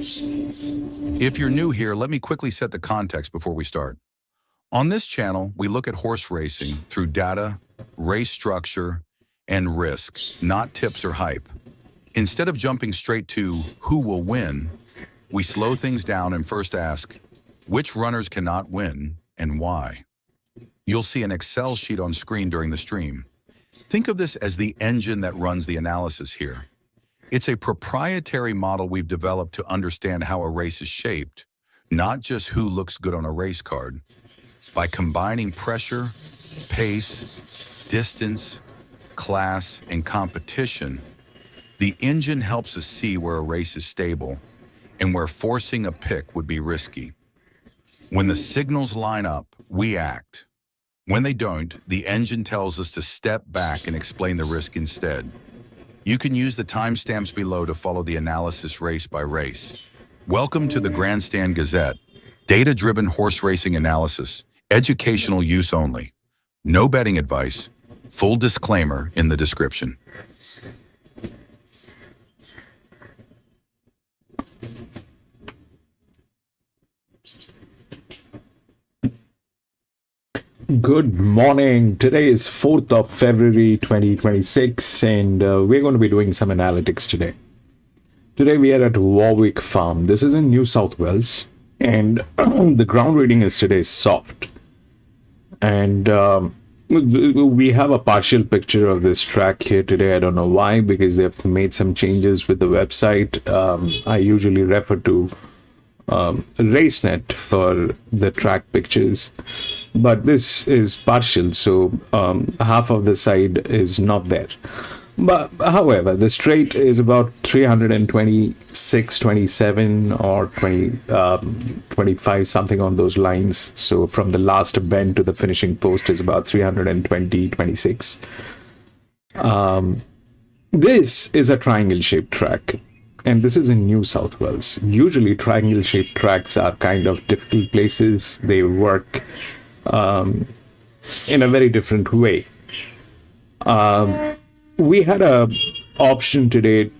If you're new here, let me quickly set the context before we start. On this channel, we look at horse racing through data, race structure, and risk, not tips or hype. Instead of jumping straight to who will win, we slow things down and first ask, which runners cannot win and why? You'll see an Excel sheet on screen during the stream. Think of this as the engine that runs the analysis here. It's a proprietary model we've developed to understand how a race is shaped, not just who looks good on a race card. By combining pressure, pace, distance, class, and competition, the engine helps us see where a race is stable and where forcing a pick would be risky. When the signals line up, we act. When they don't, the engine tells us to step back and explain the risk instead. You can use the timestamps below to follow the analysis race by race. Welcome to the Grandstand Gazette, data-driven horse racing analysis, educational use only. No betting advice, full disclaimer in the description. Good morning. Today is 4th of February 2026 and we're going to be doing some analytics today. Today we are at Warwick Farm. This is in New South Wales and the ground reading is today soft. And we have a partial picture of this track here today. I don't know why, because they've made some changes with the website. I usually refer to RaceNet for the track pictures. But this is partial, so half of the side is not there. But however, the straight is about 326, 27 or 25, something on those lines. So from the last bend to the finishing post is about 320, 26. This is a triangle-shaped track, and this is in New South Wales. Usually triangle-shaped tracks are kind of difficult places. They work in a very different way. We had a option today.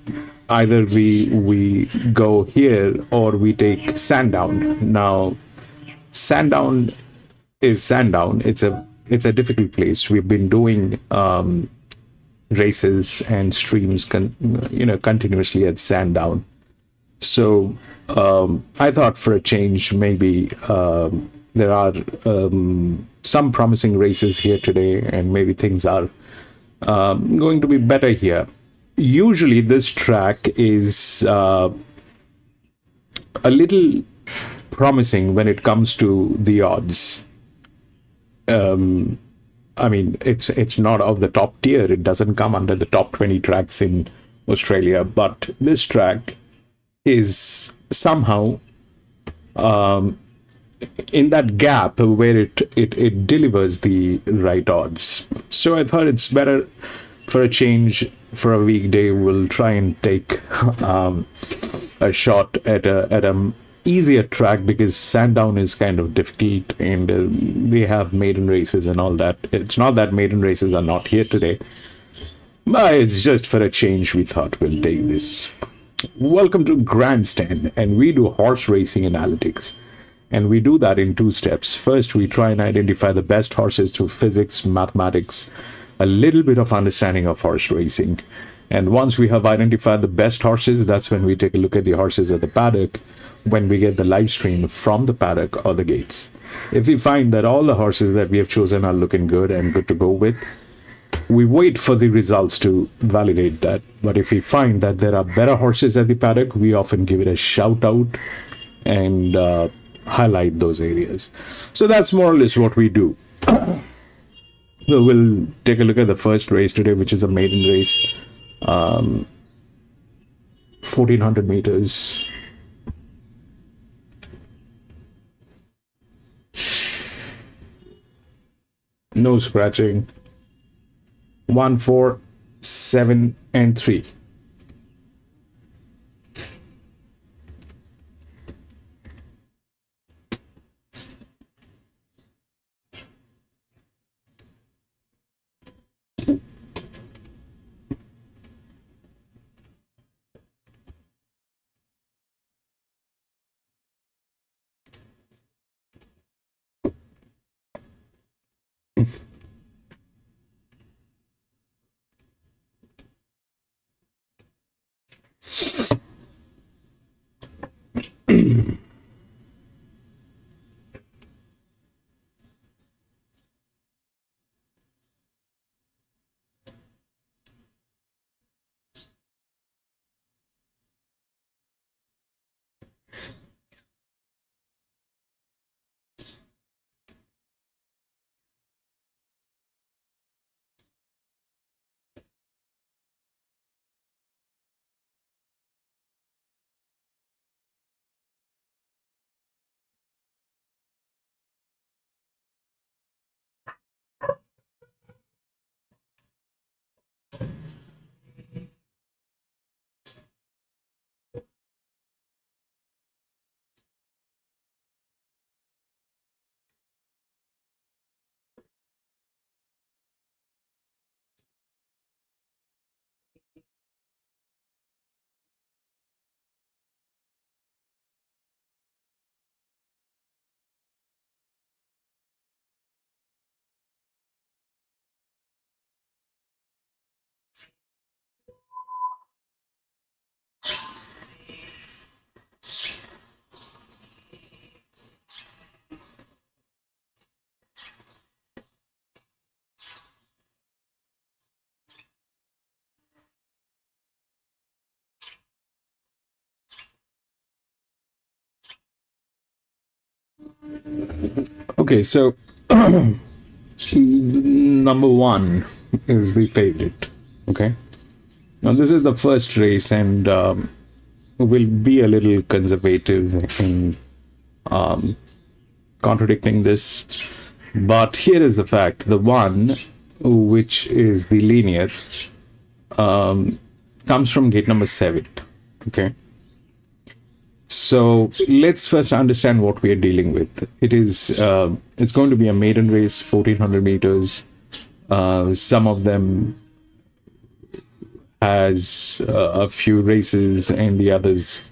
Either we go here or we take Sandown. Now, Sandown is Sandown. It's a difficult place. We've been doing races and streams continuously at Sandown. So I thought for a change, maybe there are some promising races here today, and maybe things are going to be better here. Usually this track is a little promising when it comes to the odds. I mean, it's not of the top tier. It doesn't come under the top 20 tracks in Australia, but this track is somehow in that gap where it delivers the right odds. So I thought it's better for a change. For a weekday, we'll try and take a shot at a easier track, because Sandown is kind of difficult and they have maiden races and all that. It's not that maiden races are not here today, but it's just for a change. We thought we'll take this. Welcome to Grandstand, and we do horse racing analytics. And we do that in 2 steps. First, we try and identify the best horses through physics, mathematics, a little bit of understanding of horse racing. And once we have identified the best horses, that's when we take a look at the horses at the paddock, when we get the live stream from the paddock or the gates. If we find that all the horses that we have chosen are looking good and good to go with, we wait for the results to validate that. But if we find that there are better horses at the paddock, we often give it a shout out and highlight those areas. So that's more or less what we do. So we'll take a look at the first race today, which is a maiden race, 1400 meters. No scratching. 1, 4, 7, and 3. Okay, so number one is the favorite. Okay, now this is the first race, and we'll be a little conservative in contradicting this. But here is the fact: the one, which is the linear, comes from gate number 7. Okay. So let's first understand what we are dealing with. It's going to be a maiden race, 1400 meters. Some of them has a few races, and the others,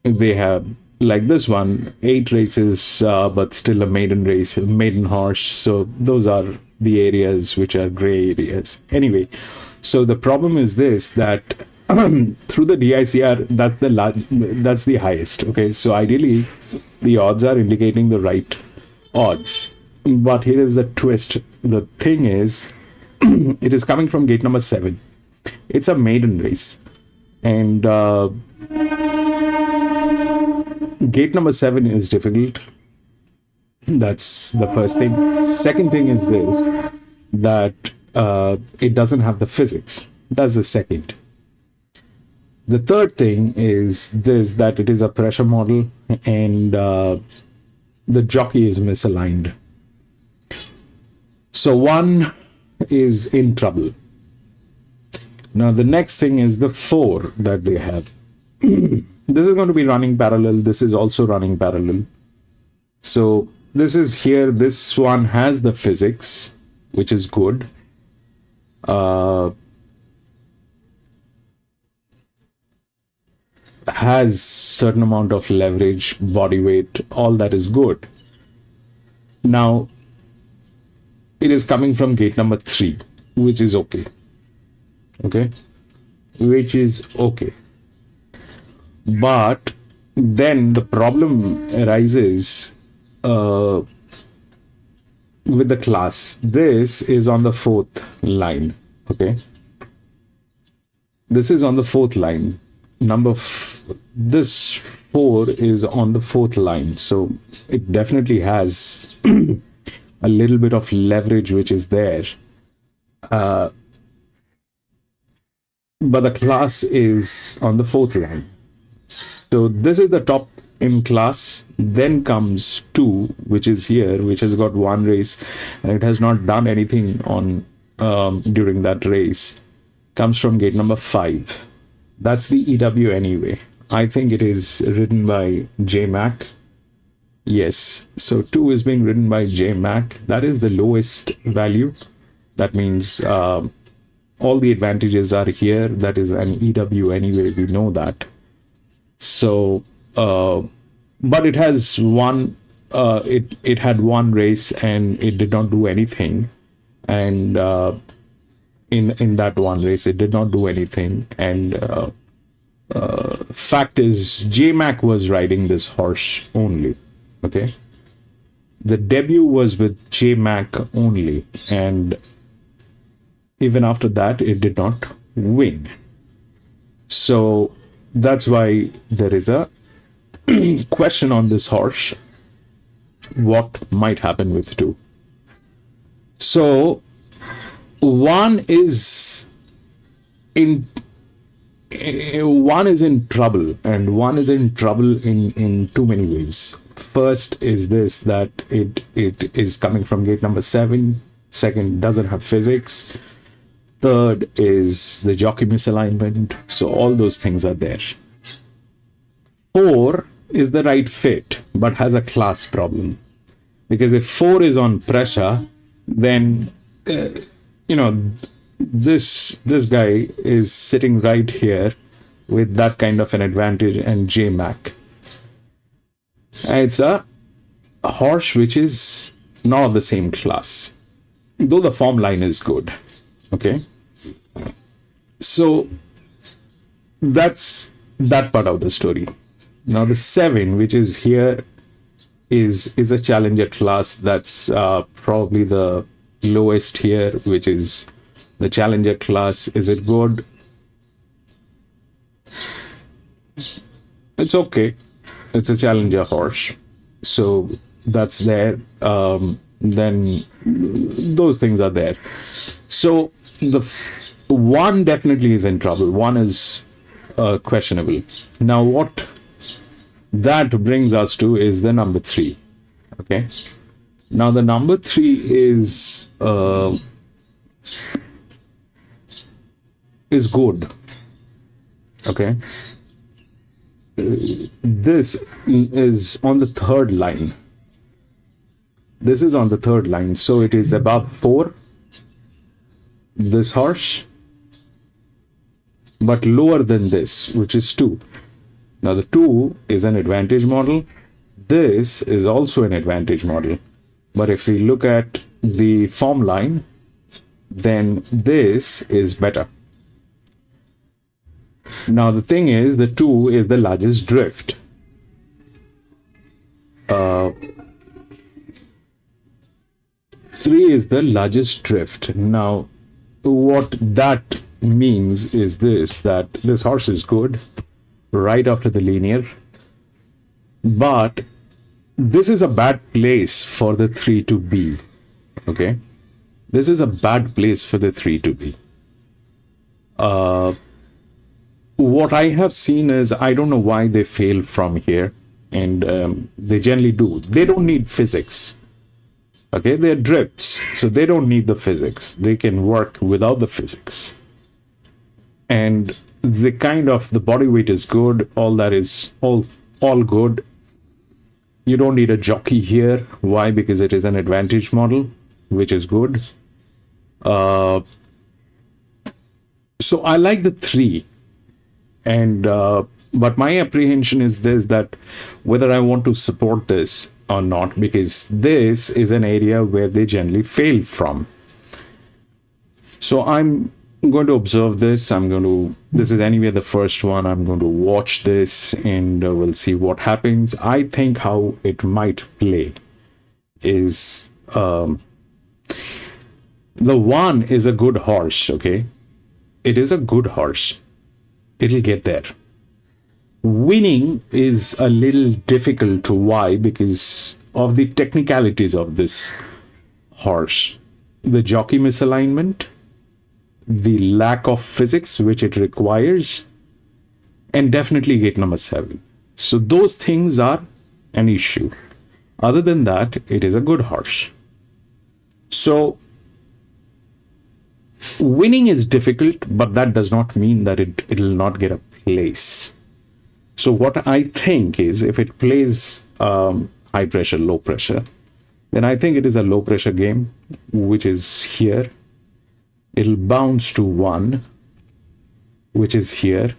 they have, like this one, 8 races, but still a maiden race, a maiden horse. So those are the areas which are gray areas. Anyway, so the problem is this, that through the DICR, that's the highest. Okay, so ideally the odds are indicating the right odds, but here is the twist. The thing is, it is coming from gate number 7. It's a maiden race, and gate number 7 is difficult. That's the first thing. Second thing is this, that it doesn't have the physics. That's the second. The third thing is this, that it is a pressure model, and the jockey is misaligned. So one is in trouble. Now the next thing is the 4 that they have. This is going to be running parallel. This is also running parallel. So this is here. This one has the physics, which is good. Has certain amount of leverage, body weight, all that is good. Now it is coming from gate number 3, which is okay. Okay, which is okay. But then the problem arises with the class. This is on the 4th line. Okay, this is on the 4th line. This 4 is on the 4th line, so it definitely has a little bit of leverage which is there, but the class is on the 4th line. So this is the top in class. Then comes 2, which is here, which has got 1 race, and it has not done anything on during that race. Comes from gate number 5. That's the EW anyway. I think it is written by J Mac. Yes, so 2 is being written by J Mac. That is the lowest value. That means all the advantages are here. That is an EW anyway, we know that. So but it has one, it had 1 race and it did not do anything, and in that 1 race it did not do anything. And fact is, J Mac was riding this horse only. Okay, the debut was with J Mac only, and even after that it did not win. So that's why there is a question on this horse, what might happen with 2. So one is in trouble, and one is in trouble in too many ways. First is this, that it is coming from gate number 7. Second, doesn't have physics. Third is the jockey misalignment. So all those things are there. 4 is the right fit, but has a class problem, because if 4 is on pressure, then this guy is sitting right here with that kind of an advantage, and J Mac. It's a horse which is not of the same class, though the form line is good. Okay, so that's that part of the story. Now the 7, which is here, is a challenger class. That's probably the lowest here, which is the challenger class. Is it good? It's okay. It's a challenger horse. So that's there. Then those things are there. So one definitely is in trouble. One is questionable. Now, what that brings us to is the number three. Okay. Now the number three is good. Okay. This is on the third line. This is on the third line, so it is above 4, this horse, but lower than this, which is 2. Now the 2 is an advantage model. This is also an advantage model. But if we look at the form line, then this is better. Now the thing is, the 2 is the largest drift. 3 is the largest drift. Now, what that means is that this horse is good right after the linear, but this is a bad place for the 3 to be. Okay, this is a bad place for the 3 to be. What I have seen is, I don't know why they fail from here, and they generally do. They don't need physics. Okay, they're drifts, so they don't need the physics. They can work without the physics. And the body weight is good, all that is all good. You don't need a jockey here. Why? Because it is an advantage model, which is good. So I like the 3. And but my apprehension is this, that whether I want to support this or not, because this is an area where they generally fail from. So I'm going to observe this. This is anyway the first one. I'm going to watch this, and we'll see what happens. I think how it might play is the 1 is a good horse. Okay, it is a good horse. It'll get there. Winning is a little difficult to why? Because of the technicalities of this horse. The jockey misalignment, the lack of physics which it requires, and definitely gate number 7. So those things are an issue. Other than that, it is a good horse. So winning is difficult, but that does not mean that it will not get a place. So what I think is, if it plays high pressure, low pressure, then I think it is a low pressure game, which is here. It'll bounce to 1, which is here.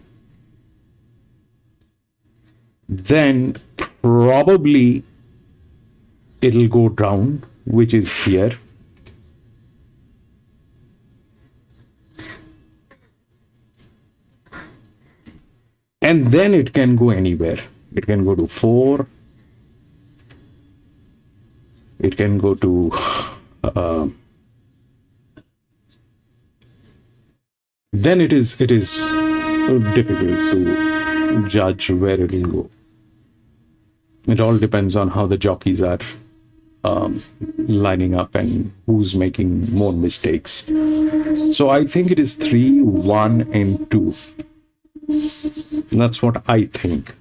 Then probably it'll go down, which is here. And then it can go anywhere. It can go to 4. It can go to then it is difficult to judge where it will go. It all depends on how the jockeys are lining up and who's making more mistakes. So I think it is 3, 1, and 2. That's what I think.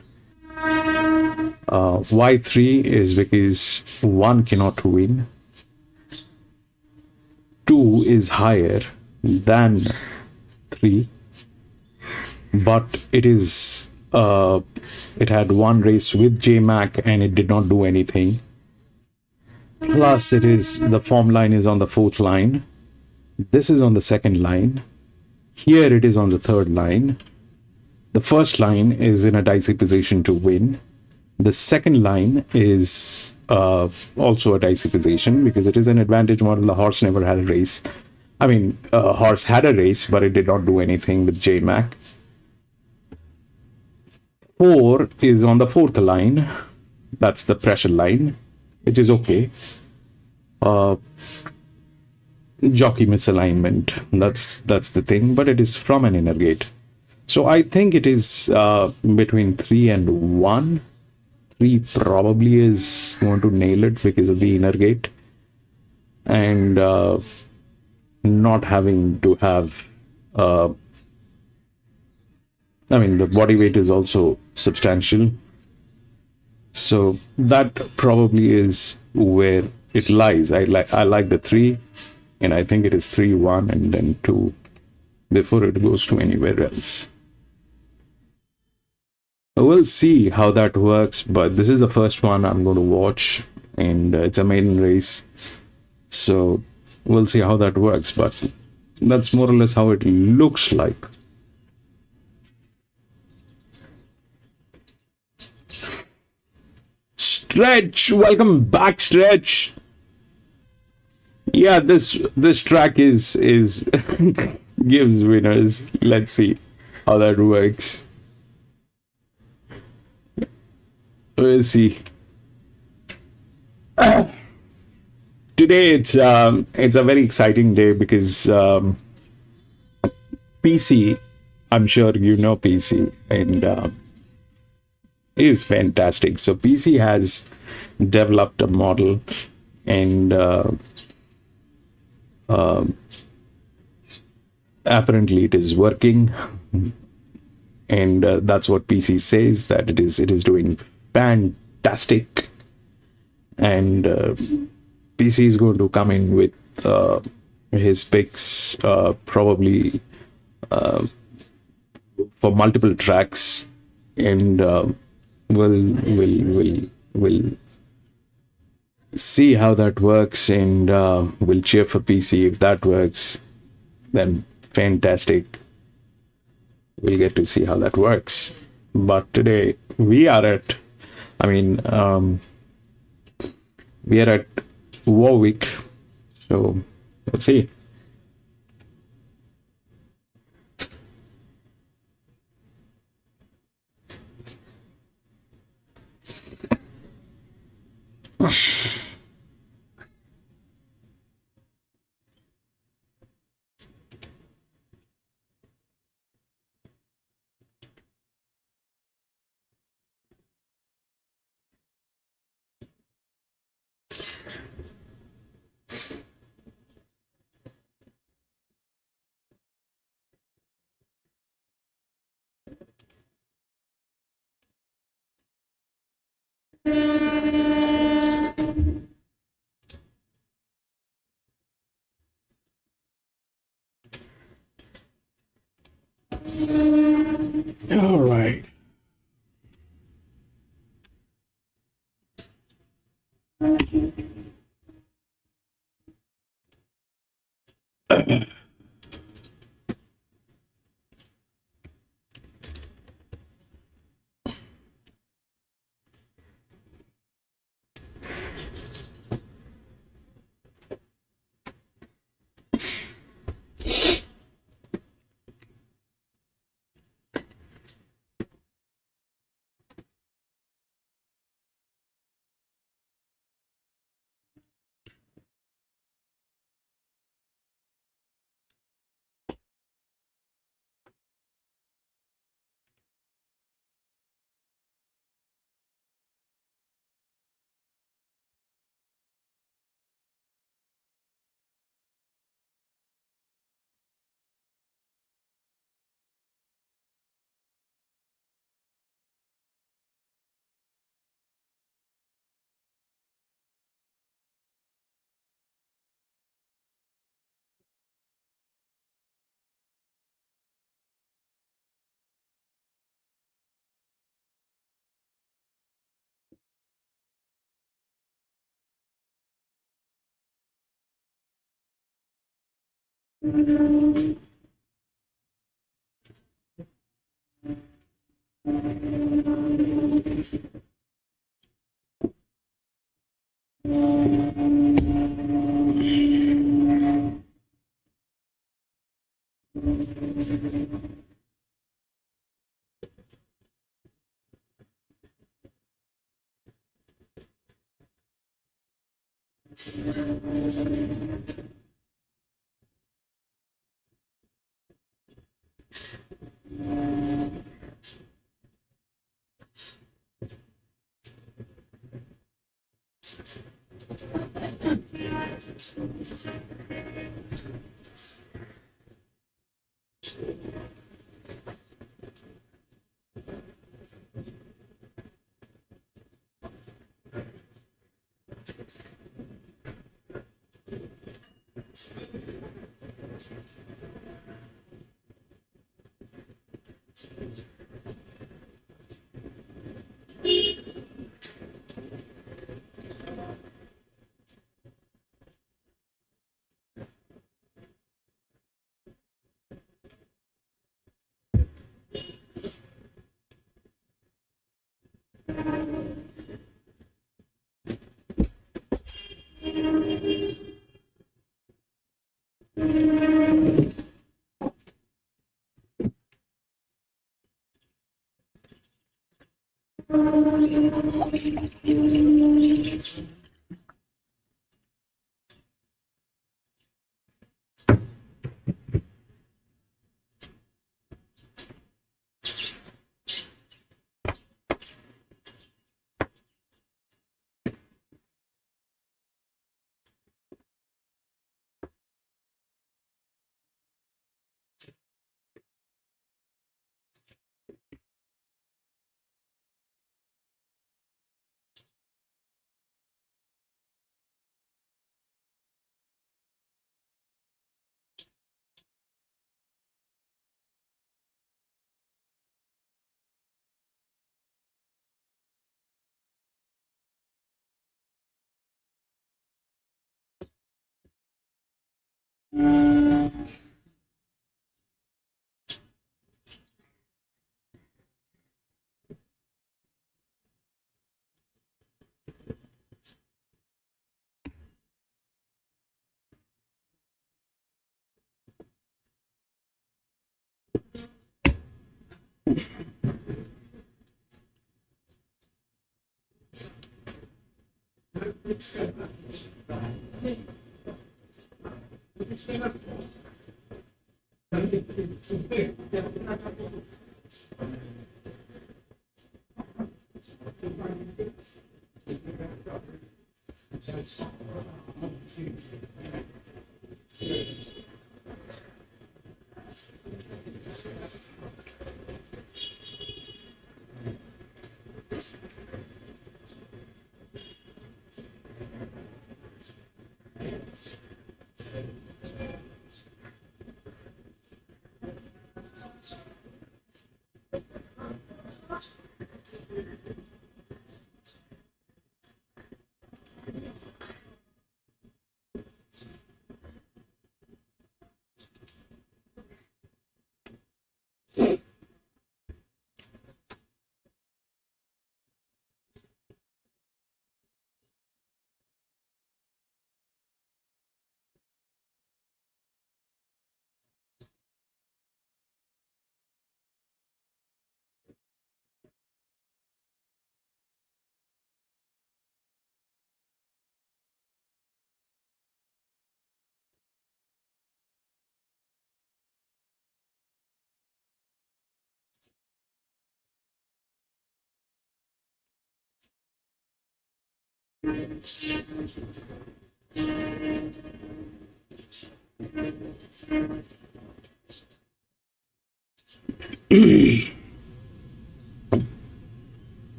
Why 3 is because 1 cannot win. 2 is higher than 3, but it is it had 1 race with J-Mac and it did not do anything. Plus it is, the form line is on the 4th line. This is on the 2nd line. Here it is on the 3rd line. The first line is in a dicey position to win. The second line is also a dicey position because it is an advantage model. The horse never had a race. I mean, horse had a race, but it did not do anything with J-Mac. 4 is on the 4th line. That's the pressure line, which is okay. Jockey misalignment. That's the thing, but it is from an inner gate. So I think it is between 3 and 1. 3 probably is going to nail it because of the inner gate, and not having to have the body weight is also substantial. So that probably is where it lies. I like the 3, and I think it is 3, 1, and then 2 before it goes to anywhere else. We'll see how that works, but this is the first one I'm going to watch, and it's a maiden race. So we'll see how that works, but that's more or less how it looks like. Stretch, welcome back, Stretch. Yeah, this track is gives winners. Let's see how that works. We'll see. Today it's a very exciting day because PC, I'm sure you know PC, and is fantastic. So PC has developed a model, and apparently it is working, and that's what PC says, that it is doing fantastic, and PC is going to come in with his picks probably for multiple tracks, and we'll see how that works, and we'll cheer for PC. If that works, then fantastic. We'll get to see how that works. But today we are at Warwick, so let's see. All right.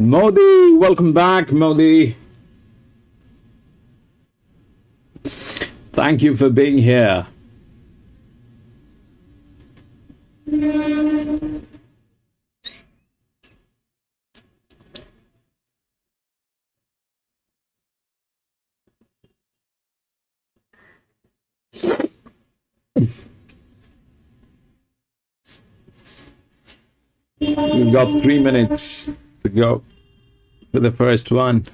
Modi, welcome back, Modi. Thank you for being here. We've got 3 minutes to go for the first one.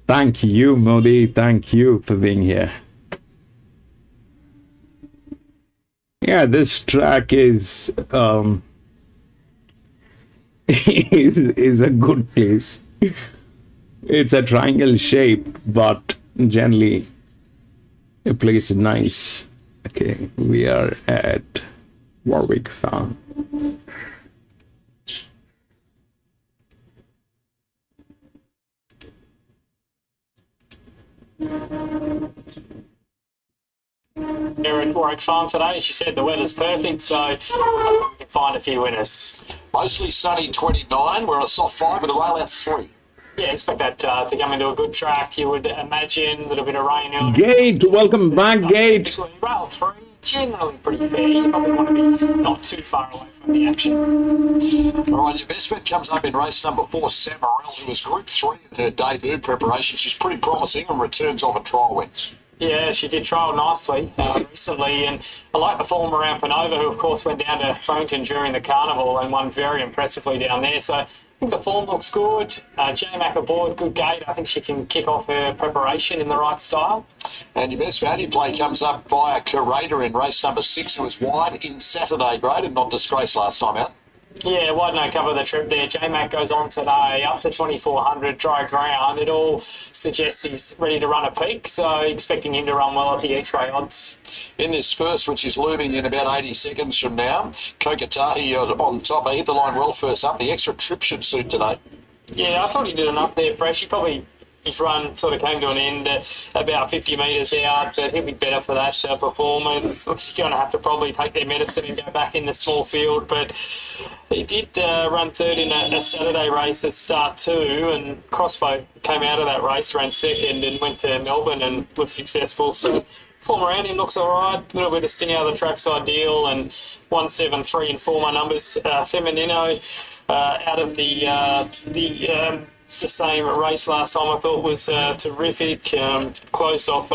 Thank you, Modi. Thank you for being here. Yeah, this track is is a good place. It's a triangle shape, but generally a place is nice. Okay, we are at Warwick Farm. Here at Warwick Farm today, she said the weather's perfect, so I think we can find a few winners. Mostly sunny 29. We're on a soft 5 with a rail out 3. Yeah, expect that to come into a good track. You would imagine a little bit of rain early. Gate, welcome back, Gate. Rail 3, generally pretty fair. You probably want to be not too far away from the action. All right, your best bet comes up in race number 4, Samarel, who was Group 3 in her debut preparation. She's pretty promising and returns off a trial win. Yeah, she did trial nicely recently, and I like the form around Panova, who of course went down to Flemington during the carnival and won very impressively down there. So I think the form looks good. J-Mac aboard, good gate. I think she can kick off her preparation in the right style. And your best value play comes up via Curator in race number 6, who was wide in Saturday grade and not disgraced last time out. Yeah, wide no cover the trip there. J-Mac goes on today up to 2,400 dry ground. It all suggests he's ready to run a peak, so expecting him to run well at the X-ray odds. In this first, which is looming in about 80 seconds from now, Kokatahi on top. He hit the line well first up. The extra trip should suit today. Yeah, I thought he did enough there, Fresh. His run sort of came to an end about 50 metres out, but he'll be better for that performance. He's going to have to probably take their medicine and go back in the small field, but he did run third in a Saturday race at start 2, and Crossbow came out of that race, ran second and went to Melbourne and was successful. So form around him looks all right, a little bit of sting out of the track's ideal, and 173 in former numbers. Feminino out of the same race last time I thought was terrific, close off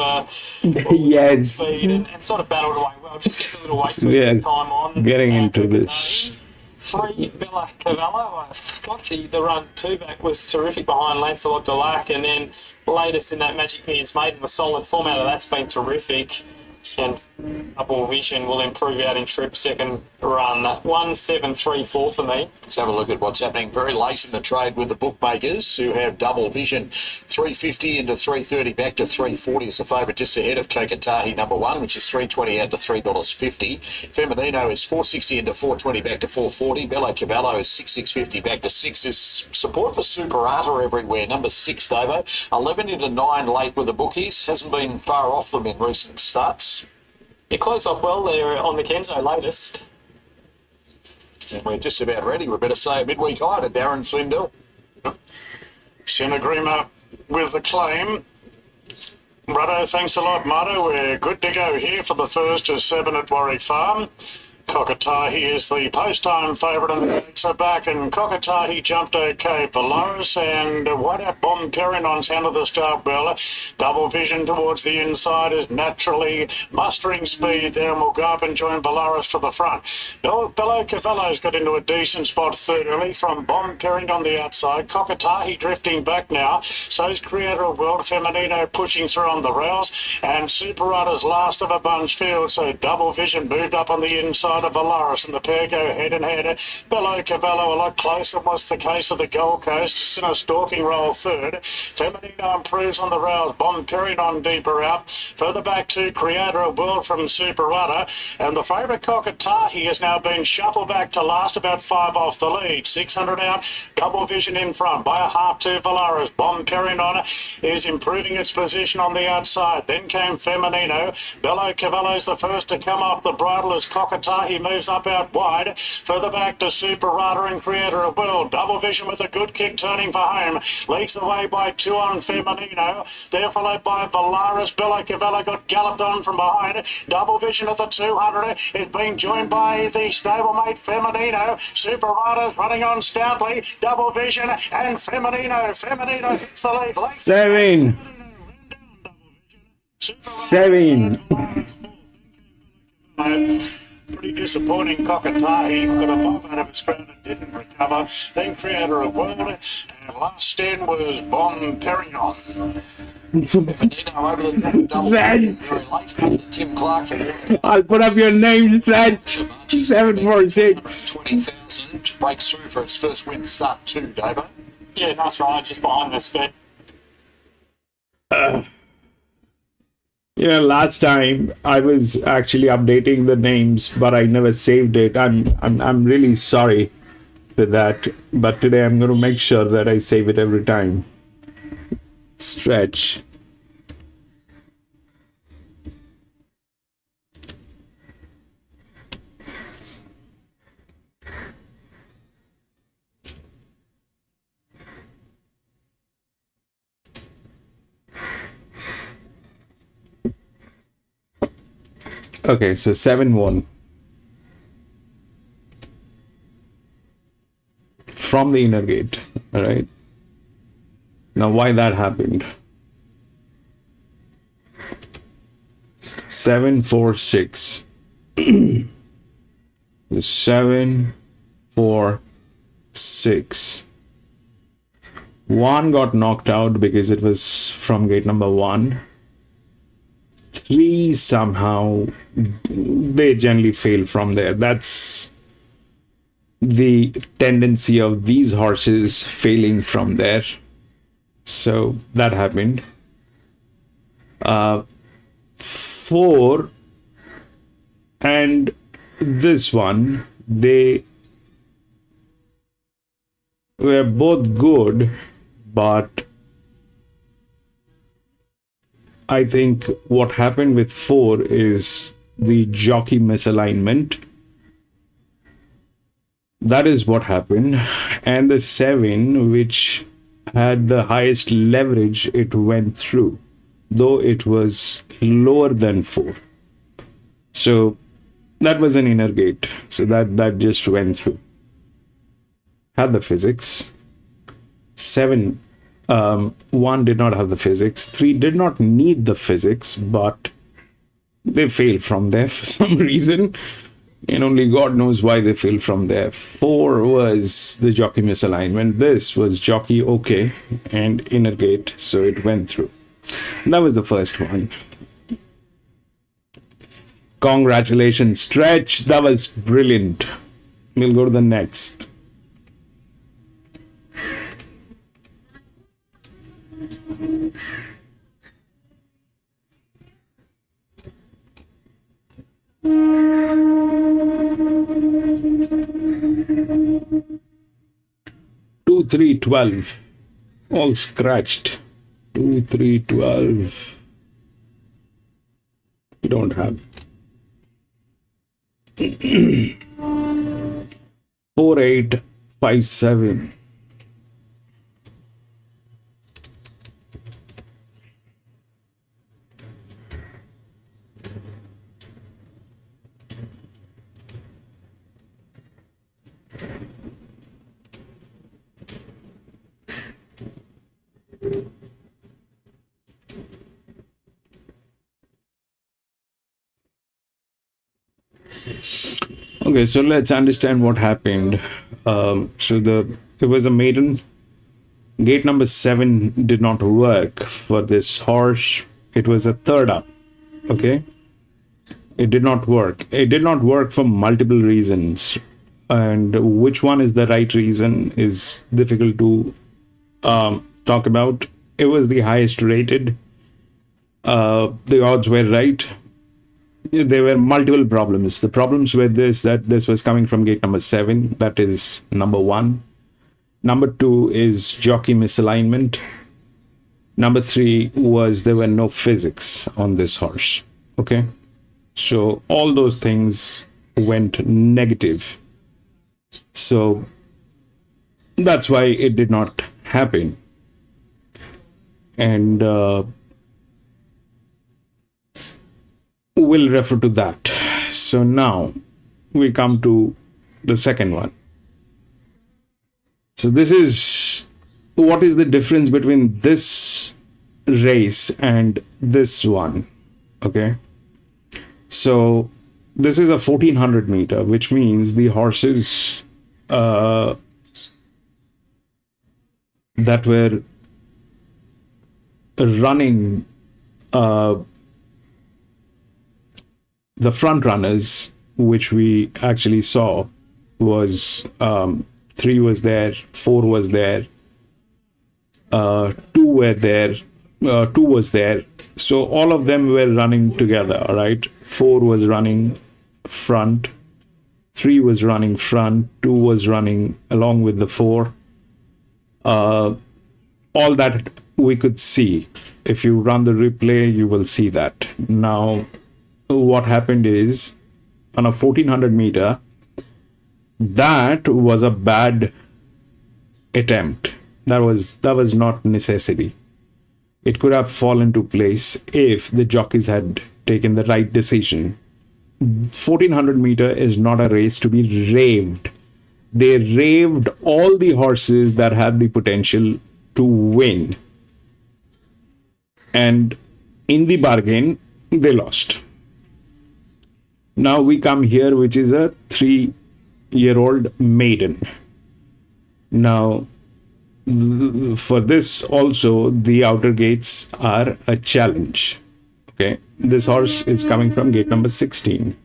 Yes. speed and sort of battled away well, just gets a little waste of time on. Getting into this. 3, Bella Cavallo, I thought the run 2 back was terrific behind Lancelot Delac, and then latest in that Magic Millions Maiden was solid form out of that's been terrific. And Double Vision will improve out in trip second run. 1-7-3-4 for me. Let's have a look at what's happening very late in the trade with the bookmakers, who have Double Vision 350 into 330 back to 340 as the favourite, just ahead of Kokatahi number 1, which is 320 out to $3.50. Feminino is 460 into 420 back to 440. Bello Cavallo is 6650 back to 6. There's support for Superata everywhere. Number 6, Davo. 11 into 9 late with the bookies. Hasn't been far off them in recent starts. You close off well there on the Kenzo latest. And we're just about ready. We better say a midweek high to Darren Flindell. Sinagrima with the claim. Ruddo, thanks a lot, Mardo. We're good to go here for the first of 7 at Warwick Farm. Kokatahi is the post-time favourite, and the gates are back, and Kokatahi jumped okay. Polaris and what a Bomb Perrinon's handled the start well. Double Vision towards the inside is naturally mustering speed there, and will go up and join Polaris for the front. Bello Cavallo's got into a decent spot third early from Bomb Perrin on the outside. Kokatahi drifting back now. So's Creator of World. Feminino pushing through on the rails, and Superata's last of a bunch field, so Double Vision moved up on the inside of Valaris, and the pair go head and head. Bello Cavallo a lot closer than was the case of the Gold Coast. Sinner Stalking roll third. Feminino improves on the rails. Bomb Perrinon deeper out. Further back to Creator of World from Superata, and the favourite Kokatahi has now been shuffled back to last, about 5 off the lead. 600 out. Double Vision in front by a half to Valaris. Bomb Perrinon is improving its position on the outside. Then came Feminino. Bello Cavallo's the first to come off the bridle as Kokatahi moves up out wide. Further back to Superata and Creator of World. Double Vision with a good kick turning for home. Leads the way by 2 on Feminino. They're followed by Valaris. Bello Cavallo got galloped on from behind. Double Vision at the 200 is being joined by the stablemate Feminino. Superata's running on stoutly. Double Vision and Feminino. Feminino hits the lead. 7. Pretty disappointing. Cockatahi got a bomb out of his ground and didn't recover. Then Creator of World, and last stand was Bon Perignon. Benino over the top of double. Trent. Very late coming to Tim Clark for the I'll put up your name, Trent. 746. 20,000. Breaks through for its first win start too, Davo. Yeah, nice ride just behind the speed. Last time I was actually updating the names, but I never saved it. I'm really sorry for that. But today I'm going to make sure that I save it every time. Stretch. Okay, so 7-1 from the inner gate. All right. Now, why that happened? 7-4-6. 7-4-6. One got knocked out because it was from gate number 1. 3 somehow they generally fail from there. That's the tendency of these horses failing from there. So that happened. 4 and this one, they were both good, but I think what happened with 4 is the jockey misalignment. That is what happened. And the 7, which had the highest leverage, it went through, though it was lower than 4. So that was an inner gate. So that just went through. Had the physics. 7 1 did not have the physics. 3 did not need the physics, but they failed from there for some reason, and only God knows why they failed from there. 4 was the jockey misalignment. This was jockey okay and inner gate, so it went through. That was the first one. Congratulations, Stretch. That was brilliant. We'll go to the next. Two, 3, 12. All scratched. 2, 3, 12. We don't have. 4, 8, 5, 7. Okay, so let's understand what happened. It was a maiden. Gate number 7 did not work for this horse. It was a third up. Okay, it did not work. It did not work for multiple reasons, and which one is the right reason is difficult to talk about. It was the highest rated. The odds were right. There were multiple problems. The problems were that this was coming from gate number 7. That is number 1. Number 2 is jockey misalignment. Number 3 was there were no physics on this horse. Okay, so all those things went negative. So that's why it did not happen. And we'll refer to that. So now we come to the second one. So this is what is the difference between this race and this one. Okay, so this is a 1400 meter, which means the horses that were running, the front runners, which we actually saw, was 3 was there, 4 was there, 2 were there, 2 was there. So all of them were running together, all right? 4 was running front, 3 was running front, 2 was running along with the 4. All that we could see. If you run the replay, you will see that. Now, what happened is, on a 1400 meter, that was a bad attempt. That was not necessity. It could have fallen to place if the jockeys had taken the right decision. 1400 meter is not a race to be raved. They raved all the horses that had the potential to win. And in the bargain, they lost. Now we come here, which is a 3-year-old maiden. Now, for this also, the outer gates are a challenge. Okay, this horse is coming from gate number 16.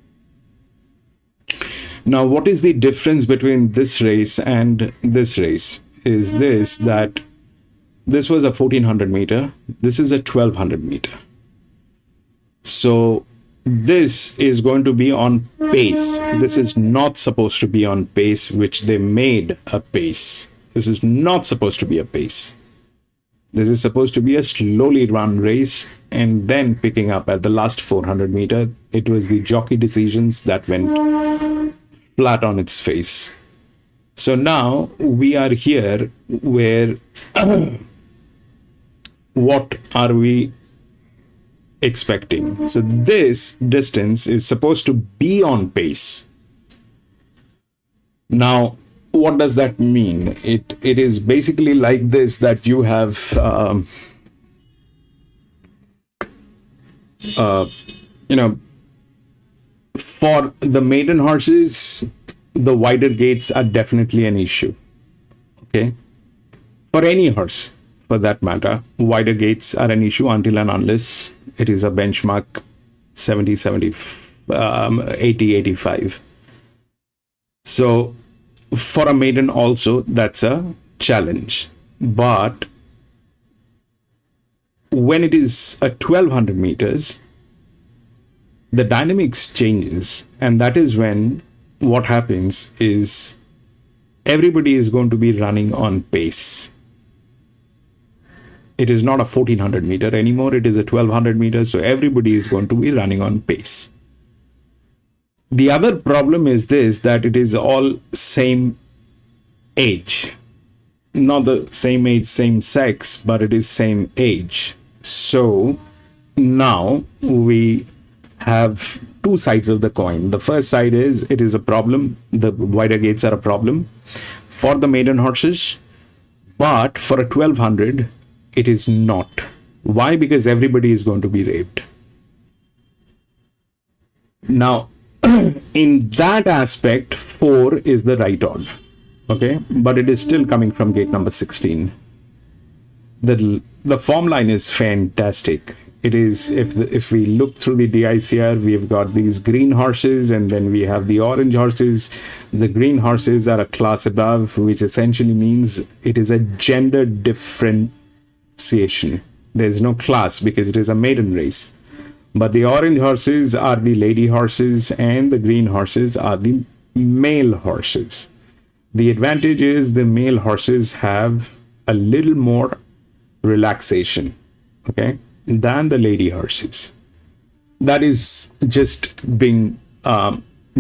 Now, what is the difference between this race and this race? Is this that this was a 1400 meter, this is a 1200 meter. So this is going to be on pace. This is not supposed to be on pace, which they made a pace. This is not supposed to be a pace. This is supposed to be a slowly run race, and then picking up at the last 400 meter. It was the jockey decisions that went flat on its face. So now we are here where what are we expecting? So this distance is supposed to be on pace. Now, what does that mean? It is basically like this, that you have for the maiden horses, the wider gates are definitely an issue. Okay, for any horse for that matter, wider gates are an issue until and unless it is a benchmark 70, 80, 85. So for a maiden also, that's a challenge. But when it is a 1200 meters, the dynamics changes, and that is when what happens is everybody is going to be running on pace. It is not a 1400 meter anymore, it is a 1200 meters, so everybody is going to be running on pace. The other problem is this, that it is all same age. Not the same age, same sex, but it is same age. So now we have two sides of the coin. The first side is, it is a problem. The wider gates are a problem for the maiden horses, but for a 1200, it is not. Why? Because everybody is going to be raped. Now, in that aspect, 4 is the right odd. Okay, but it is still coming from gate number 16. The form line is fantastic. It is, if we look through the DICR, we've got these green horses, and then we have the orange horses. The green horses are a class above, which essentially means it is a gender differentiation. There's no class because it is a maiden race. But the orange horses are the lady horses, and the green horses are the male horses. The advantage is the male horses have a little more relaxation, okay, than the lady horses. That is just being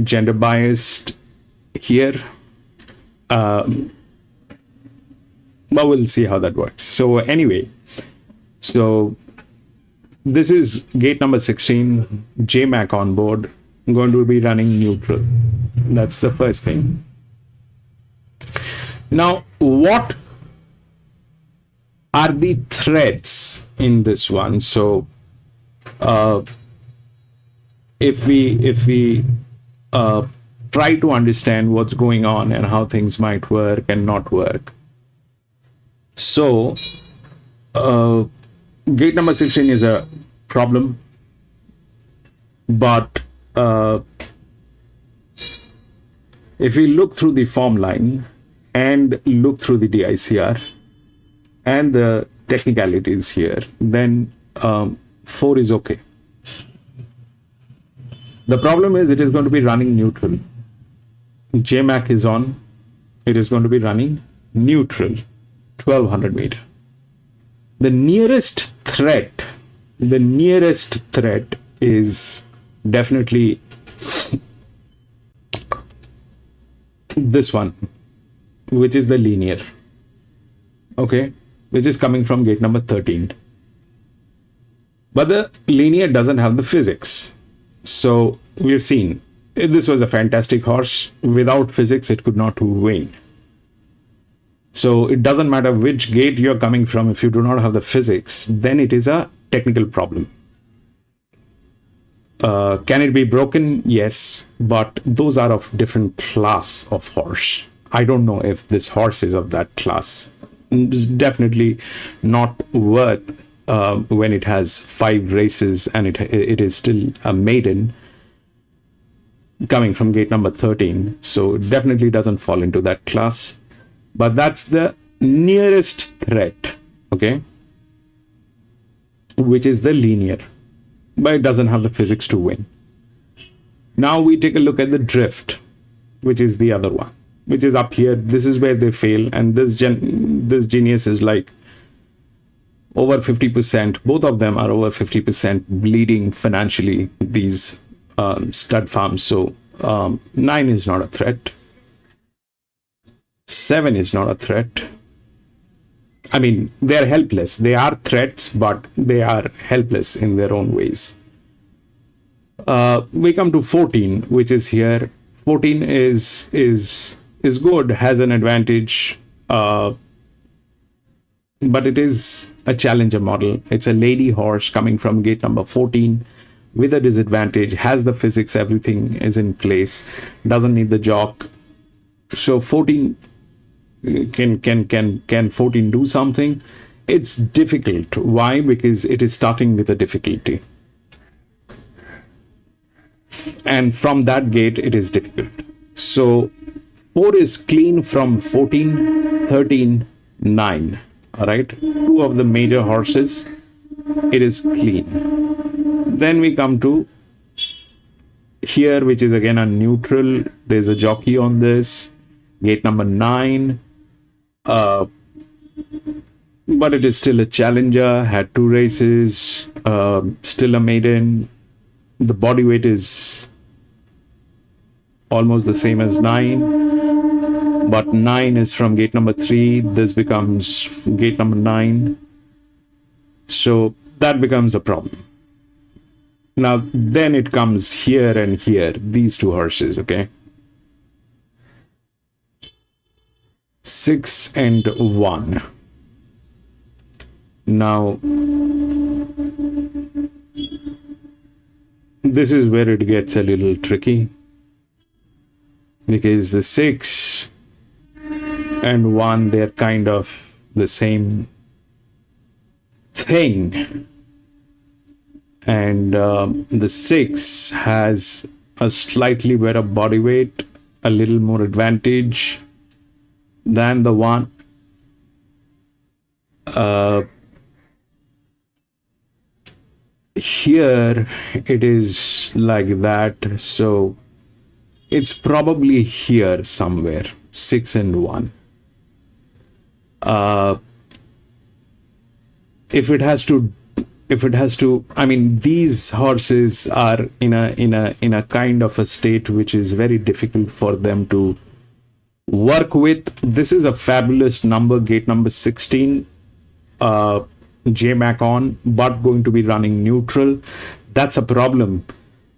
gender biased here, but we'll see how that works. So anyway, so this is gate number 16, JMac on board, going to be running neutral. That's the first thing. Now, what are the threats in this one? So if we try to understand what's going on and how things might work and not work. So gate number 16 is a problem, but if we look through the form line and look through the DICR and the technicalities here, then 4 is okay. The problem is it is going to be running neutral. JMAC is on. It is going to be running neutral, 1200 meter. The nearest threat is definitely this one, which is the linear, okay, which is coming from gate number 13. But the linear doesn't have the physics. So we've seen this was a fantastic horse. Without physics, it could not win. So it doesn't matter which gate you're coming from. If you do not have the physics, then it is a technical problem. Can it be broken? Yes, but those are of different class of horse. I don't know if this horse is of that class. It's definitely not worth when it has 5 races and it is still a maiden coming from gate number 13. So it definitely doesn't fall into that class. But that's the nearest threat, okay, which is the linear, but it doesn't have the physics to win. Now we take a look at the drift, which is the other one, which is up here. This is where they fail, and this genius is like over 50%. Both of them are over 50% bleeding financially, these stud farms. So 9 is not a threat. 7 is not a threat. I mean, they're helpless. They are threats, but they are helpless in their own ways. We come to 14, which is here. 14 is good, has an advantage, but it is a challenger model. It's a lady horse coming from gate number 14 with a disadvantage, has the physics, everything is in place, doesn't need the jock. So 14 can 14 do something? It's difficult. Why? Because it is starting with a difficulty, and from that gate it is difficult. So 4 is clean from 14, 13, 9. All right, 2 of the major horses, it is clean. Then we come to here, which is again a neutral. There's a jockey on this gate number 9. But it is still a challenger, had 2 races, still a maiden. The body weight is almost the same as 9, but 9 is from gate number 3. This becomes gate number 9. So that becomes a problem. Now, then it comes here and here, these 2 horses, okay? 6 and 1. Now, this is where it gets a little tricky, because the 6 and 1, they're kind of the same thing, and the 6 has a slightly better body weight, a little more advantage than the 1. Here it is like that, so it's probably here somewhere, 6 and 1. If it has to, I mean, these horses are in a kind of a state which is very difficult for them to work with. This is a fabulous number, gate number 16, JMAC on, but going to be running neutral. That's a problem.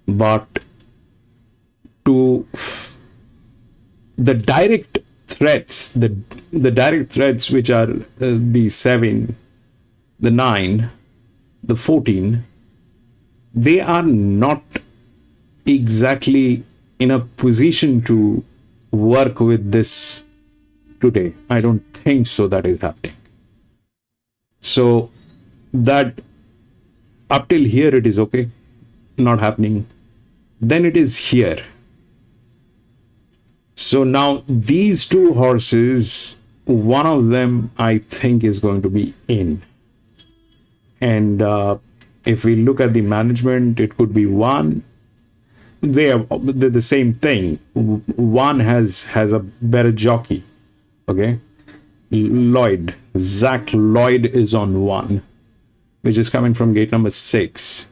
But to the direct threats, the direct threats, which are the 7, the 9, the 14, they are not exactly in a position to work with this today. I don't think so that is happening. So that up till here it is okay, not happening. Then it is here. So now these two horses, one of them I think is going to be in. And if we look at the management, it could be one. They're the same thing. One has a better jockey. Okay. Lloyd. Zach Lloyd is on one, which is coming from gate number 6.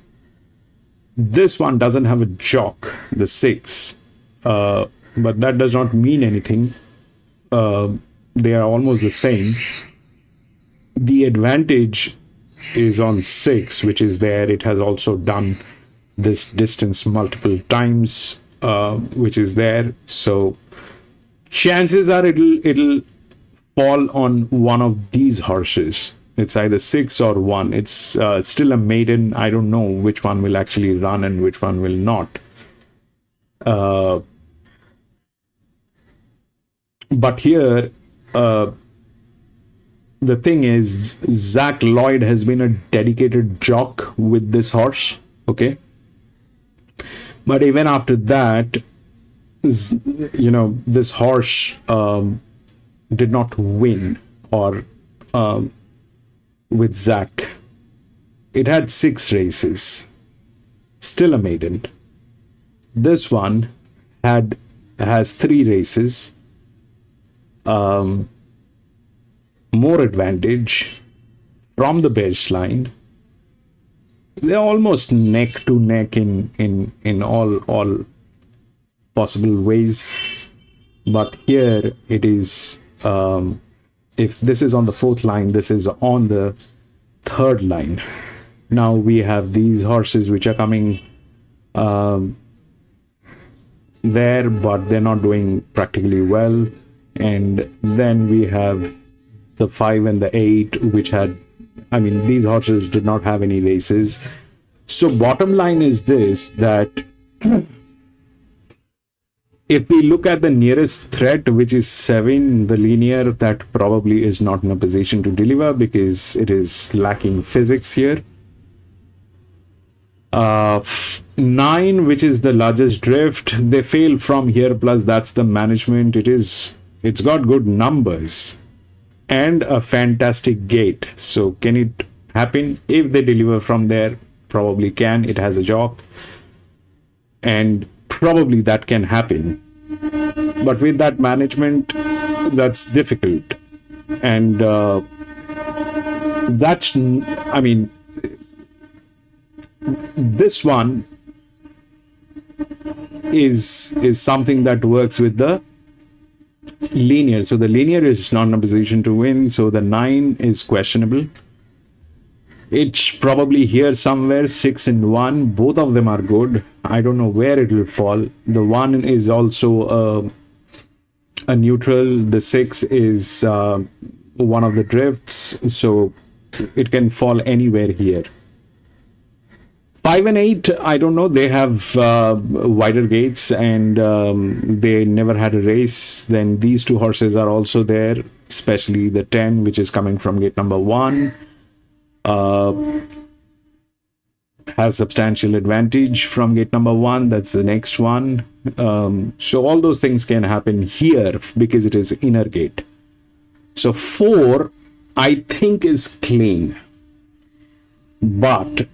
This one doesn't have a jock, the 6. But that does not mean anything. They are almost the same. The advantage is on 6, which is there. It has also done this distance multiple times, which is there. So chances are it'll fall on one of these horses. It's either 6 or 1. It's still a maiden. I don't know which one will actually run and which one will not. But here, the thing is, Zach Lloyd has been a dedicated jock with this horse, okay? But even after that, this horse did not win or with Zach. It had 6 races, still a maiden. This one has 3 races. More advantage from the baseline. They're almost neck to neck in all possible ways, but here it is. If this is on the 4th line, this is on the 3rd line. Now we have these horses which are coming there, but they're not doing practically well. And then we have the 5 and the 8, which had, these horses did not have any races. So bottom line is this, that if we look at the nearest threat, which is 7, the linear, that probably is not in a position to deliver because it is lacking physics here. 9, which is the largest drift, they fail from here, plus that's the management. It's got good numbers and a fantastic gate. So can it happen? If they deliver from there, probably can. It has a job. And probably that can happen. But with that management, that's difficult. And this one is something that works with the linear. So the linear is not in a position to win. So the 9 is questionable. It's probably here somewhere. 6 and 1. Both of them are good. I don't know where it will fall. The 1 is also a neutral. The 6 is one of the drifts. So it can fall anywhere here. 5 and 8, I don't know. They have wider gates and they never had a race. Then these 2 horses are also there, especially the 10, which is coming from gate number 1. Has substantial advantage from gate number 1. That's the next one. So all those things can happen here because it is inner gate. So 4, I think, is clean. But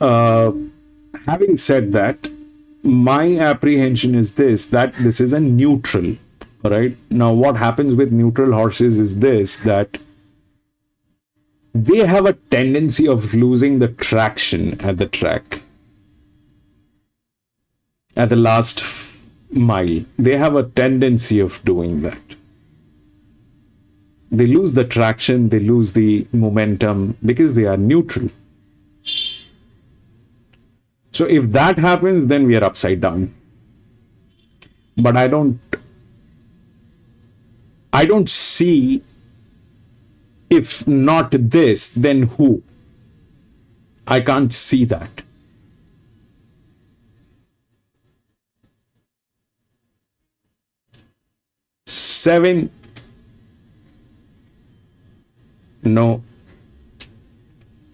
having said that, my apprehension is that this is a neutral. All right. Now, what happens with neutral horses is that they have a tendency of losing the traction at the track. At the last mile, they have a tendency of doing that. They lose the traction, they lose the momentum because they are neutral. So if that happens, then we are upside down. But I don't see, if not this, then who? I can't see that. 7. No.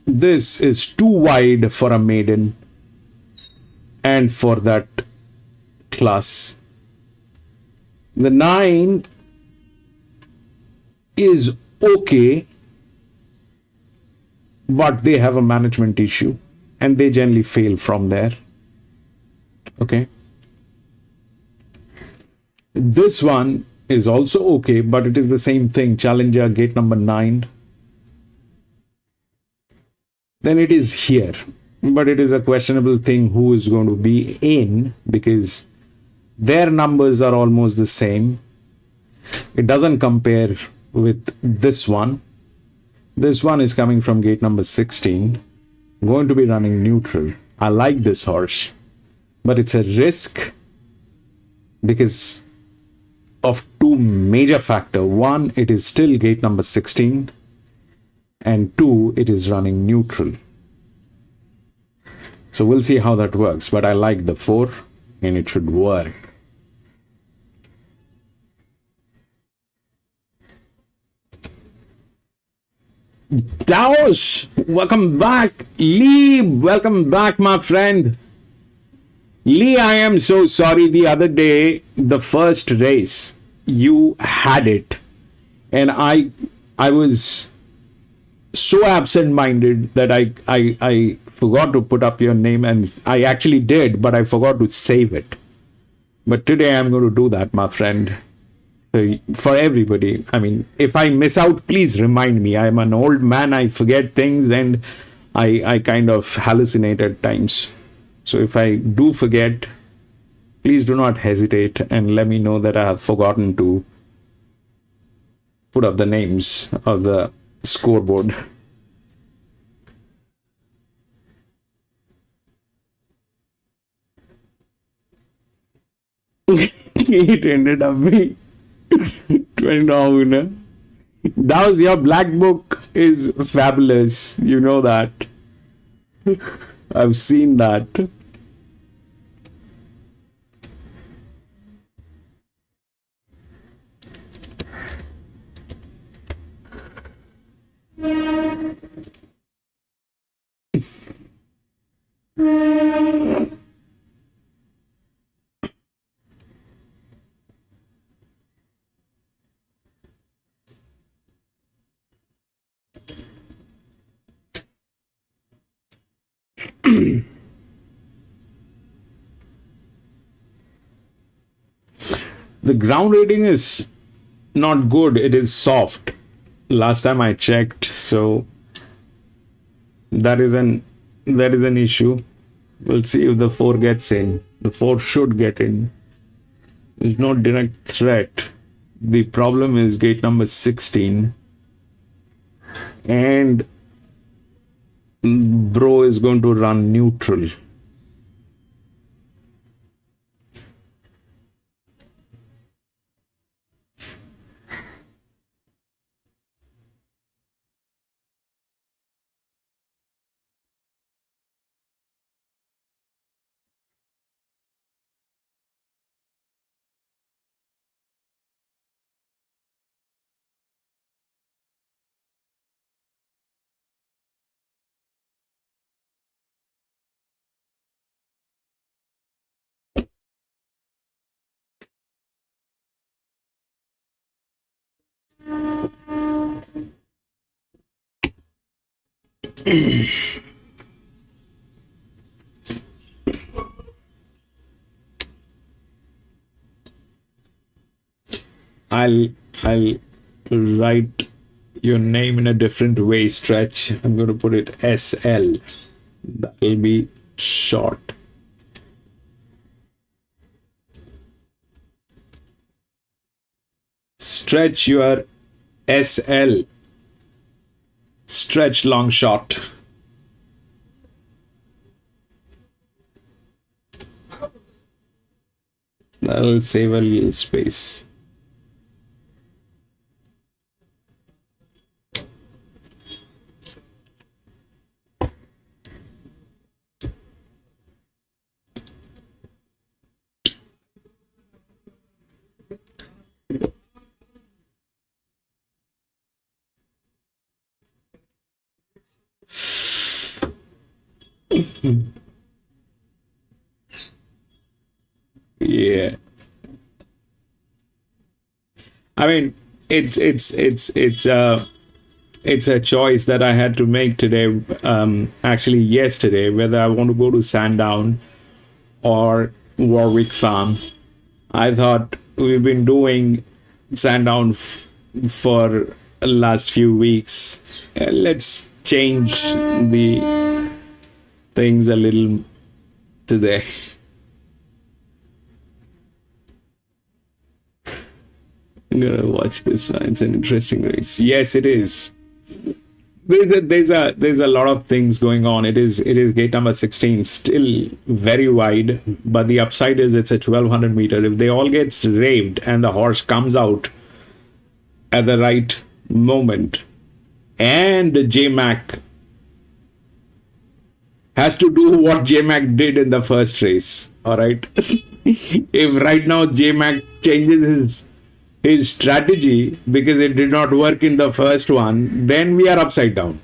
This is too wide for a maiden and for that class. The 9 is okay, but they have a management issue and they generally fail from there. Okay. This one is also okay, but it is the same thing. Challenger, gate number 9. Then it is here, but it is a questionable thing who is going to be in, because their numbers are almost the same. It doesn't compare with this one. This one is coming from gate number 16, going to be running neutral. I like this horse, but it's a risk because of two major factors. One, it is still gate number 16, and 2, it is running neutral. So we'll see how that works, but I like the 4 and it should work. Daos, welcome back. Lee, welcome back, my friend. Lee, I am so sorry. The other day, the first race, you had it, and I was so absent-minded that I forgot to put up your name, and I actually did, but I forgot to save it. But today I'm going to do that, my friend. For everybody, I mean, if I miss out, please remind me. I'm an old man, I forget things, and I kind of hallucinate at times. So if I do forget, please do not hesitate and let me know that I have forgotten to put up the names of the scoreboard. It ended up being $20 winner. That was your black book is fabulous. You know that. I've seen that. The ground rating is not good. It is soft. Last time I checked, so that is an issue. We'll see if the 4 gets in. The 4 should get in. There's no direct threat. The problem is gate number 16, and bro is going to run neutral. I'll write your name in a different way, Stretch. I'm going to put it SL. That will be short. Stretch, your SL. Stretch long shot. That'll save a little space. Yeah. I mean, it's a choice that I had to make today. Actually, yesterday, whether I want to go to Sandown or Warwick Farm. I thought we've been doing Sandown for the last few weeks. Let's change the things a little today. I'm gonna watch this one. It's an interesting race. Yes, it is. There's a lot of things going on. It is gate number 16, still very wide, but the upside is it's a 1200 meter. If they all gets raved and the horse comes out at the right moment, and J-Mac has to do what J-Mac did in the first race. All right. If right now J-Mac changes his strategy because it did not work in the first one, then we are upside down.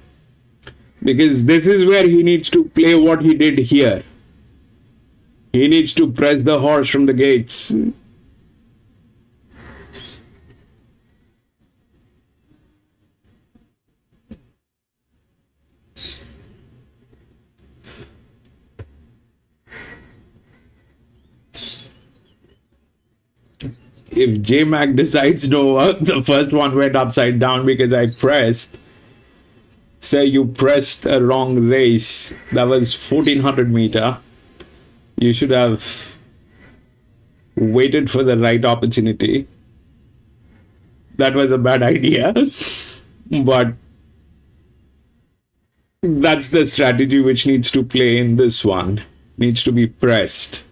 Because this is where he needs to play what he did here. He needs to press the horse from the gates. If J-Mac decides no, the first one went upside down because I pressed. Say you pressed a wrong race. That was 1400 meter. You should have waited for the right opportunity. That was a bad idea. But that's the strategy which needs to play in this one. Needs to be pressed.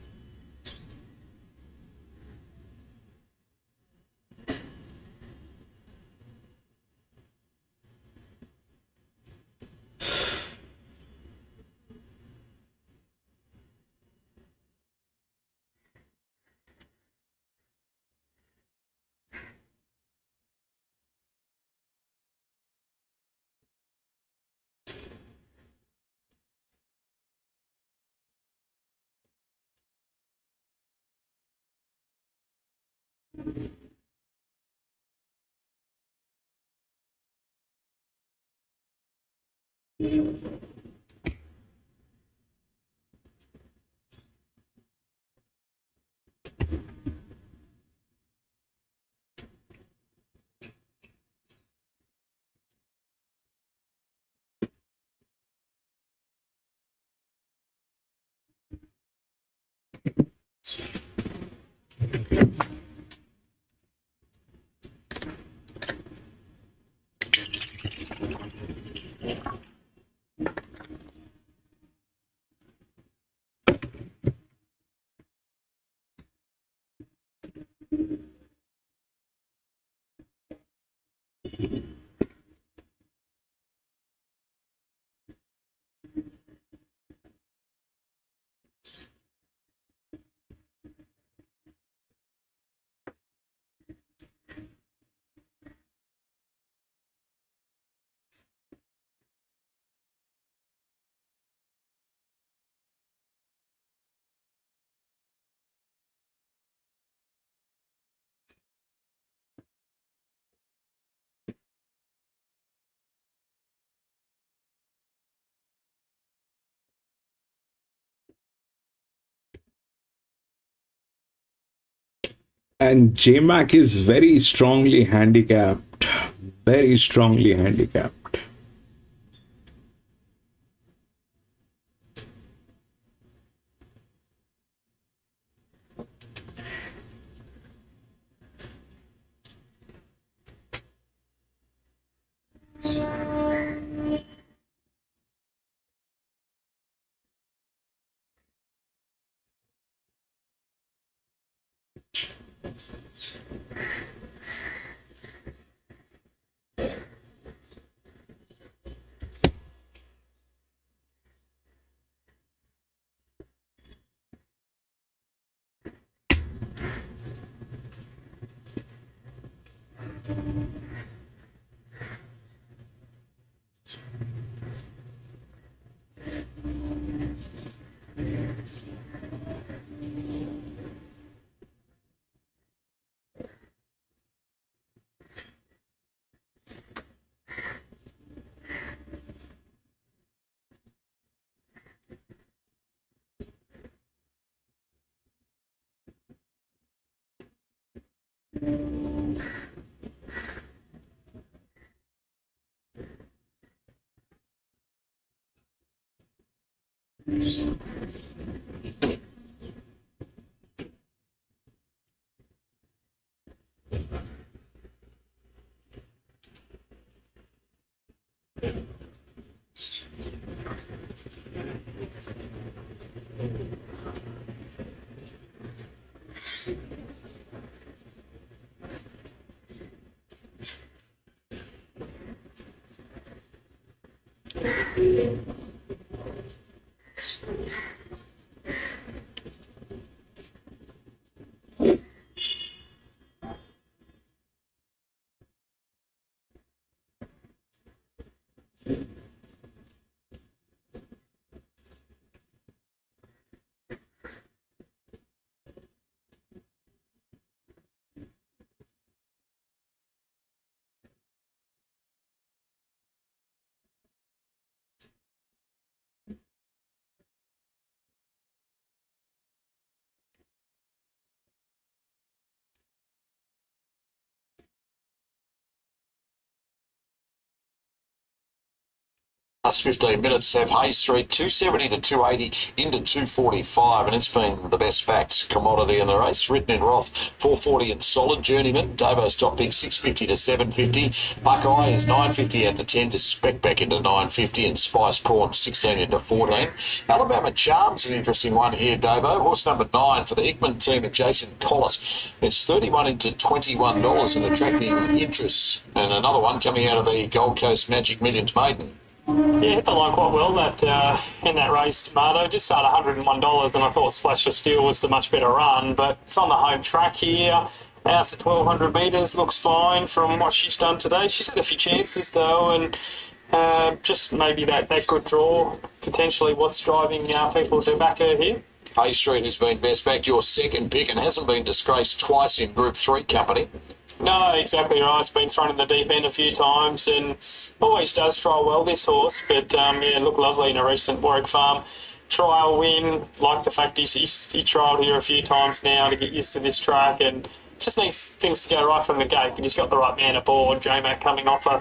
And J-Mac is very strongly handicapped. Very strongly handicapped. Last 15 minutes have Hayes Street 270 to 280 into 245, and it's been the best backed commodity in the race. Written in Roth 440 and Solid. Journeyman Davo's top pick 650 to 750. Buckeye is 950 out to 10 to spec back into 950, and Spice Prawn 16 into 14. Alabama Charms an interesting one here, Davo. Horse number 9 for the Hickman team and Jason Collis. It's 31 into $21 and attracting interest. And another one coming out of the Gold Coast Magic Millions maiden. Yeah, hit the line quite well that in that race, Tomato. Just started $101, and I thought Splash of Steel was the much better run, but it's on the home track here. Out to 1,200 metres, looks fine from what she's done today. She's had a few chances, though, and just maybe that good draw, potentially what's driving people to back her here. Hayes Street, who's been best backed, your second pick, and hasn't been disgraced twice in Group 3 company. No, exactly right. It's been thrown in the deep end a few times and always does trial well, this horse. But, yeah, looked lovely in a recent Warwick Farm trial win. Like the fact he trialled here a few times now to get used to this track, and just needs things to go right from the gate. But he's got the right man aboard. J-Mac coming off a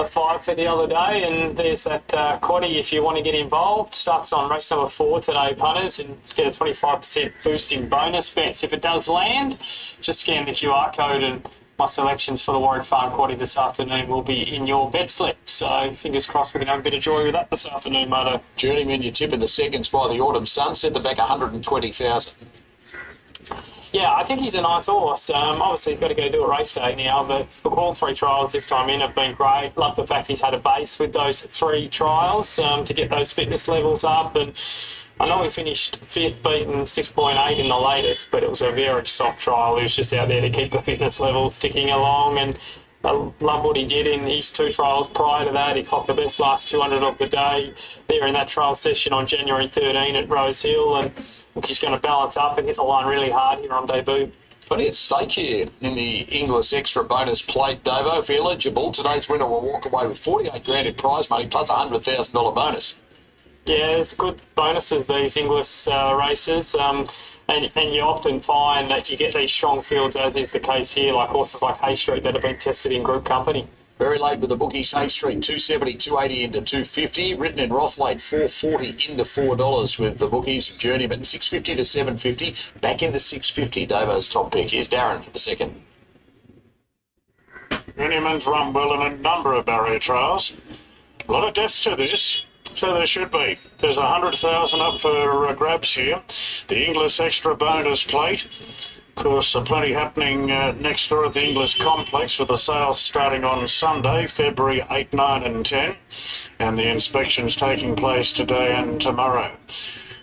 5 for the other day, and there's that quaddie if you want to get involved. Starts on race number 4 today, punters, and get a 25% boost in bonus bets. If it does land, just scan the QR code, and my selections for the Warwick Farm quaddie this afternoon will be in your bet slip. So fingers crossed we can have a bit of joy with that this afternoon, Moto. Journeyman, you tip in the seconds by the Autumn Sun, set the back 120,000. Yeah, I think he's a nice horse. Obviously, he's got to go do a race day now, but look, all 3 trials this time in have been great. Love the fact he's had a base with those 3 trials to get those fitness levels up. And I know he finished 5th, beaten 6.8 in the latest, but it was a very soft trial. He was just out there to keep the fitness levels ticking along, and I love what he did in his 2 trials prior to that. He clocked the best last 200 of the day there in that trial session on January 13 at Rose Hill, and look, he's going to balance up and hit the line really hard here on debut. Plenty at stake here in the Inglis Extra Bonus Plate, Davo. If you're eligible, today's winner will walk away with 48 grand in prize money plus a $100,000 bonus. Yeah, it's good bonuses, these Inglis races, and you often find that you get these strong fields, as is the case here, like horses like Hay Street that have been tested in group company. Very late with the bookies. Hay Street 270, 280 into 250. Written in Rothlade 440 into $4 with the bookies. Journeyman 650 to 750. Back into 650. Davo's top pick. Here's Darren for the second. Journeyman's run well in a number of barrier trials. A lot of depth to this. So there should be. There's 100,000 up for grabs here. The Inglis Extra Bonus Plate. Of course, plenty happening next door at the Inglis Complex with the sales starting on Sunday, February 8, 9 and 10. And the inspections taking place today and tomorrow.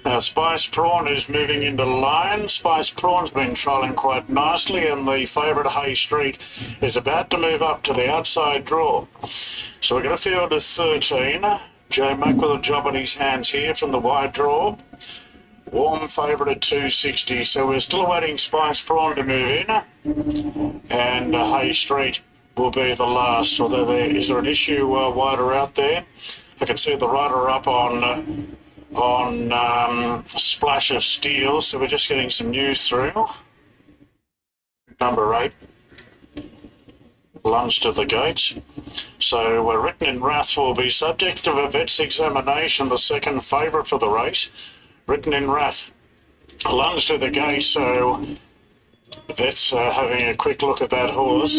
Now, Spice Prawn is moving into line. Spice Prawn's been trialling quite nicely, and the favourite Hay Street is about to move up to the outside draw. So we're going to field a 13. J-Mac with a job on his hands here from the wide draw. Warm favourite at 260, so we're still awaiting Spice Prawn to move in. And Hay Street will be the last, although is there an issue wider out there? I can see the rider up on Splash of Steel, so we're just getting some news through. Number 8. lunge to the gates. So Written in Wrath will be subject of a vet's examination, the second favourite for the race. Written in Wrath, lunge to the gate, so vet's having a quick look at that horse.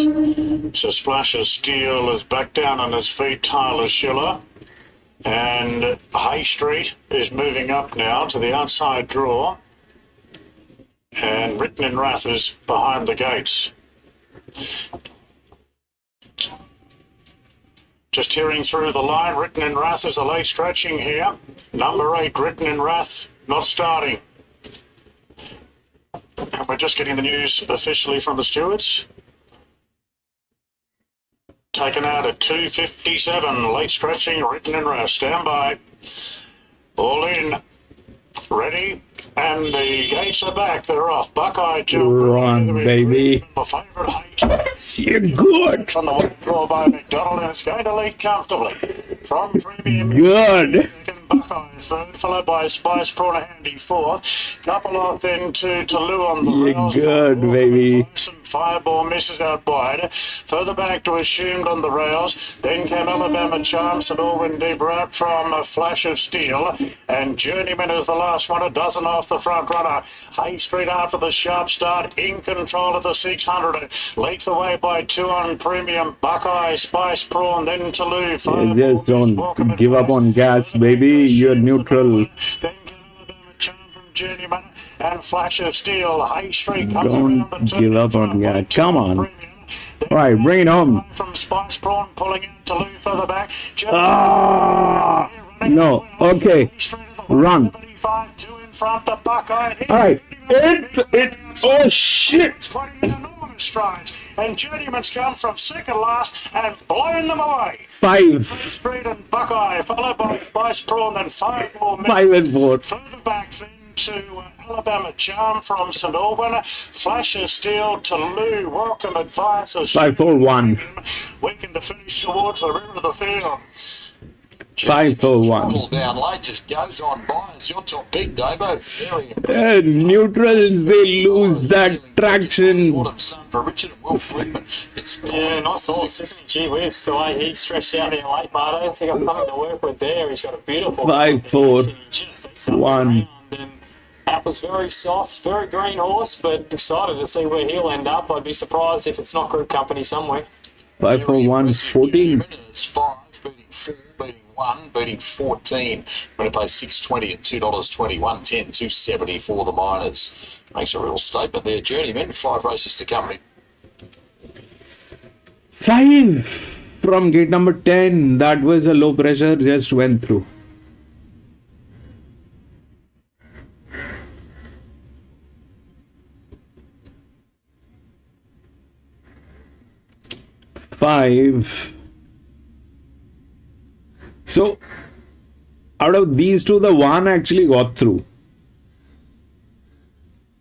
So Splash of Steel is back down on his feet, Tyler Schiller. And Hay Street is moving up now to the outside draw. And Written in Wrath is behind the gates. Just hearing through the line, Written in Wrath is a late stretching here. Number 8, Written in Wrath, not starting. And we're just getting the news officially from the stewards. Taken out at 2:57, late stretching, Written in Wrath. Stand by. All in. Ready. And the gates are back. They're off. Buckeye jump. Run, baby. My favourite Hayes. You're good. On the one draw by McDonald, and it's going to lead comfortably. From Premium. Good. Second, Buckeye third, followed by Spice Prawn Handy fourth. Couple off then to Lou on the You're rails. good, baby. Fireball misses out wide. Further back to Assumed on the rails. Then came Alabama Charm, St. Albans deep right from a Flash of Steel. And Journeyman is the last one, a dozen off the front runner. Hay Street after the sharp start, in control of the 600. Leads the way by 2 on Premium. Buckeye, Spice Prawn, then to Lou. Just don't give up on gas, baby. You're neutral. Then Alabama Charm from Journeyman and Flash of Steel. Hay Street comes Don't around the turn. give up on gas. Come on. Premium. Then Right, bring it home. from Spice Prawn, pulling out to Lou further back. Ah, no. Okay. Run. 2 in front of Buckeye. All right. Oh, shit. 20 enormous strides. And Journeyman's come from second last and blown them away. 5. Street and Buckeye, followed by Spice Prawn and Fireball. 5 and 4. Further back then to Alabama Charm from St. Albans. Flash of Steel to Lou. Welcome Advisors. 5, 4, 1. Weekend to finish towards the rear of the field. 5, 4, 1. Down late, just goes on by. It's your top pick, Davo. Very impressive. Neutrals, they lose that traction. Autumn sun for Richard and Will Friedman. It's Yeah, nice horse, isn't he? Gee whiz, the way he stretched out there late, Marto. I think I've something to work with there. He's got a beautiful 5, 4, just looks up 1. around, and that was very soft, very green horse, but excited to see where he'll end up. I'd be surprised if it's not Group Company somewhere. 5, 4, 1, 14. It's 5, beating 4, beating 1, beating 14. Going to pay $6.20 at $2.21, 10, 270 for the Miners. Makes a real statement there. Journeyman, 5 races to come. 5 from gate number 10. That was a low pressure, just went through. Five. So, out of these two, the 1 actually got through.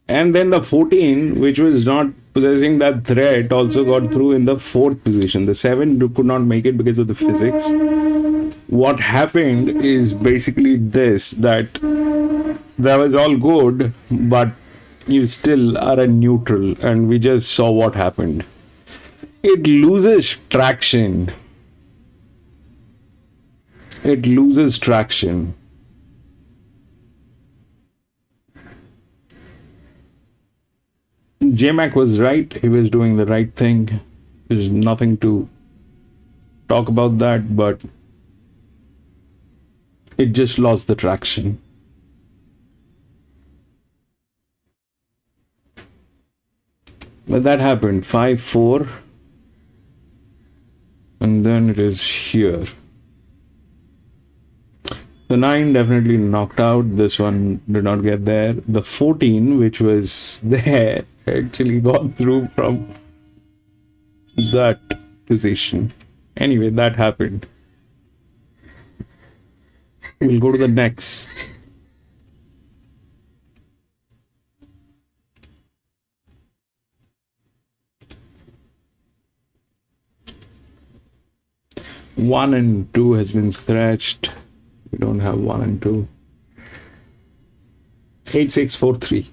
And then the 14, which was not possessing that threat, also got through in the 4th position. The 7 could not make it because of the physics. What happened is basically this, that that was all good, but you still are a neutral, and we just saw what happened. It loses traction. It loses traction. J-Mac was right. He was doing the right thing. There's nothing to talk about that, but it just lost the traction. But that happened. 5-4. And then it is here. The 9 definitely knocked out. This one did not get there. The 14, which was there, actually got through from that position. Anyway, that happened. We'll go to the next. One and 2 has been scratched. We don't have 1 and 2. 8643.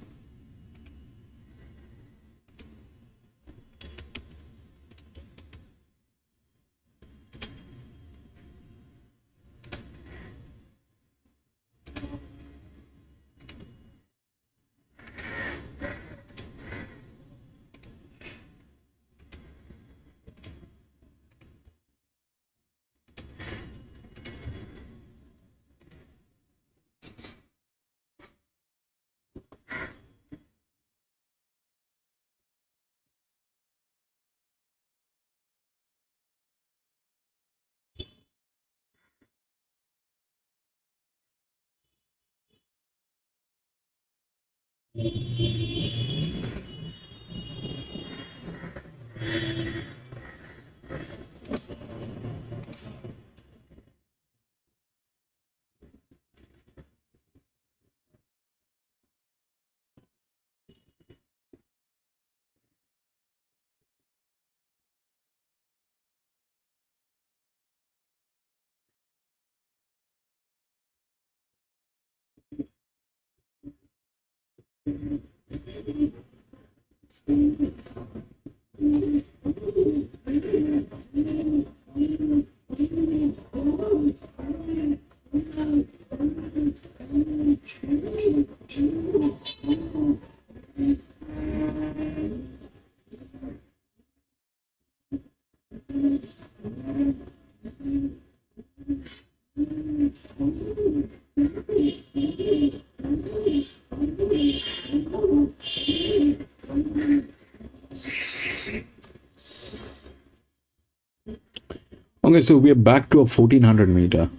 Okay, so we are back to a 1400 meter.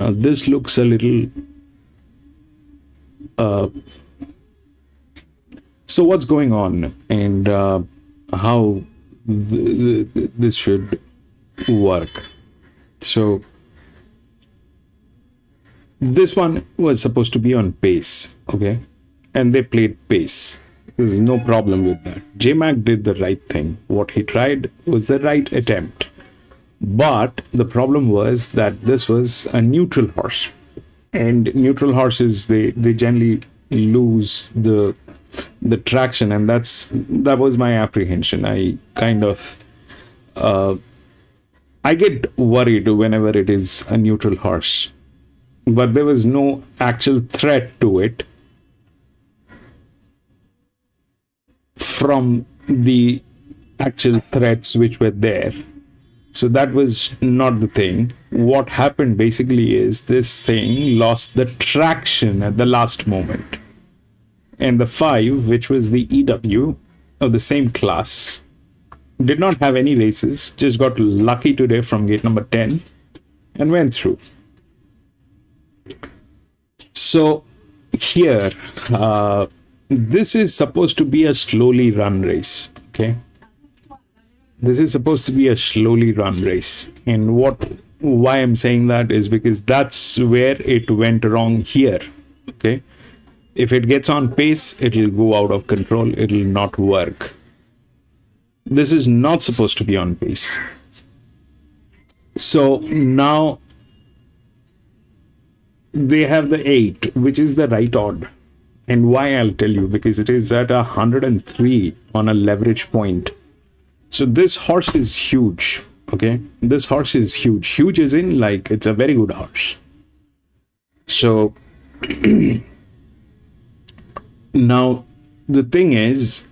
Now this looks a little so what's going on, and how this should work. So this one was supposed to be on pace, okay, and they played pace. There's no problem with that. J-Mac did the right thing. What he tried was the right attempt. But the problem was that this was a neutral horse. And neutral horses, they generally lose the traction, and that was my apprehension. I kind of I get worried whenever it is a neutral horse. But there was no actual threat to it from the actual threats which were there. So that was not the thing. What happened basically is this thing lost the traction at the last moment. And the 5, which was the EW of the same class, did not have any races, just got lucky today from gate number 10 and went through. So here, this is supposed to be a slowly run race, okay? This is supposed to be a slowly run race. And why I'm saying that is because that's where it went wrong here, okay? If it gets on pace, it'll go out of control. It'll not work. This is not supposed to be on pace. So now they have the 8, which is the right odd. And why, I'll tell you, because it is at 103 on a leverage point. So this horse is huge, okay? This horse is huge. Huge as in, like, it's a very good horse. So now the thing is,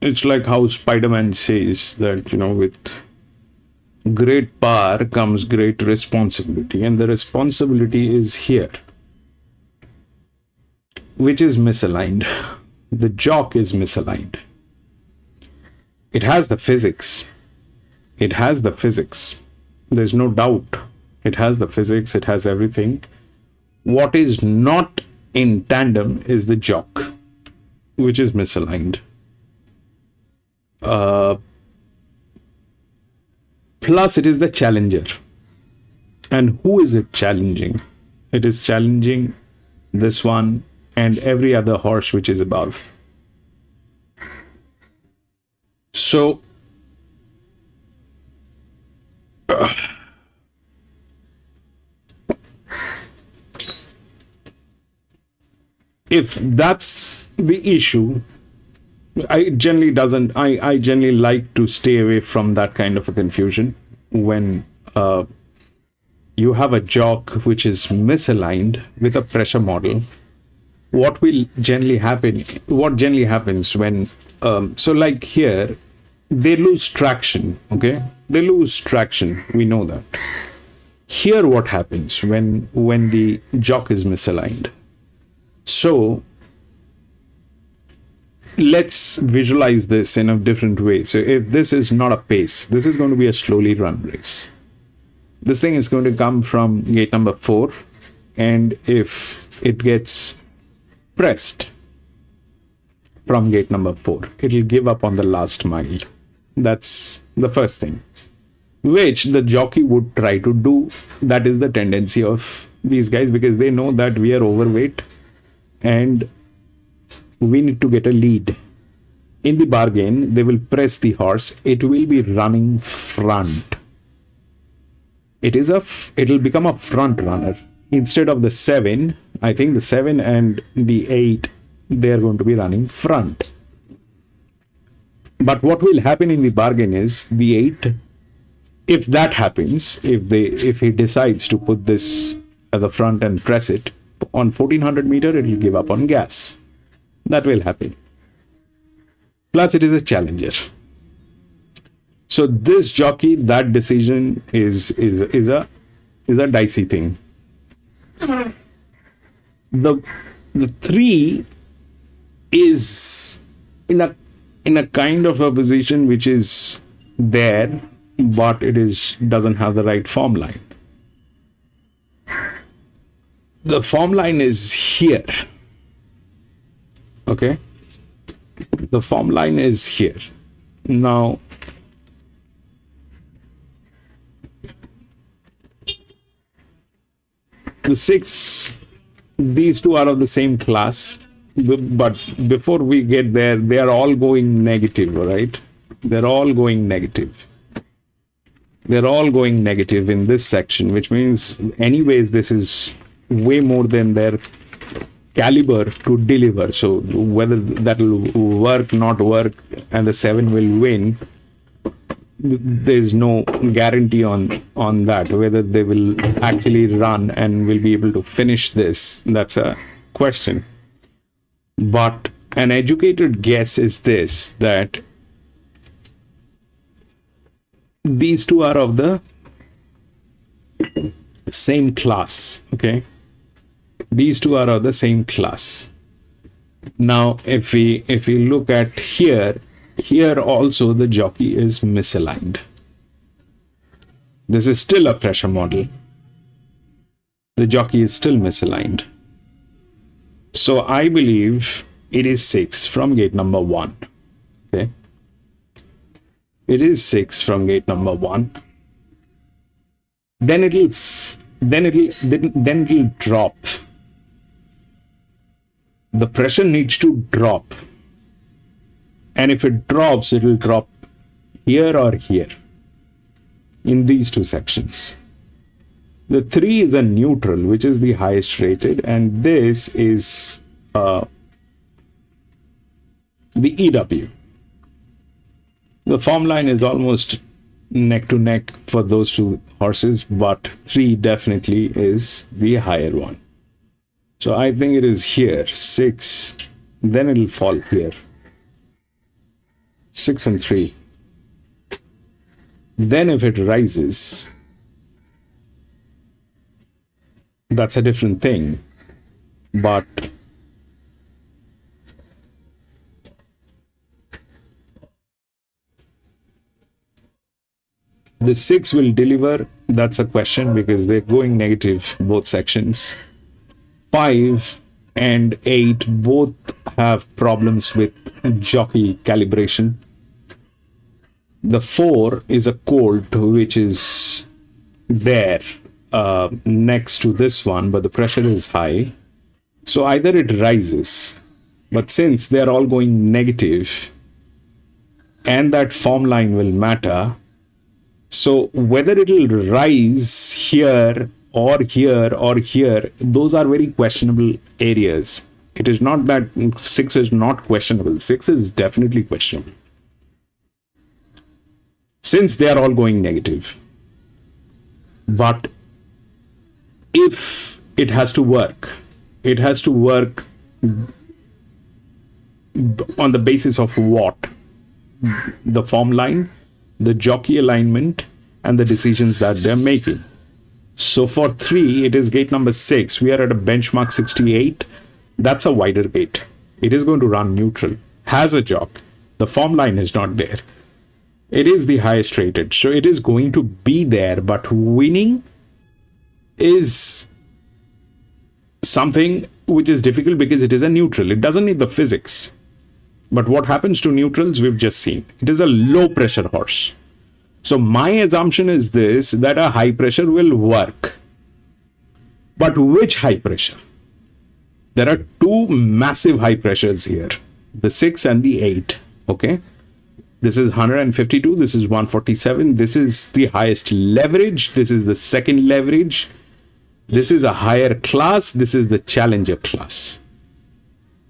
it's like how Spider-Man says that, with great power comes great responsibility, and the responsibility is here, which is misaligned. The jock is misaligned. It has the physics. It has the physics. There's no doubt. It has the physics. It has everything. What is not in tandem is the jock, which is misaligned. Plus, it is the challenger. And who is it challenging? It is challenging this one and every other horse which is above. So, if that's the issue, I generally like to stay away from that kind of a confusion when you have a jock which is misaligned with a pressure model. What generally happens when so like here, they lose traction, okay? They lose traction, we know that. Here what happens when the jock is misaligned? So let's visualize this in a different way. So if this is not a pace, this is going to be a slowly run race. This thing is going to come from gate number 4, and if it gets pressed from gate number 4, it'll give up on the last mile. That's the first thing, which the jockey would try to do. That is the tendency of these guys, because they know that we are overweight and we need to get a lead. In the bargain, they will press the horse. It will be running front. It'll become a front runner. Instead of the 7, I think the 7 and the 8, they are going to be running front. But what will happen in the bargain is the 8, if that happens, if he decides to put this at the front and press it on 1400 meter, it will give up on gas. That will happen. Plus, it is a challenger. So this jockey, that decision is a dicey thing. The 3 is in a kind of a position which is there, but it doesn't have the right form line. The form line is here. Okay. The form line is here. Now, the 6, these two are of the same class, but before we get there, they are all going negative, right? They're all going negative. They're all going negative in this section, which means anyways, this is way more than their caliber to deliver. So whether that will work, not work, and the 7 will win, there's no guarantee on that. Whether they will actually run and will be able to finish this, that's a question. But an educated guess is this, that these two are of the same class. Okay, these two are of the same class. Now if we look at here also the jockey is misaligned. This is still a pressure model. The jockey is still misaligned. So I believe it is 6 from gate number 1. Okay, it is 6 from gate number 1. Then it'll drop. The pressure needs to drop, and if it drops, it will drop here or here in these two sections. The 3 is a neutral, which is the highest rated, and this is the EW. The form line is almost neck to neck for those two horses, but 3 definitely is the higher one. So I think it is here, 6, then it'll fall here. 6 and 3. Then if it rises, that's a different thing. But the 6 will deliver, that's a question, because they're going negative both sections. 5 and 8 both have problems with jockey calibration. The 4 is a colt, which is there next to this one, but the pressure is high. So either it rises, but since they're all going negative and that form line will matter, so whether it will rise here or here or here, those are very questionable areas. It is not that 6 is not questionable. 6 is definitely questionable, since they are all going negative. But if it has to work, it has to work on the basis of what? The form line, the jockey alignment, and the decisions that they're making. So for 3, it is gate number 6. We are at a benchmark 68. That's a wider gate. It is going to run neutral, has a jock. The form line is not there. It is the highest rated. So it is going to be there, but winning is something which is difficult because it is a neutral. It doesn't need the physics. But what happens to neutrals, we've just seen. It is a low pressure horse. So my assumption is this, that a high pressure will work. But which high pressure? There are two massive high pressures here, the 6 and the 8. Okay. This is 152. This is 147. This is the highest leverage. This is the second leverage. This is a higher class. This is the challenger class.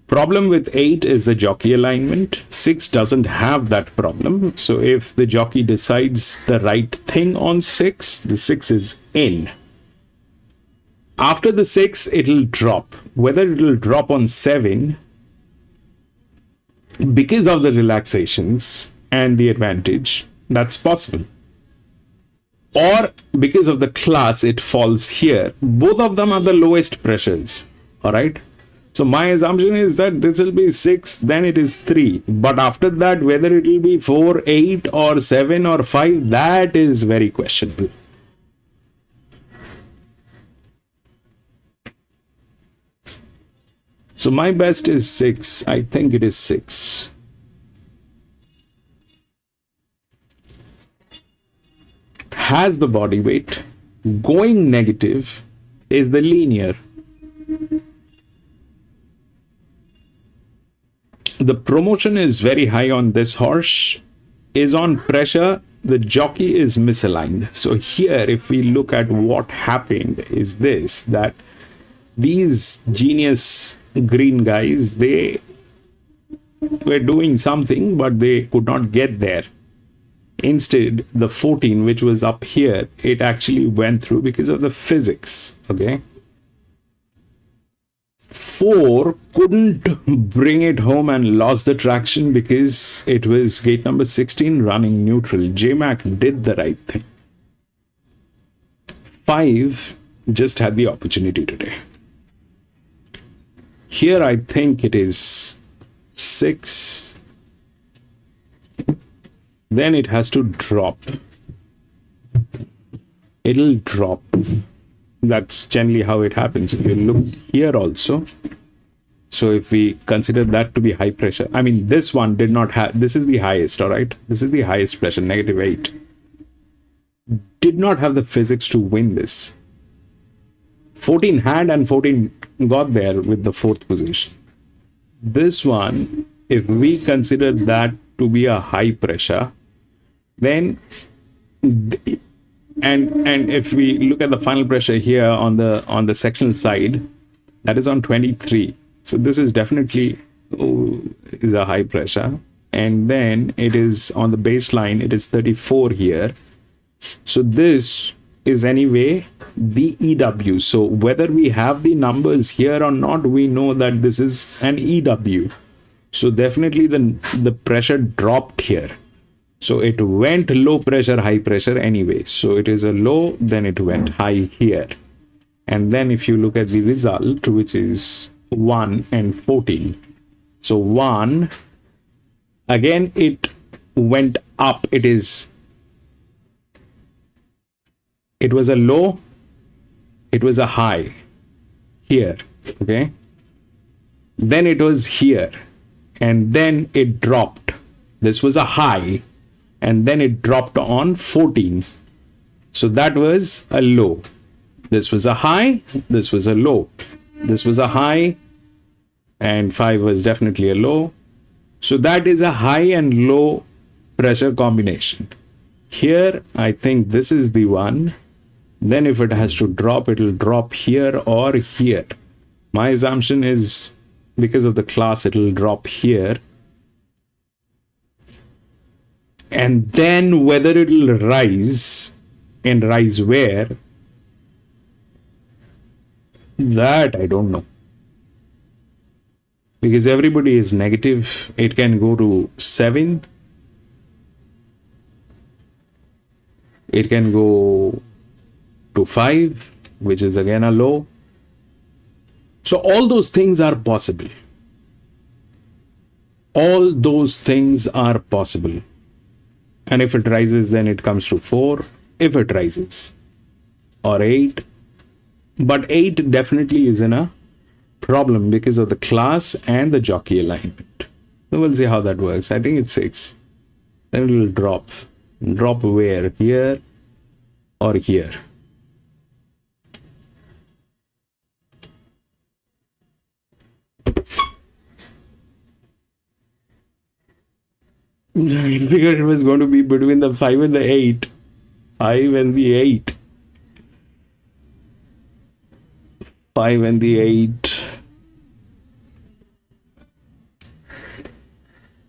Problem with 8 is the jockey alignment. 6 doesn't have that problem. So if the jockey decides the right thing on 6, the 6 is in. After the 6, it'll drop. Whether it'll drop on 7 because of the relaxations and the advantage, that's possible. Or because of the class, it falls here. Both of them are the lowest pressures. All right. So my assumption is that this will be 6, then it is 3. But after that, whether it will be 4, 8 or 7 or 5, that is very questionable. So my best is 6. I think it is 6. Has the body weight. Going negative is the linear. The promotion is very high on this horse, is on pressure. The jockey is misaligned. So here, if we look at what happened, is this, that these genius green guys, they were doing something, but they could not get there. Instead, the 14, which was up here, it actually went through because of the physics. Okay. 4 couldn't bring it home and lost the traction because it was gate number 16 running neutral. JMac did the right thing. 5 just had the opportunity today. Here I think it is 6. Then it has to drop. It'll drop. That's generally how it happens. If you look here also. So if we consider that to be high pressure, I mean, this one did not have, this is the highest, all right? This is the highest pressure, -8. Did not have the physics to win this. 14 had and 14 got there with the 4th position. This one, if we consider that to be a high pressure, then and if we look at the final pressure here on the sectional side, that is on 23. So this is definitely is a high pressure. And then it is on the baseline, it is 34 here. So this is anyway the EW. So whether we have the numbers here or not, we know that this is an EW. So definitely the pressure dropped here. So it went low pressure, high pressure anyway. So it is a low, then it went high here. And then if you look at the result, which is 1 and 14. So 1, again, it went up. It was a low, it was a high here, okay? Then it was here, and then it dropped. This was a high, and then it dropped on 14. So that was a low. This was a high, this was a low. This was a high, and 5 was definitely a low. So that is a high and low pressure combination. Here, I think this is the one. Then if it has to drop, it will drop here or here. My assumption is because of the class, it will drop here. And then whether it will rise and rise where, that I don't know. Because everybody is negative. It can go to 7. It can go to 5, which is again a low. So all those things are possible. All those things are possible. And if it rises, then it comes to 4, if it rises, or 8. But 8 definitely is in a problem because of the class and the jockey alignment. So we'll see how that works. I think it's 6. Then it will drop. Drop where? Here or here? I figured it was going to be between the 5 and the 8. 5 and the 8. 5 and the 8.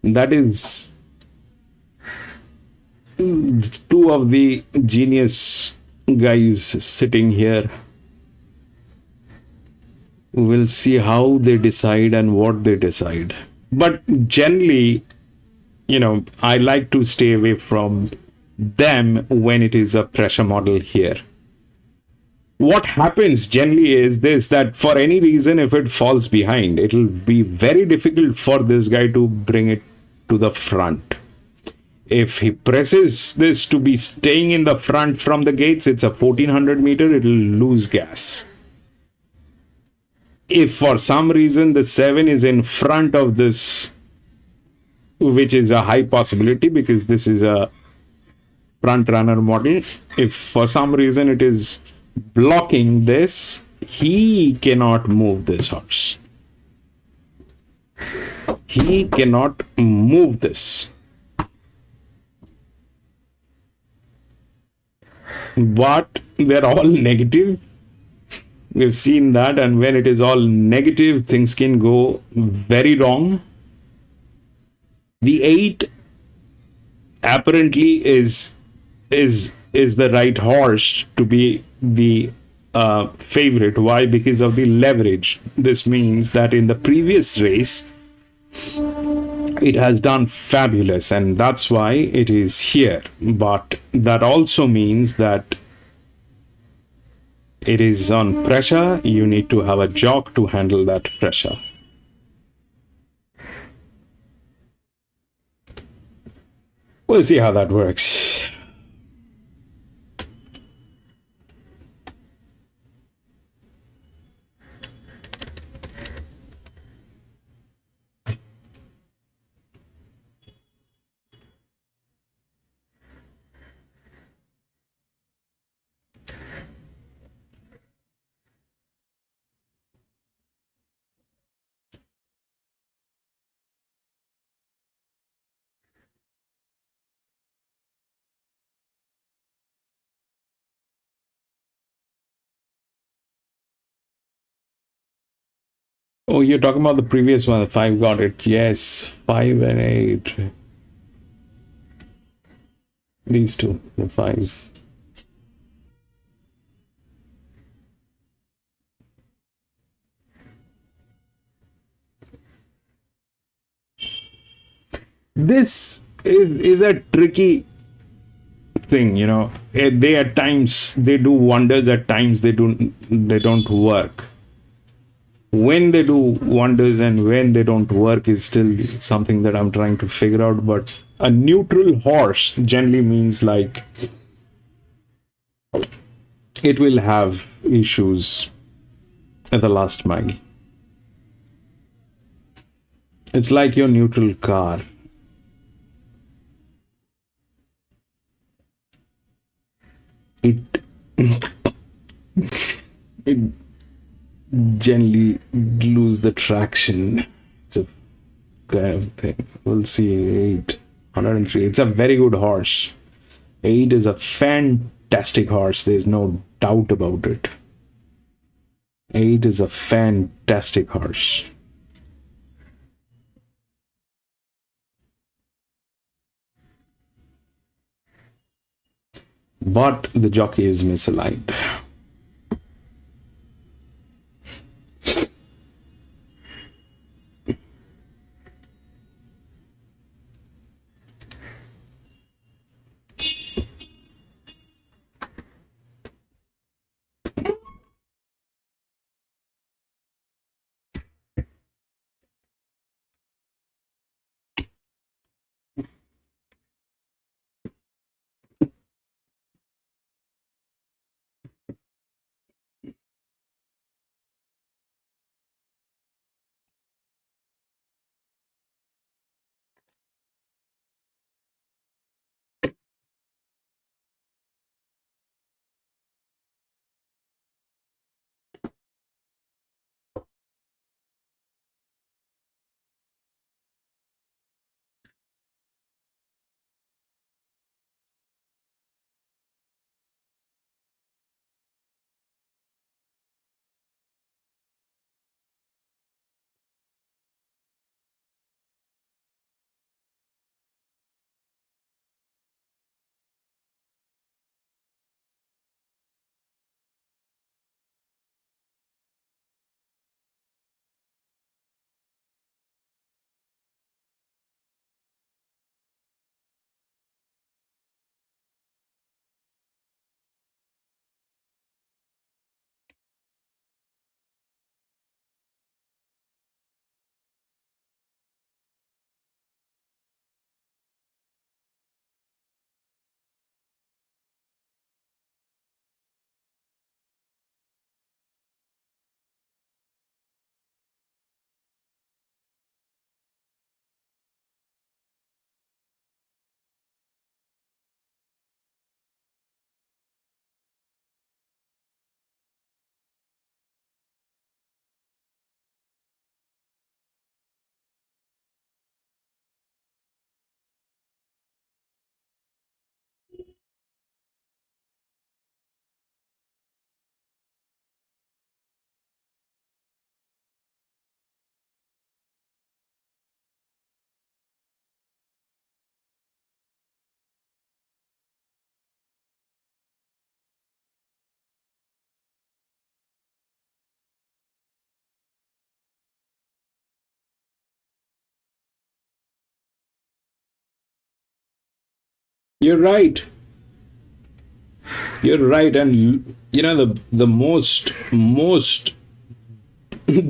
That is 2 of the genius guys sitting here. We'll see how they decide and what they decide. But generally, I like to stay away from them when it is a pressure model here. What happens generally is this, that for any reason, if it falls behind, it will be very difficult for this guy to bring it to the front. If he presses this to be staying in the front from the gates, it's a 1400 meter, it will lose gas. If for some reason the 7 is in front of this, which is a high possibility because this is a front runner model, if for some reason it is blocking this, he cannot move this horse. He cannot move this. But they're all negative. We've seen that, and when it is all negative, things can go very wrong. The 8 apparently is the right horse to be the favorite. Why? Because of the leverage. This means that in the previous race, it has done fabulous, and that's why it is here. But that also means that it is on pressure. You need to have a jock to handle that pressure. We'll see how that works. Oh, you're talking about the previous one. 5 got it. Yes, 5 and 8. These two, the 5. This is a tricky thing, They at times they do wonders. At times they don't work. When they do wonders and when they don't work is still something that I'm trying to figure out. But a neutral horse generally means like it will have issues at the last mile. It's like your neutral car. It generally lose the traction. It's a kind of thing. We'll see. 8, 103. It's a very good horse. 8 is a fantastic horse. There's no doubt about it. 8 is a fantastic horse. But the jockey is misaligned. You're right. You're right. And you know, the most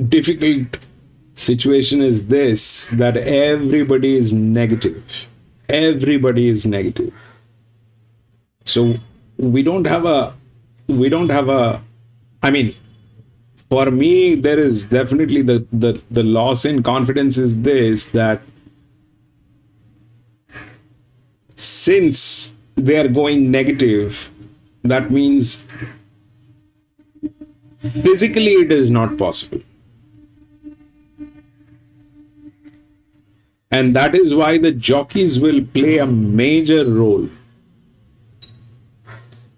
difficult situation is this, that everybody is negative. Everybody is negative. So we don't have a I mean, for me, there is definitely the loss in confidence is this, that since they are going negative, that means physically it is not possible. And that is why the jockeys will play a major role.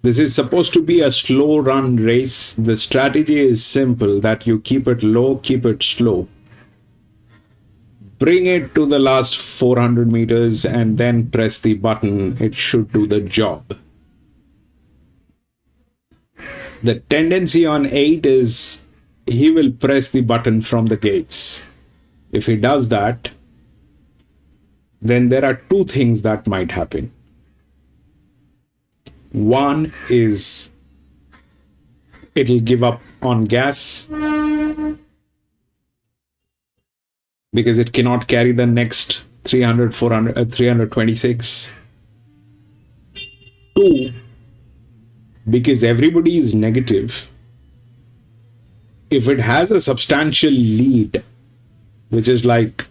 This is supposed to be a slow run race. The strategy is simple, that you keep it low, keep it slow. Bring it to the last 400 meters and then press the button. It should do the job. The tendency on 8 is he will press the button from the gates. If he does that, then there are two things that might happen. One is it'll give up on gas because it cannot carry the next 300, 400, 326. Two, because everybody is negative. If it has a substantial lead, which is like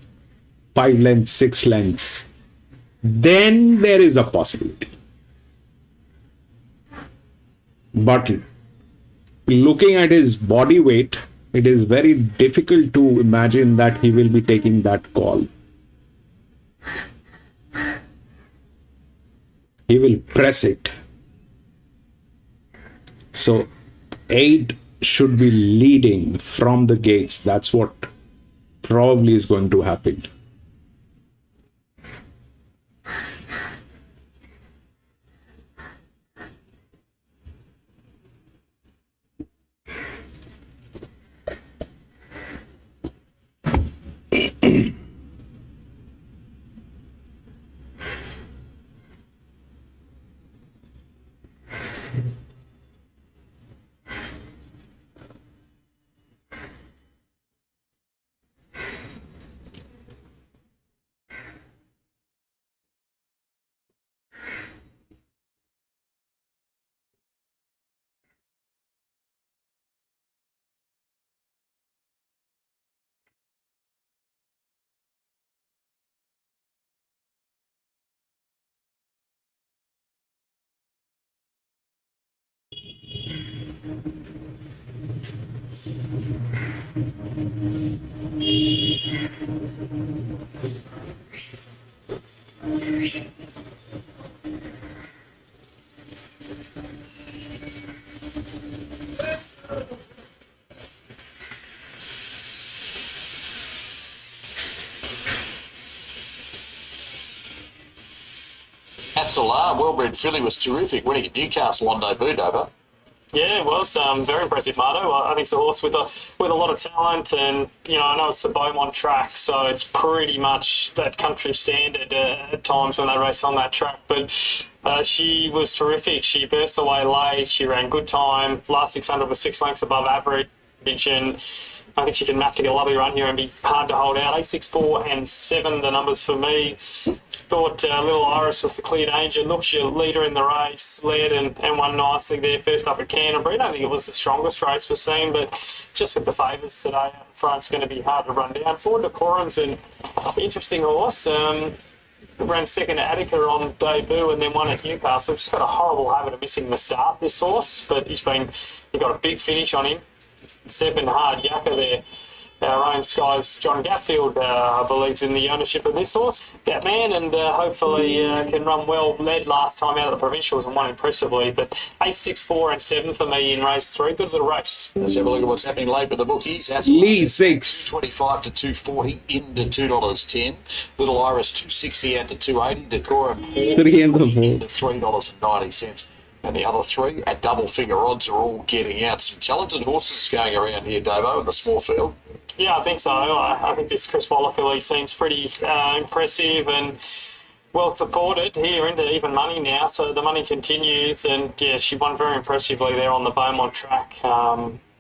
5 lengths, 6 lengths, then there is a possibility. But looking at his body weight, it is very difficult to imagine that he will be taking that call. He will press it. So 8 should be leading from the gates. That's what probably is going to happen. Salah, well-bred filly, was terrific, winning at Newcastle on debut, Dover. Yeah, it was very impressive, Marto. I think it's a horse with a lot of talent, and I know it's the Beaumont track, so it's pretty much that country standard at times when they race on that track. But she was terrific. She burst away late. She ran good time. Last 600 was 6 lengths above average, and I think she can map to get a lovely run here and be hard to hold out. 8, 6, 4, and 7, the numbers for me. Thought Little Iris was the clear danger. Looked your leader in the race, led and won nicely there. First up at Canterbury. I don't think it was the strongest race we've seen, but just with the favours today up front, it's going to be hard to run down. Forward Decorum's an interesting horse. Ran second at Attica on debut and then won at Newcastle. Just got a horrible habit of missing the start, this horse, but he got a big finish on him. 7 hard yakka there. Our own Sky's John Gatfield, I believe, is in the ownership of this horse. That man, and hopefully can run well. Led last time out of the provincials and won impressively. But 8, 6, 4, and 7 for me in race 3. Good little race. Let's have a look at what's happening late with the bookies. Lee 6. 25 to 240 into $2.10. Little Iris 260 out to 280. Decorum 3 in the into $3.90. And the other 3 at double figure odds are all getting out. Some talented horses going around here, Davo, in the small field. Yeah, I think so. I think this Chris Waller filly seems pretty impressive, and well supported here into even money now, so the money continues, and yeah, she won very impressively there on the Beaumont track.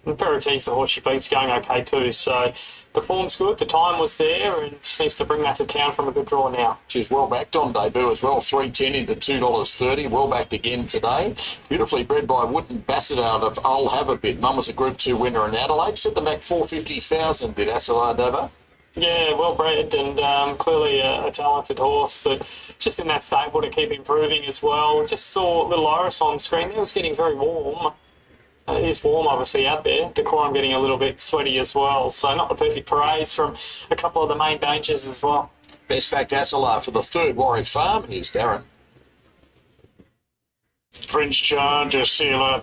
Aperitif's the horse she beats going okay too, so the form's good, the time was there, and just needs to bring that to town from a good draw now. She's well backed on debut as well, 3.10 into $2.30, well backed again today. Beautifully bred by Wooden Bassett out of I'll Have a Bit. Mum was a Group 2 winner in Adelaide, set them back 450,000, did Asalar Dover. Yeah, well bred and clearly a talented horse that's just in that stable to keep improving as well. Just saw little Iris on screen there, was getting very warm. It is warm, obviously, out there. Decorum getting a little bit sweaty as well. So not the perfect parades from a couple of the main dangers as well. Best backed Asalar for the third Warwick Farm. Here's Darren. Prince Charge, a Sealer,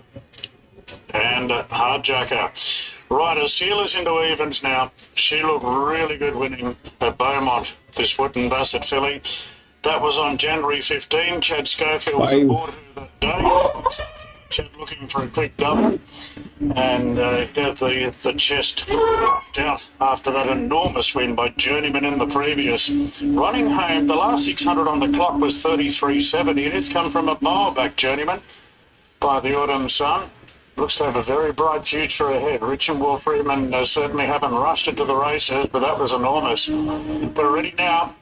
and Hardjacker. Right, a Sealer's into evens now. She looked really good winning at Beaumont, this Wooden Bassett filly. That was on January 15. Chad Schofield was aboard her that day. Chad looking for a quick double, and got the chest puffed out after that enormous win by Journeyman in the previous. Running home, the last 600 on the clock was 33.70, and it's come from a mile back, Journeyman, by the autumn sun. Looks to have a very bright future ahead. Rich and Will Freeman certainly haven't rushed into the races, but that was enormous. But ready now.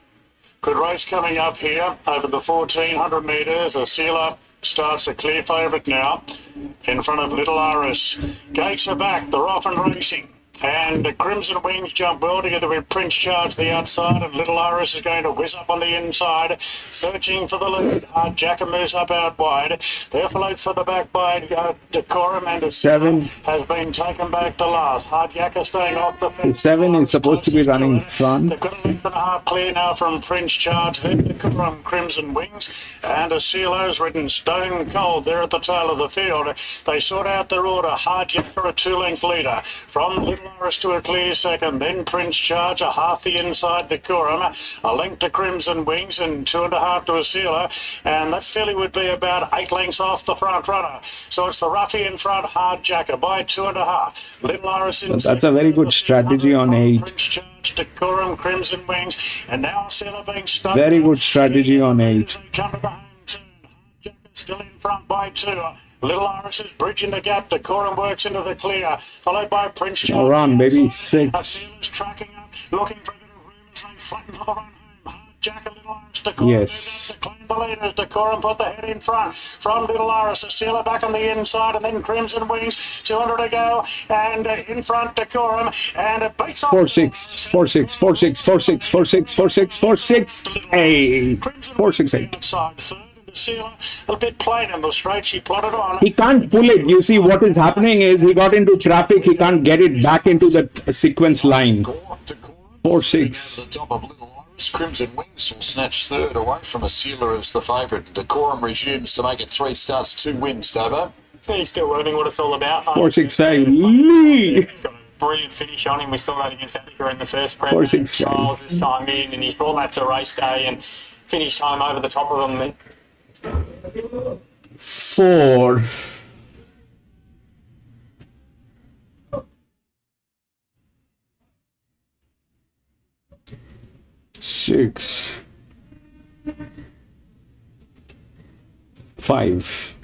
Good race coming up here over the 1,400 metres. A Sealer starts a clear favourite now in front of Little Iris. Gates are back, they're off and racing. And Crimson Wings jump well together with Prince Charge the outside, and Little Iris is going to whiz up on the inside, searching for the lead. Hardjacker moves up out wide. They're followed for the back by Decorum, and the 7 has been taken back to last. Hardjacker staying off the fence. 7 is supposed to be running front. They've got a length and a half clear now from Prince Charge, then Decorum, Crimson Wings, and a Cilo's ridden stone cold there at the tail of the field. They sort out their order. Hardjacker a 2-length leader from Little Iris to a clear second, then Prince Charge, a half the inside Decorum, a length to Crimson Wings, and 2.5 to a Sealer, and that filly would be about 8 lengths off the front runner. So it's the roughie in front, Hardjacker by 2.5. Little Iris in That's a very good strategy on 8. Prince Charge, Decorum, Crimson Wings, and now Sealer being stuck. Very good strategy on 8. Come to the home turn. Hardjacker still in front by 2. Little Iris is bridging the gap. Decorum works into the clear, followed by Prince Charles. Run, baby, 6. Sealer's tracking up, looking for a bit of room as they flatten for the run home. Hardjacker, Little Iris, Decorum. Yes. To claim the leaders. Decorum put the head in front. From Little Iris, a Sealer back on the inside, and then Crimson Wings. 200 to go, and in front Decorum, and it beats off. 4-6, 4-6, 4-6, 4-6, 4-6, 4-6, 4-6, 8. 4-6, 8. Outside, Sealer, a bit plain in the straight. She plotted on. He can't pull it. You see, what is happening is he got into traffic. He can't get it back into the sequence line. 4-6. The top of Little Iris. Crimson Wings will snatch third away from a Sealer as the favourite. Decorum resumes to make it 3 starts, 2 wins, Dover. He's still learning what it's all about. 4-6, 5. Lee. Brilliant finish on him. We saw that against Attica in the first prep 4-6, trials this time in, and he's brought that to race day and finished home over the top of them. 4. 6. 5.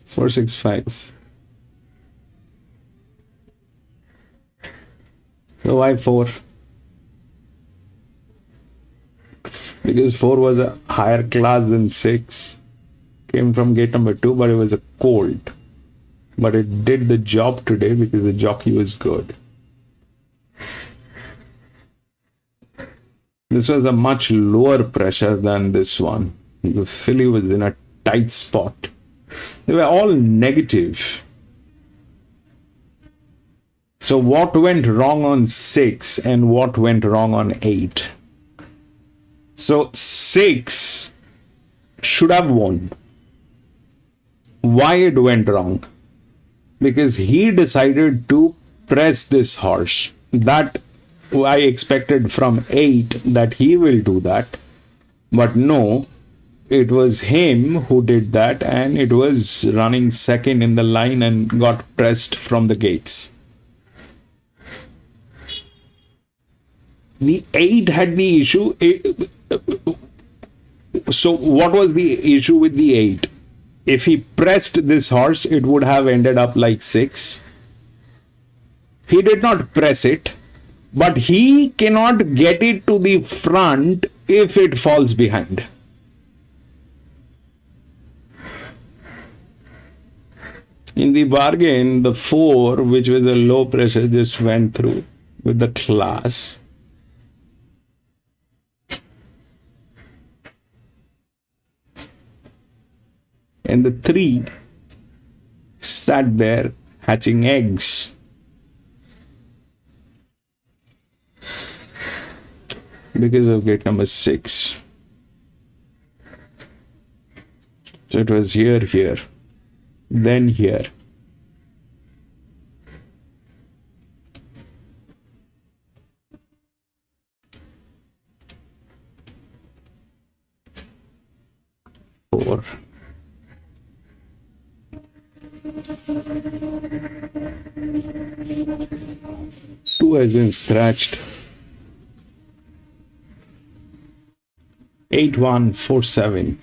4-6-5. So why 4? Because 4 was a higher class than 6. Came from gate number 2, but it was a cold. But it did the job today because the jockey was good. This was a much lower pressure than this one. The filly was in a tight spot. They were all negative. So what went wrong on 6 and what went wrong on 8? So 6 should have won. Why it went wrong? Because he decided to press this horse. That I expected from 8 that he will do that. But no, it was him who did that, and it was running second in the line and got pressed from the gates. The 8 had the issue. So what was the issue with the 8? If he pressed this horse, it would have ended up like 6. He did not press it, but he cannot get it to the front if it falls behind. In the bargain, the 4, which was a low pressure, just went through with the class. And the 3 sat there hatching eggs. Because of gate number 6. So it was here, then here. Four. Two has been scratched. 8147.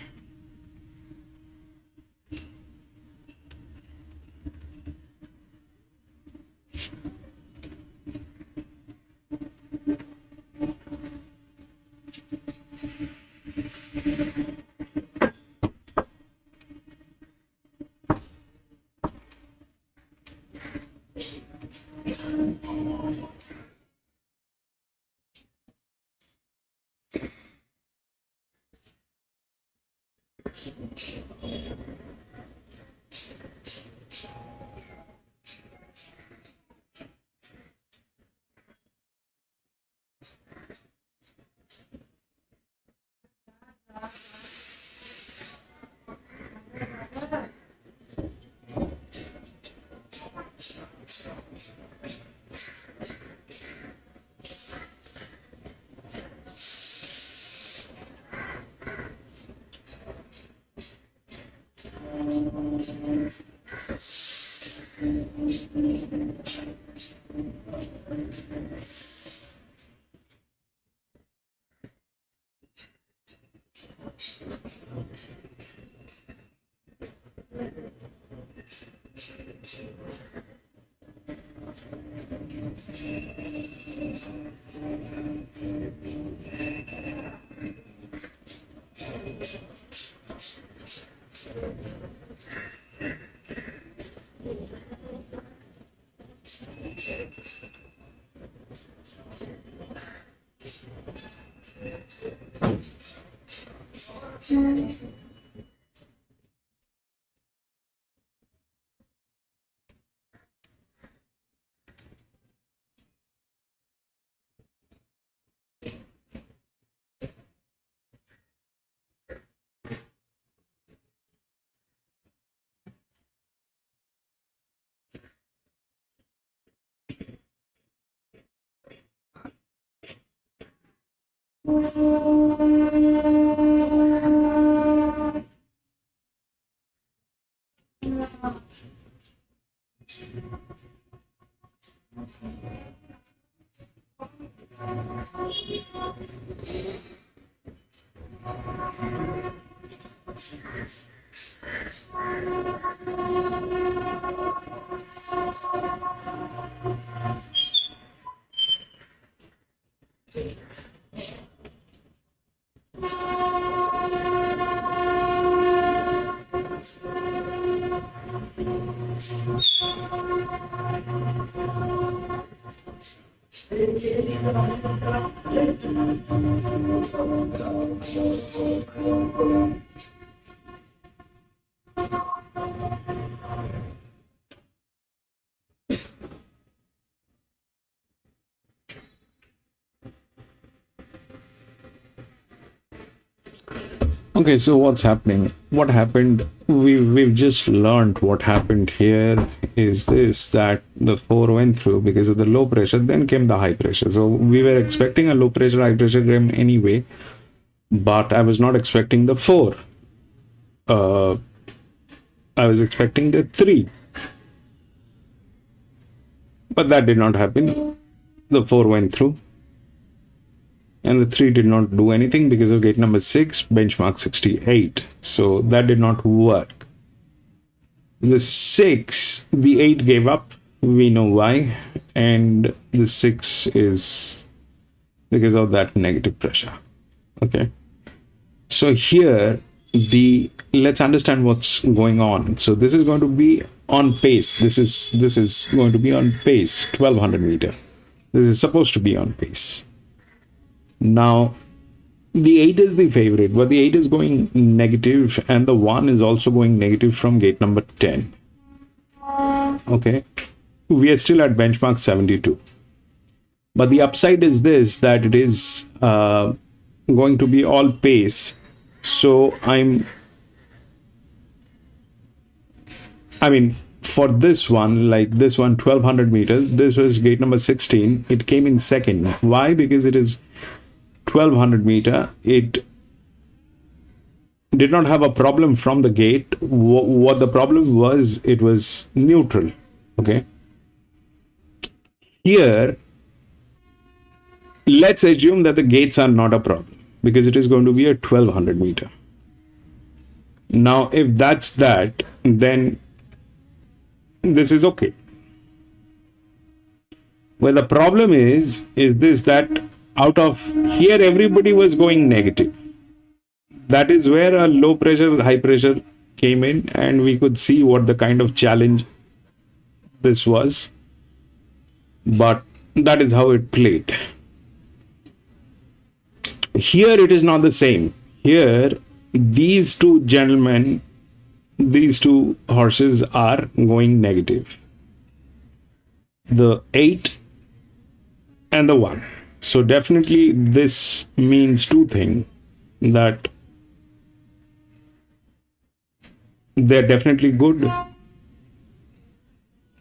Okay, so what's happening? What happened? We've just learned what happened here is this, that the 4 went through because of the low pressure, then came the high pressure. So we were expecting a low pressure, high pressure game anyway, but I was not expecting the 4. I was expecting the 3. But that did not happen. The 4 went through. and the 3 did not do anything because of gate number 6, benchmark 68. So that did not work. The 6, the 8 gave up. We know why. And the 6 is because of that negative pressure. Okay. So here, let's understand what's going on. So this is going to be on pace. This is going to be on pace, 1200 meter. This is supposed to be on pace. Now, the 8 is the favorite, but the 8 is going negative, and the 1 is also going negative from gate number 10. Okay, we are still at benchmark 72. But the upside is this, that it is going to be all pace. So for this one, like this one, 1200 meters, this was gate number 16. It came in second. Why? Because it is 1200 meter. It did not have a problem from the gate. What the problem was, it was neutral. Okay. Here, let's assume that the gates are not a problem because it is going to be a 1200 meter. Now, if that's that, then this is okay. Well, the problem is this, that out of here, everybody was going negative. That is where a low pressure, high pressure came in, and we could see what the kind of challenge this was. But that is how it played. Here it is not the same. Here, these two gentlemen, these two horses are going negative. The 8 and the 1. So definitely this means two things, that they're definitely good,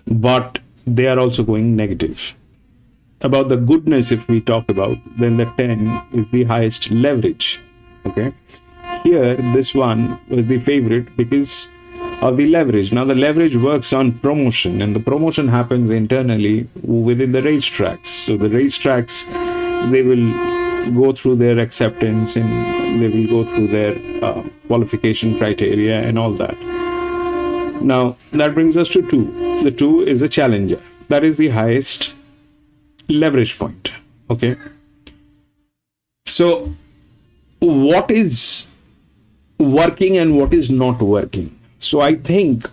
but they are also going negative. About the goodness, if we talk about, then the 10 is the highest leverage. Okay, here this one was the favorite because of the leverage. Now the leverage works on promotion, and the promotion happens internally within the racetracks. So the racetracks, they will go through their acceptance, and they will go through their qualification criteria and all that. Now that brings us to 2. The 2 is a challenger. That is the highest leverage point. Okay, so what is working and what is not working? So I think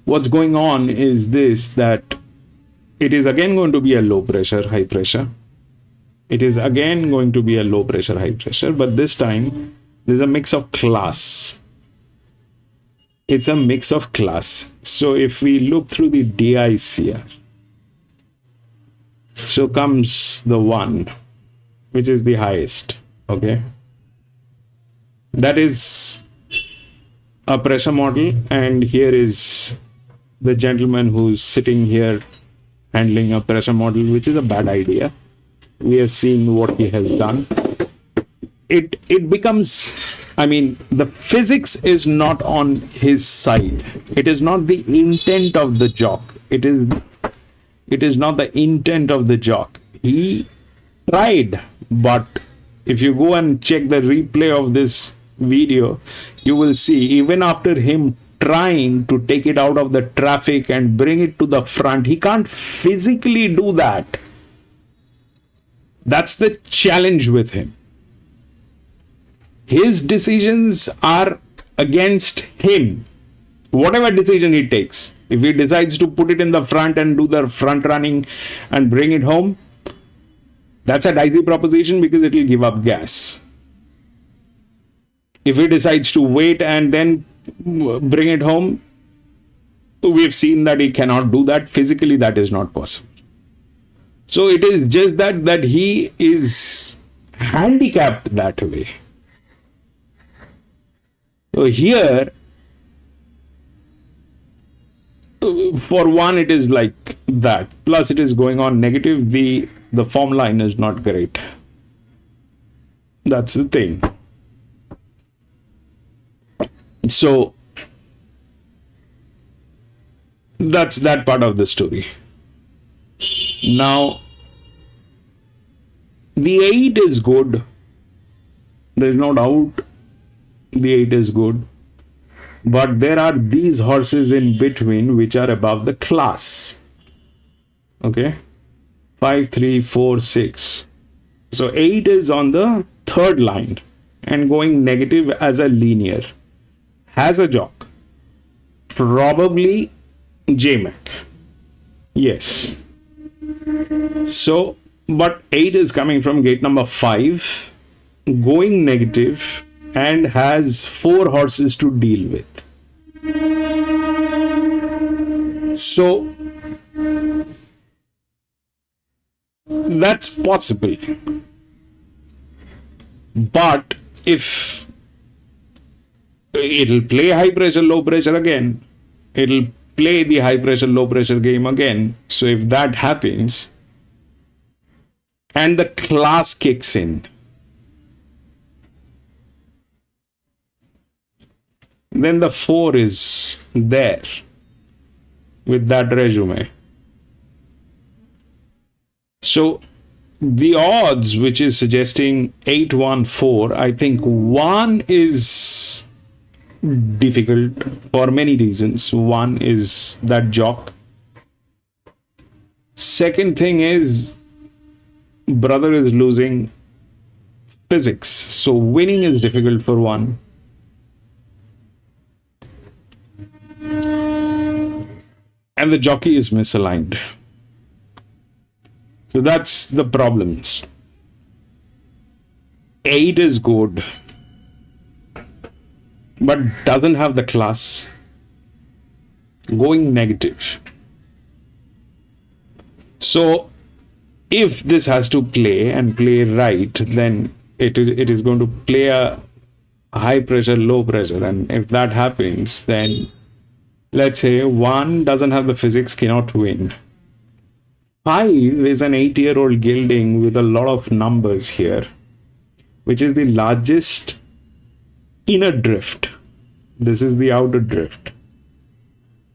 what's going on is this, that it is again going to be a low pressure, high pressure. It is again going to be a low pressure, high pressure, but this time there's a mix of class. It's a mix of class. So if we look through the DIs here, so comes the 1, which is the highest. Okay, that is a pressure model, and here is the gentleman who's sitting here handling a pressure model, which is a bad idea. We have seen what he has done. It becomes, the physics is not on his side. It is not the intent of the jock. It is not the intent of the jock. He tried, but if you go and check the replay of this video, you will see even after him trying to take it out of the traffic and bring it to the front, he can't physically do that. That's the challenge with him. His decisions are against him. Whatever decision he takes, if he decides to put it in the front and do the front running and bring it home, that's a dicey proposition because it will give up gas. If he decides to wait and then bring it home, we've seen that he cannot do that. Physically, that is not possible. So it is just that he is handicapped that way. So here, for 1, it is like that. Plus, it is going on negative. The form line is not great. That's the thing. So that's that part of the story. Now, The 8 is good. There's no doubt the 8 is good. But there are these horses in between which are above the class. Okay? 5, 3, 4, 6. So 8 is on the third line and going negative as a linear. Has a jock. Probably JMac. Yes. So, but 8 is coming from gate number 5, going negative, and has 4 horses to deal with. So, that's possible. But if it'll play high pressure, low pressure again, it'll play the high pressure, low pressure game again. So if that happens and the class kicks in, then the 4 is there with that resume. So the odds which is suggesting 8, 1, 4, I think 1 is difficult for many reasons. 1 is that jock. Second thing is brother is losing physics, so winning is difficult for 1. And the jockey is misaligned. So that's the problems. 8 is good, but doesn't have the class, going negative. So if this has to play and play right, then it is going to play a high pressure, low pressure. And if that happens, then let's say 1 doesn't have the physics, cannot win. 5 is an 8-year-old gelding with a lot of numbers here, which is the largest inner drift. This is the outer drift.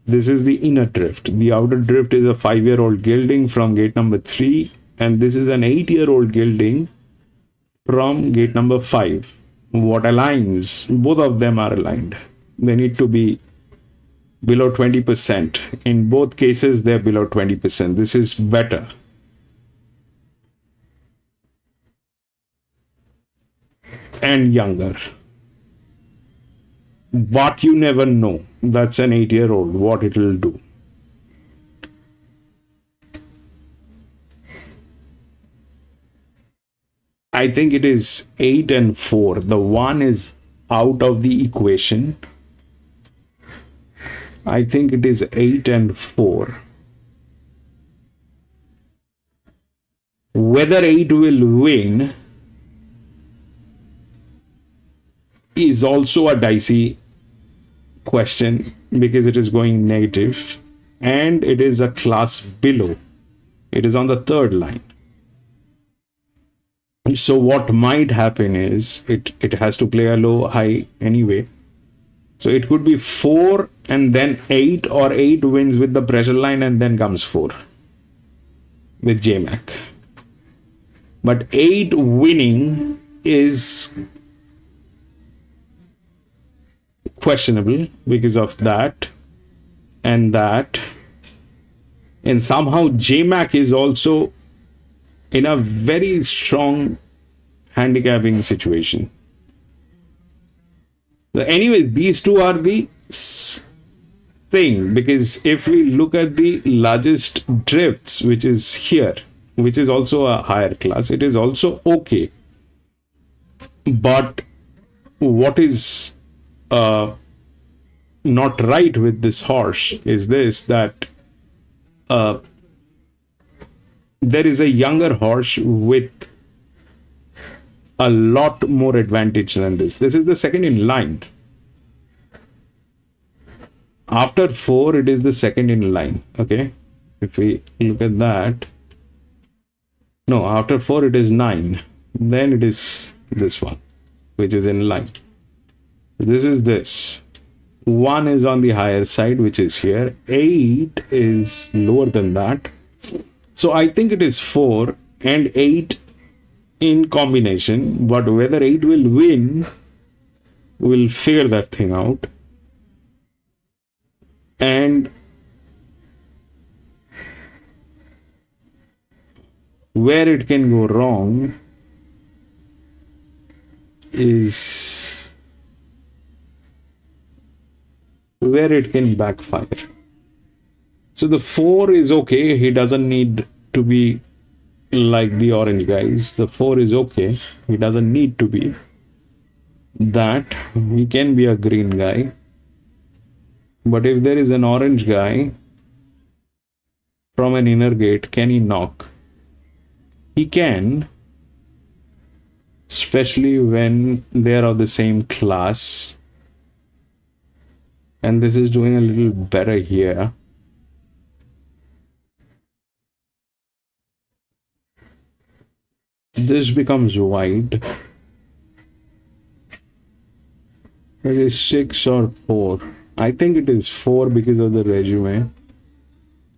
This is the inner drift. The outer drift is a 5-year-old gelding from gate number 3, and this is an 8-year-old gelding from gate number 5. What aligns? Both of them are aligned. They need to be below 20%. In both cases, they're below 20%. This is better. And younger. But you never know. That's an 8-year-old, what it will do. I think it is 8 and 4. The 1 is out of the equation. I think it is 8 and 4. Whether 8 will win is also a dicey question because it is going negative and it is a class below. It is on the third line. So what might happen is it has to play a low high anyway. So it could be 4 and then 8, or 8 wins with the pressure line and then comes 4 with JMac. But 8 winning is questionable because of that and that. And somehow JMac is also in a very strong handicapping situation. So anyways, these two are the thing, because if we look at the largest drifts, which is here, which is also a higher class, it is also okay. But what is not right with this horse is this, that there is a younger horse with a lot more advantage than this. This is the second in line. After 4, it is the second in line. Okay, if we look at that, no, after 4 it is 9. Then it is this one, which is in line. This is this. 1 is on the higher side, which is here. 8 is lower than that. So I think it is 4 and 8 in combination, but whether 8 will win, we'll figure that thing out. And where it can go wrong is where it can backfire. So the 4 is okay. He doesn't need to be like the orange guys. The 4 is okay. He doesn't need to be that. He can be a green guy. But if there is an orange guy from an inner gate, can he knock? He can, especially when they are of the same class. And this is doing a little better here. This becomes wide. It is 6 or 4. I think it is 4 because of the resume.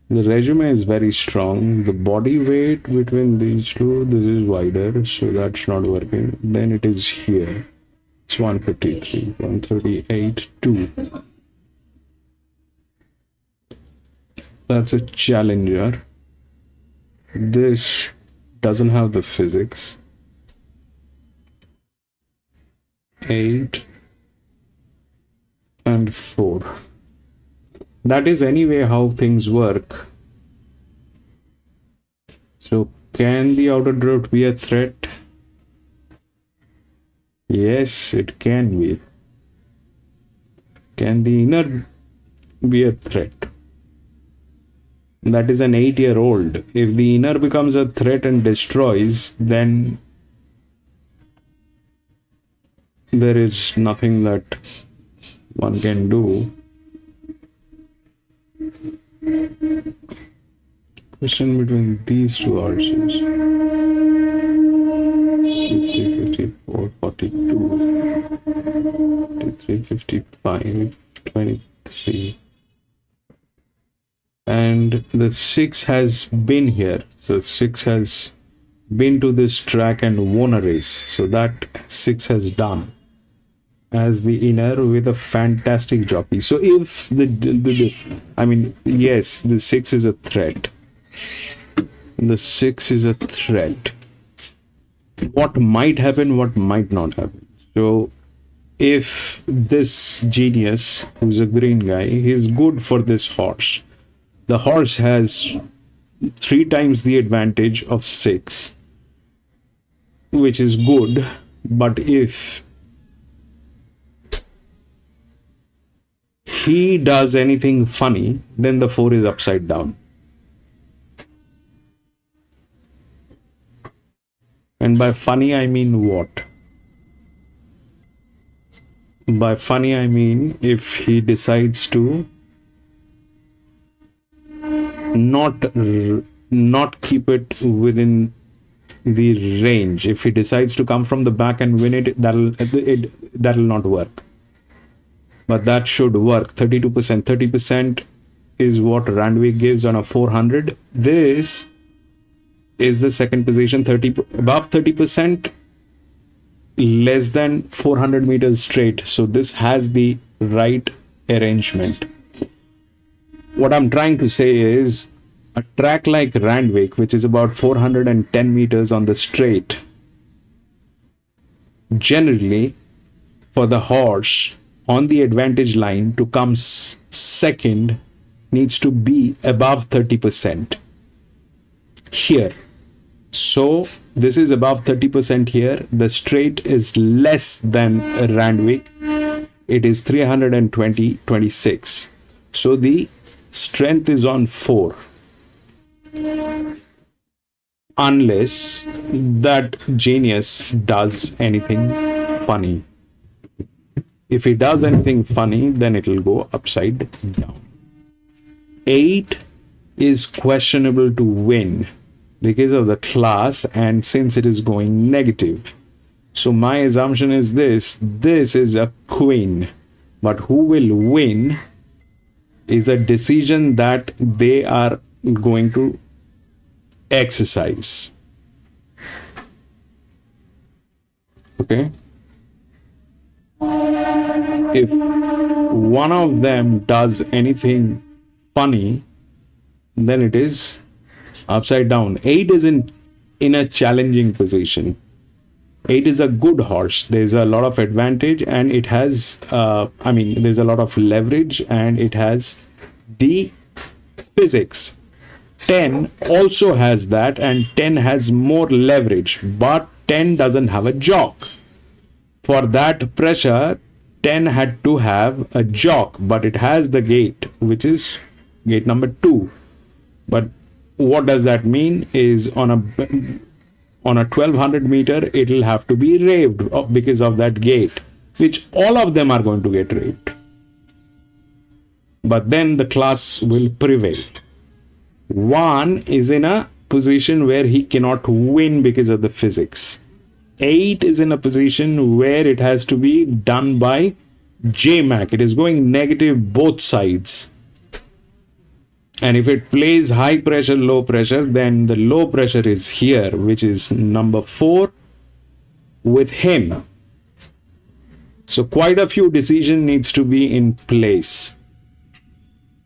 The resume is very strong. The body weight between these two, this is wider, so that's not working. Then it is here. It's 153, 138, 2. That's a challenger. This doesn't have the physics. 8 and 4. That is anyway how things work. So can the outer drought be a threat? Yes, it can be. Can the inner be a threat? That is an 8-year-old. If the inner becomes a threat and destroys, then there is nothing that one can do. Question between these two horses. 53, 54, 42, 53, 55, 23. And the 6 has been here. So 6 has been to this track and won a race. So that 6 has done as the inner with a fantastic jockey. So if yes, the 6 is a threat. The 6 is a threat. What might happen, what might not happen. So if this genius, who's a green guy, is good for this horse. The horse has 3 times the advantage of 6, which is good. But if he does anything funny, then the 4 is upside down. And by funny, I mean what? By funny, I mean if he decides to not keep it within the range. If he decides to come from the back and win it, that'll not work. But that should work. 32%. 30% is what Randwick gives on a 400. This is the second position. Above 30%, less than 400 meters straight. So this has the right arrangement. What I'm trying to say is a track like Randwick, which is about 410 meters on the straight, generally for the horse on the advantage line to come second needs to be above 30% here. So this is above 30% here. The straight is less than Randwick. It is 326. So the strength is on 4. Unless that genius does anything funny. If he does anything funny, then it will go upside down. 8 is questionable to win because of the class and since it is going negative. So my assumption is this is a queen. But who will win is a decision that they are going to exercise. Okay. If one of them does anything funny, then it is upside down. 8 is in a challenging position. 8 is a good horse. There's a lot of advantage, and it has there's a lot of leverage, and it has the physics. 10 also has that, and 10 has more leverage, but 10 doesn't have a jock. For that pressure, 10 had to have a jock, but it has the gate, which is gate number 2. But what does that mean is on a 1200 meter, it'll have to be raved because of that gate, which all of them are going to get raved. But then the class will prevail. 1 is in a position where he cannot win because of the physics. 8 is in a position where it has to be done by JMac. It is going negative both sides. And if it plays high pressure, low pressure, then the low pressure is here, which is number 4 with him. So quite a few decisions needs to be in place.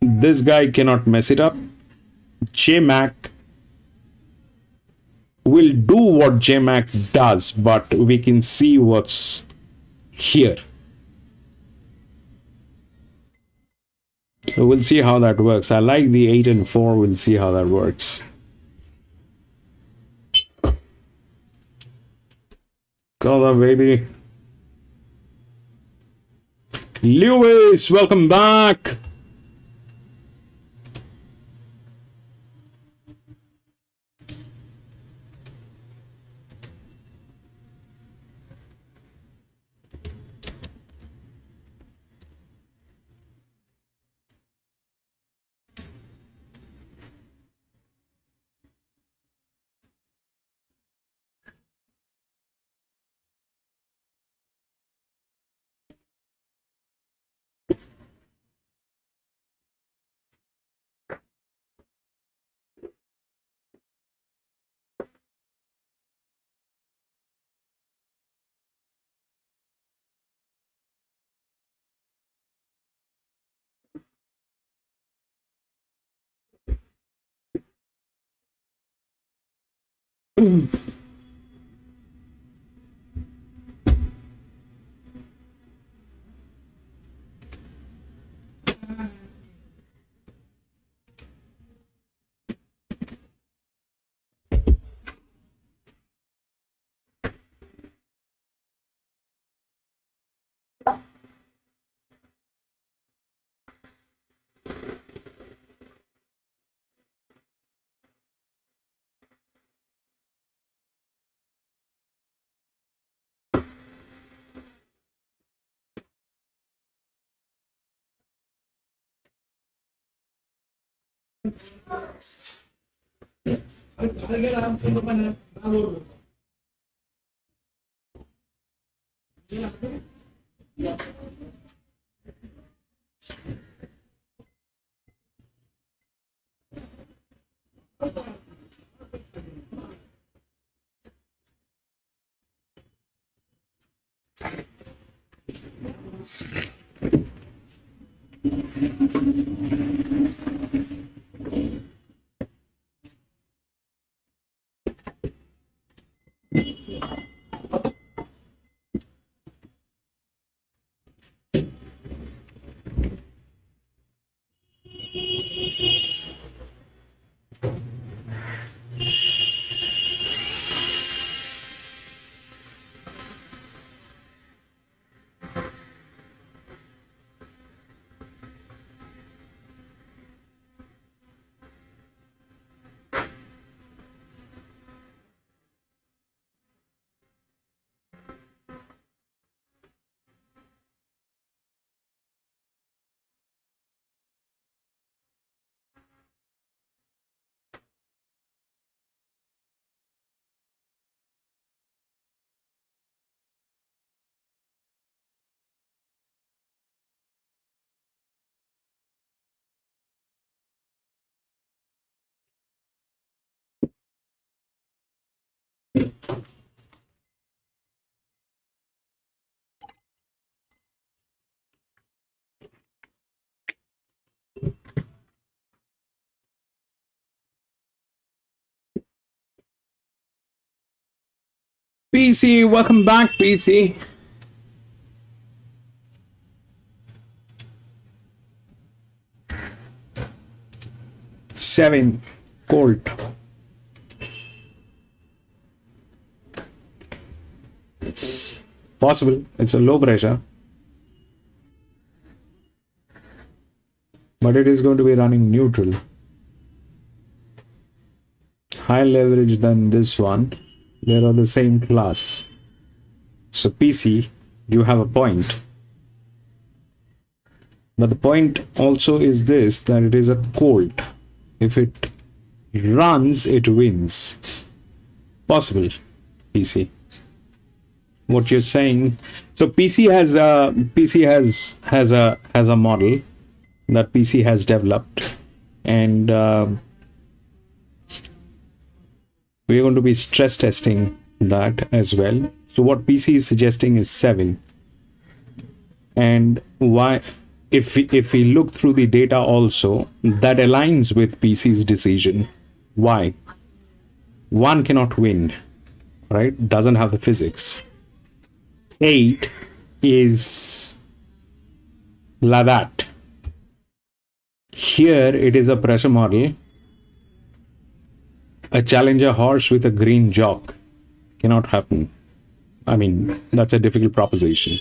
This guy cannot mess it up. JMac will do what JMac does, but we can see what's here. So we'll see how that works. I like the 8 and 4. We'll see how that works. Come on, baby. Lewis, welcome back. PC, welcome back, PC. Seven, Colt. Possible. It's a low pressure. But it is going to be running neutral. Higher leverage than this one. They are the same class. So PC, you have a point. But the point also is this, that it is a Colt. If it runs, it wins. Possible, PC. What you're saying. So PC has a model that PC has developed, and we're going to be stress testing that as well. So what PC is suggesting is 7. And why? If we look through the data also, that aligns with PC's decision. Why? 1 cannot win, right? Doesn't have the physics. 8 is like that. Here it is a pressure model. A challenger horse with a green jock cannot happen. I mean, that's a difficult proposition.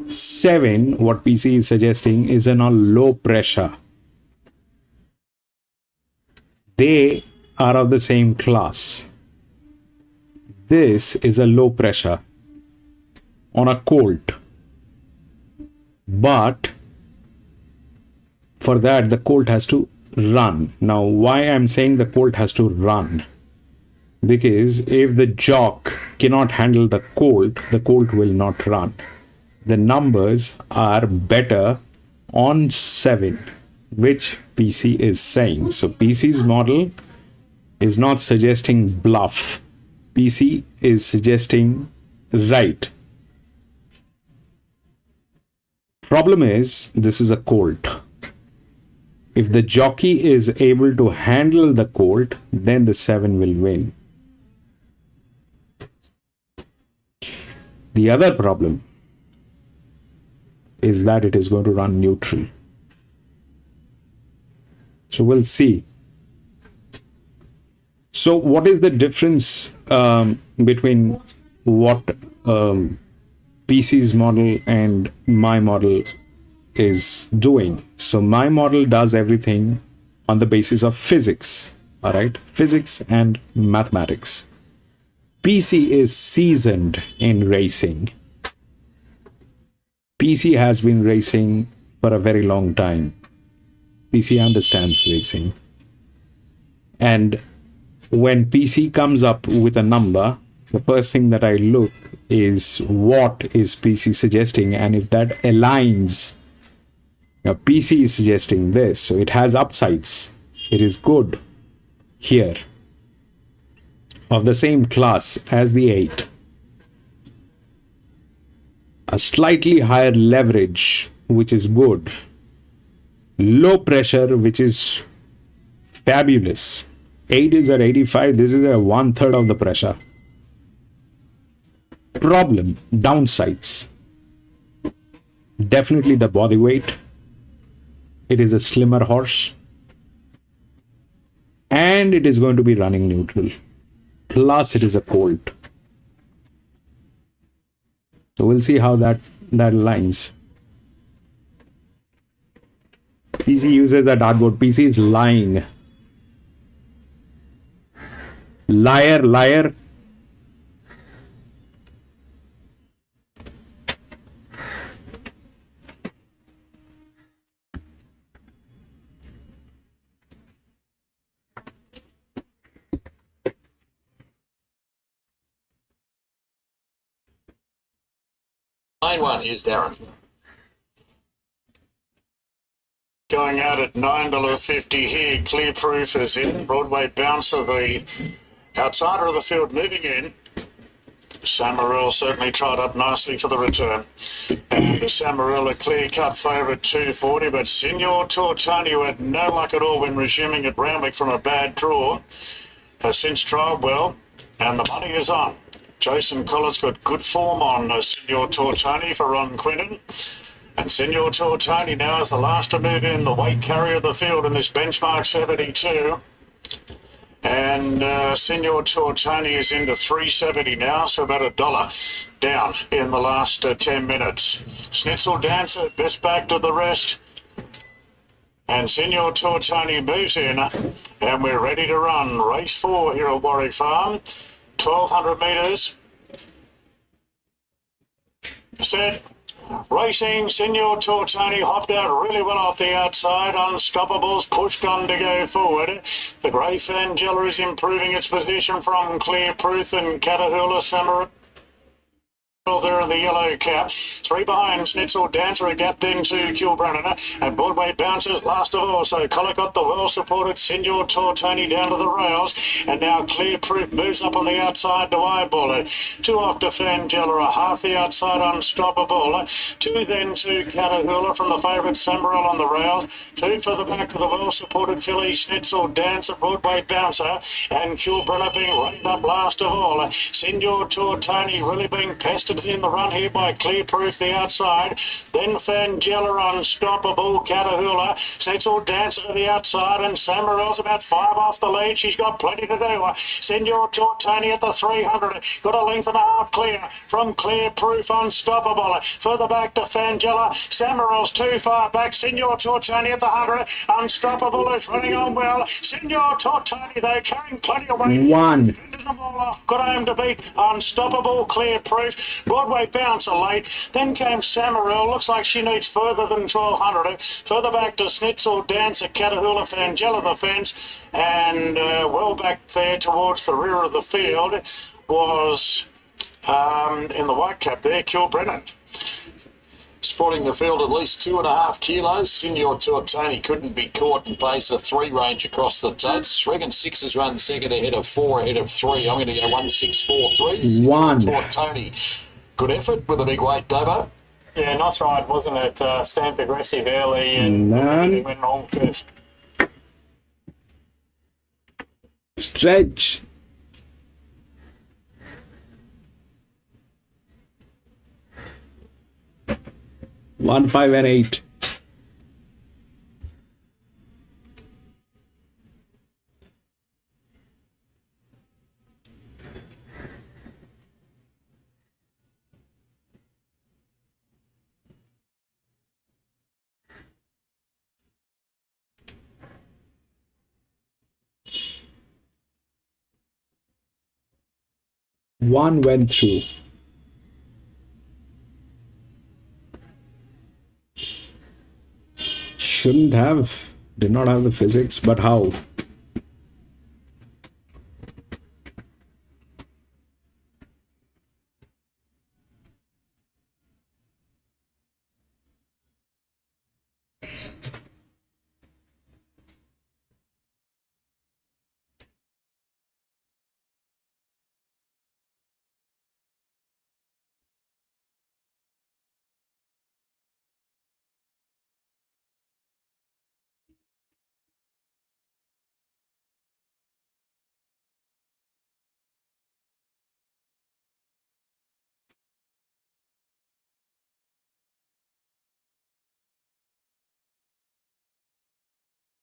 7, what PC is suggesting, is in a low pressure. They are of the same class. This is a low pressure on a Colt. But for that, the Colt has to run. Now, why I'm saying the Colt has to run? Because if the jock cannot handle the Colt will not run. The numbers are better on 7, which PC is saying. So PC's model is not suggesting bluff. PC is suggesting right. Problem is, this is a Colt. If the jockey is able to handle the Colt, then the 7 will win. The other problem is that it is going to run neutral. So we'll see. So what is the difference between what PC's model and my model is doing? So my model does everything on the basis of physics, all right? Physics and mathematics. PC is seasoned in racing. PC has been racing for a very long time. PC understands racing. And when PC comes up with a number, the first thing that I look is what is PC suggesting, and if that aligns. Now PC is suggesting this, so it has upsides. It is good here, of the same class as the 8. A slightly higher leverage, which is good. Low pressure, which is fabulous. 8 is at 85. This is at 1/3 of the pressure. Problem, downsides. Definitely the body weight. It is a slimmer horse. And it is going to be running neutral. Plus it is a Colt. So we'll see how that aligns. PC uses the dartboard. PC is lying. Liar, liar. Line 1, here's Darren. Going out at $9.50 here. Clear Proof is in. Broadway Bouncer, the outsider of the field, moving in. Samaril certainly tried up nicely for the return. And Samaril a clear-cut favourite, 240, but Signor Tortonio had no luck at all when resuming at Warwick from a bad draw. Has since trialled well, and the money is on. Jason Collins got good form on Senor Tortoni for Ron Quinton. And Senor Tortoni now is the last to move in, the weight carrier of the field in this benchmark 72. And Senor Tortoni is into 370 now, so about $1 down in the last 10 minutes. Schnitzel Dancer, best back to the rest. And Senor Tortoni moves in, and we're ready to run. Race 4 here at Warwick Farm, 1,200 metres. Set. Racing, Senor Tortoni hopped out really well off the outside. Unstoppables pushed on to go forward. The Grey Fangella is improving its position from Clear Proof and Catahoula Samurai. There in the yellow cap. 3 behind Schnitzel Dancer, a gap then to Kilbrennan, and Broadway bounces last of all. So Collar got the well supported Senor Tortoni down to the rails, and now Clear Proof moves up on the outside to eyeball it. 2 off to Fangella, a half the outside Unstoppable. 2 then to Catahoula from the favourite Samaral on the rails. 2 for the back of the well supported filly Schnitzel Dancer, Broadway bouncer, and Kilbrennan being rated up last of all. Senor Tortoni really being pestered in the run here by Clear Proof the outside, then Fangella, Unstoppable, Catahoula, Schnitzel Dancer to the outside, and Samarel's about 5 off the lead. She's got plenty to do. Senor Tortoni at the 300, got a length and a half clear from Clear Proof, Unstoppable. Further back to Fangella, Samarel's too far back. Senor Tortoni at the 100, Unstoppable is running on well. Senor Tortoni though carrying plenty of weight. 1. Them all off. Got home to beat Unstoppable, Clear Proof, Broadway bouncer late. Then came Samarel. Looks like she needs further than 1,200. Further back to Schnitzel Dancer, Catahoula, Fangella the fence, and well back there towards the rear of the field was in the white cap there, Kilbrennan. Spotting the field at least 2.5 kilos. Senor Tortoni couldn't be caught and pays a 3 range across the totes. Reckon 6 has run second ahead of 4, ahead of 3. I'm going to go 1-6-4-3. 1. Tortoni. Good effort with a big weight, Davo. Yeah, nice ride, wasn't it? Stamped aggressive early and None. went wrong first. Stretch. 1, 5, and 8. One went through. Shouldn't have. Did not have the physics, but how?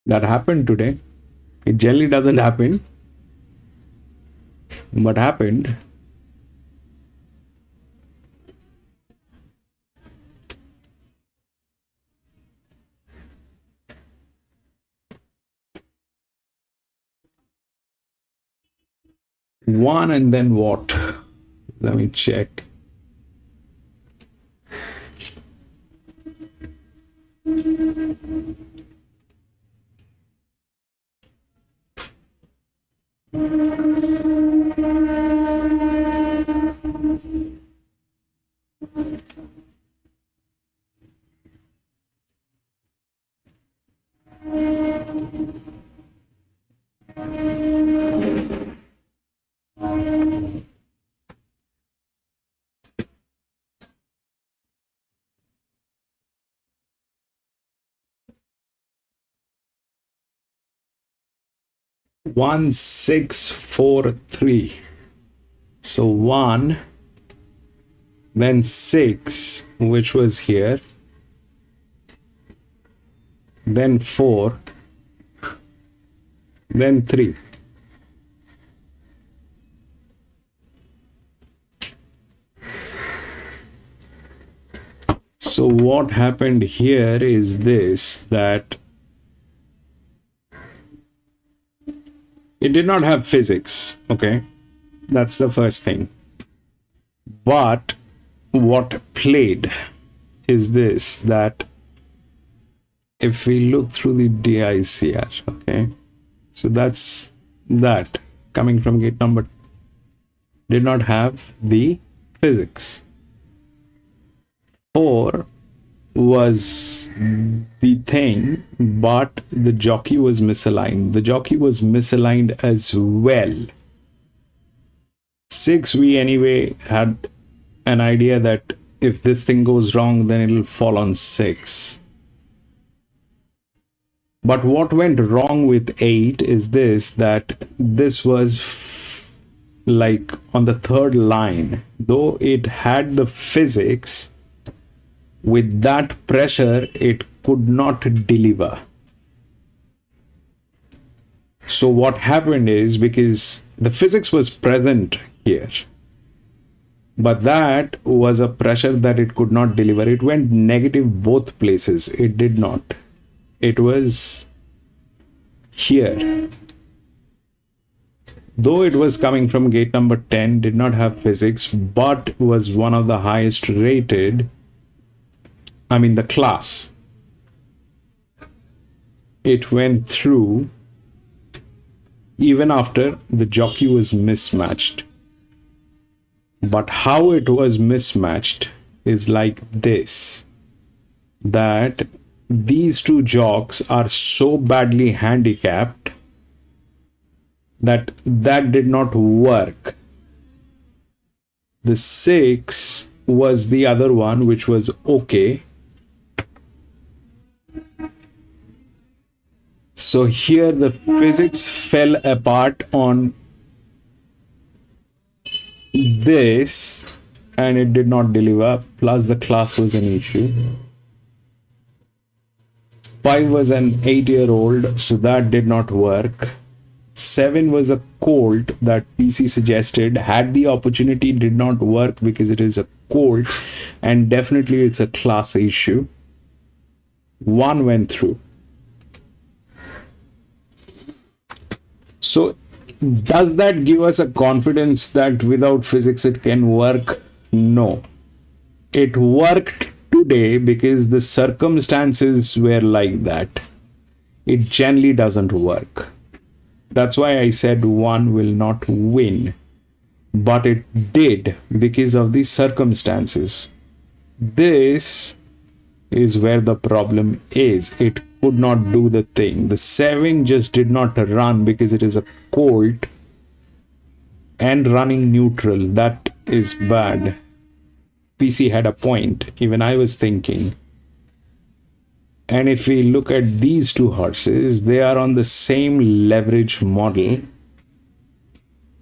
That happened today. It generally doesn't happen, but happened. One and then what? Let me check. One, 6, 4, 3. So 1, then 6, which was here, then 4, then 3. So what happened here is this, that it did not have physics, okay? That's the first thing. But what played is this, that if we look through the DICR, okay? So that's that coming from gate number did not have the physics. 4 was the thing, but the jockey was misaligned. The jockey was misaligned as well. 6, we anyway had an idea that if this thing goes wrong, then it'll fall on 6. But what went wrong with 8 is this, that this was like on the third line, though it had the physics, with that pressure, it could not deliver. So what happened is, because the physics was present here, but that was a pressure that it could not deliver. It went negative both places. It did not. It was here. Though it was coming from gate number 10, did not have physics, but was one of the highest rated, the class. It went through even after the jockey was mismatched. But how it was mismatched is like this, that these two jocks are so badly handicapped that did not work. The 6 was the other one, which was okay. So here the physics fell apart on this and it did not deliver, plus the class was an issue. 5 was an 8-year-old, so that did not work. 7 was a colt that PC suggested, had the opportunity, did not work because it is a colt and definitely it's a class issue. 1 went through. So does that give us a confidence that without physics it can work? No. It worked today because the circumstances were like that. It generally doesn't work. That's why I said 1 will not win. But it did because of the circumstances. This is where the problem is. It could not do the thing. The 7 just did not run because it is a colt and running neutral. That is bad. PC had a point. Even I was thinking. And if we look at these two horses, they are on the same leverage model.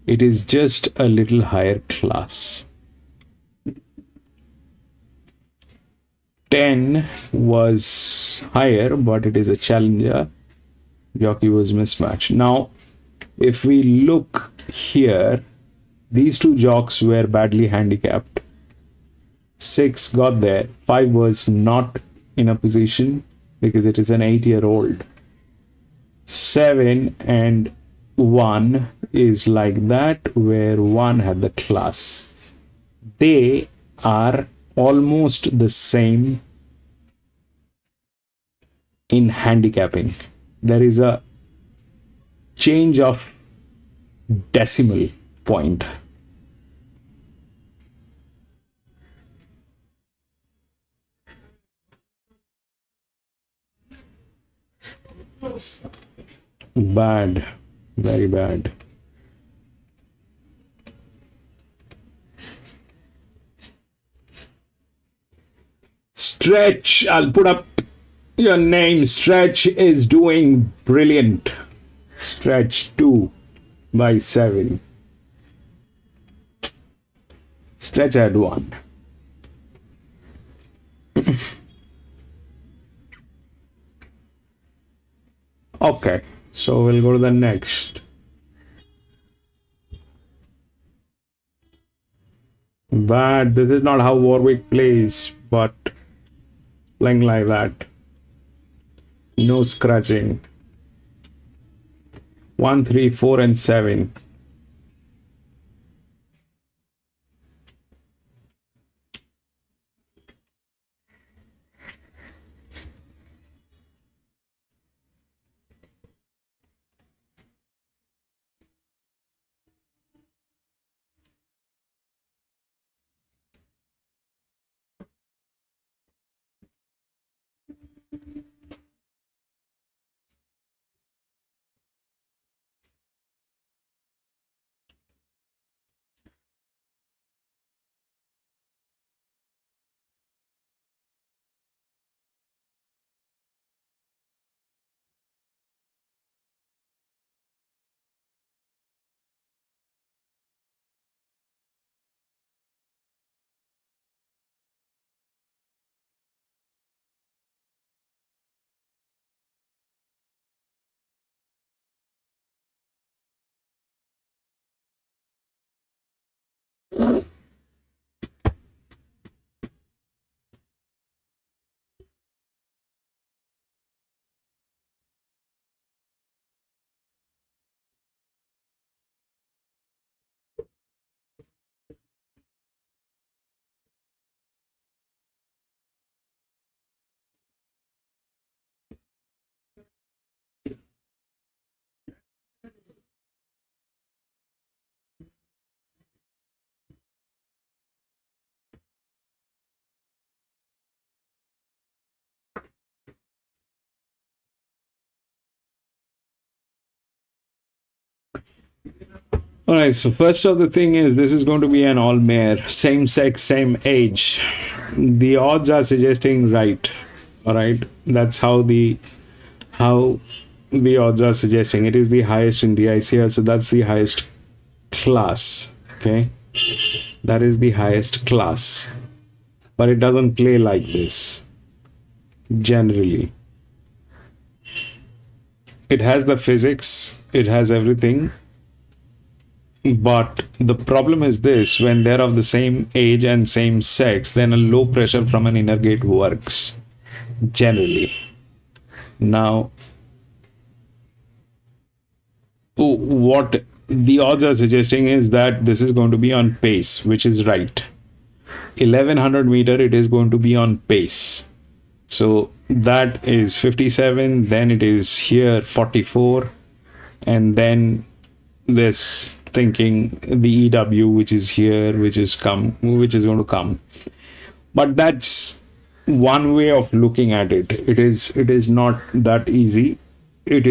It is just a little higher class. 10 was higher, but it is a challenger. Jockey was mismatched. Now, if we look here, these two jocks were badly handicapped. 6 got there. 5 was not in a position because it is an 8-year-old. 7 and 1 is like that, where 1 had the class. They are almost the same in handicapping. There is a change of decimal point. Bad, very bad. Stretch, I'll put up your name. Stretch is doing brilliant. Stretch 2 by 7. Stretch at 1. Okay, so we'll go to the next. But this is not how Warwick plays, but playing like that. No scratching. 1, 3, 4, and 7. All right, so first of the thing is this is going to be an all mare, same sex, same age. The odds are suggesting right. All right, that's how the odds are suggesting. It is the highest in DICR, so that's the highest class. Okay, that is the highest class, but it doesn't play like this generally. It has the physics, it has everything. But the problem is this: when they're of the same age and same sex, then a low pressure from an inner gate works generally. Now, what the odds are suggesting is that this is going to be on pace, which is right. 1100 meter, it is going to be on pace. So that is 57, then it is here 44, and then this thinking the EW, which is here, which is going to come. But that's one way of looking at it. It is not that easy. It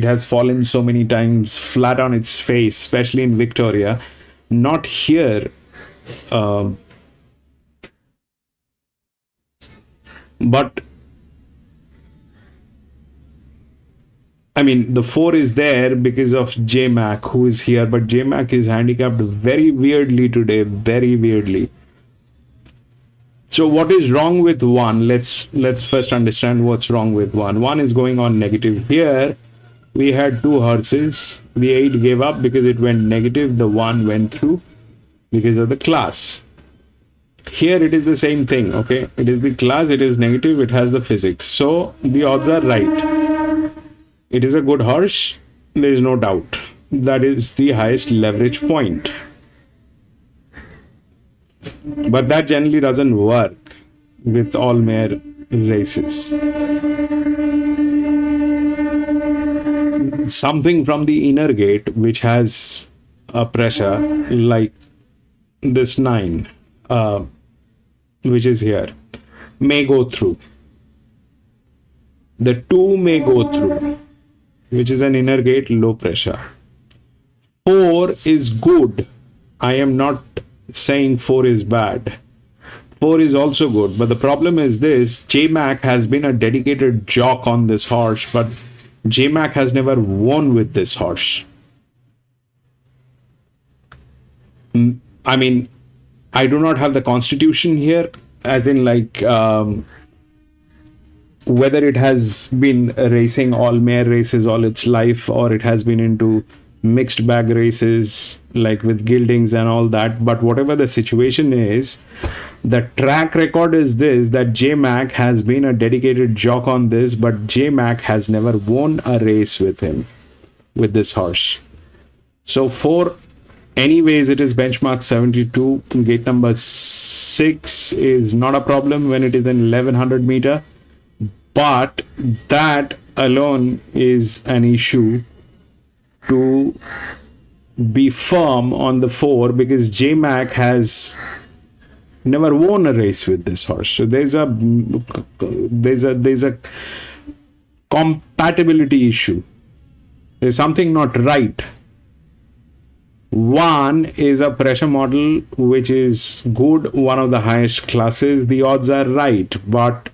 has fallen so many times flat on its face, especially in Victoria. Not here, but I mean, the 4 is there because of J-Mac, who is here, but J-Mac is handicapped very weirdly today, very weirdly. So what is wrong with 1? Let's first understand what's wrong with 1. 1 is going on negative. Here, we had 2 horses. The 8 gave up because it went negative. The 1 went through because of the class. Here, it is the same thing, okay? It is the class, it is negative, it has the physics. So, the odds are right. It is a good horse, there is no doubt. That is the highest leverage point. But that generally doesn't work with all mare races. Something from the inner gate which has a pressure like this 9, which is here, may go through. The 2 may go through, which is an inner gate low pressure. 4 is good. I am not saying 4 is bad. 4 is also good, but the problem is this: J-Mac has been a dedicated jock on this horse, but J-Mac has never won with this horse. I mean, I do not have the constitution here, as in like whether it has been racing all mare races all its life, or it has been into mixed bag races like with gildings and all that. But whatever the situation is, the track record is this, that J-Mac has been a dedicated jock on this, but J-Mac has never won a race with him, with this horse. So for anyways, it is benchmark 72. Gate number 6 is not a problem when it is in 1100 meter, but that alone is an issue to be firm on the 4, because J-Mac has never won a race with this horse. So there's a compatibility issue. There's something not right. One is a pressure model which is good, one of the highest classes. The odds are right, but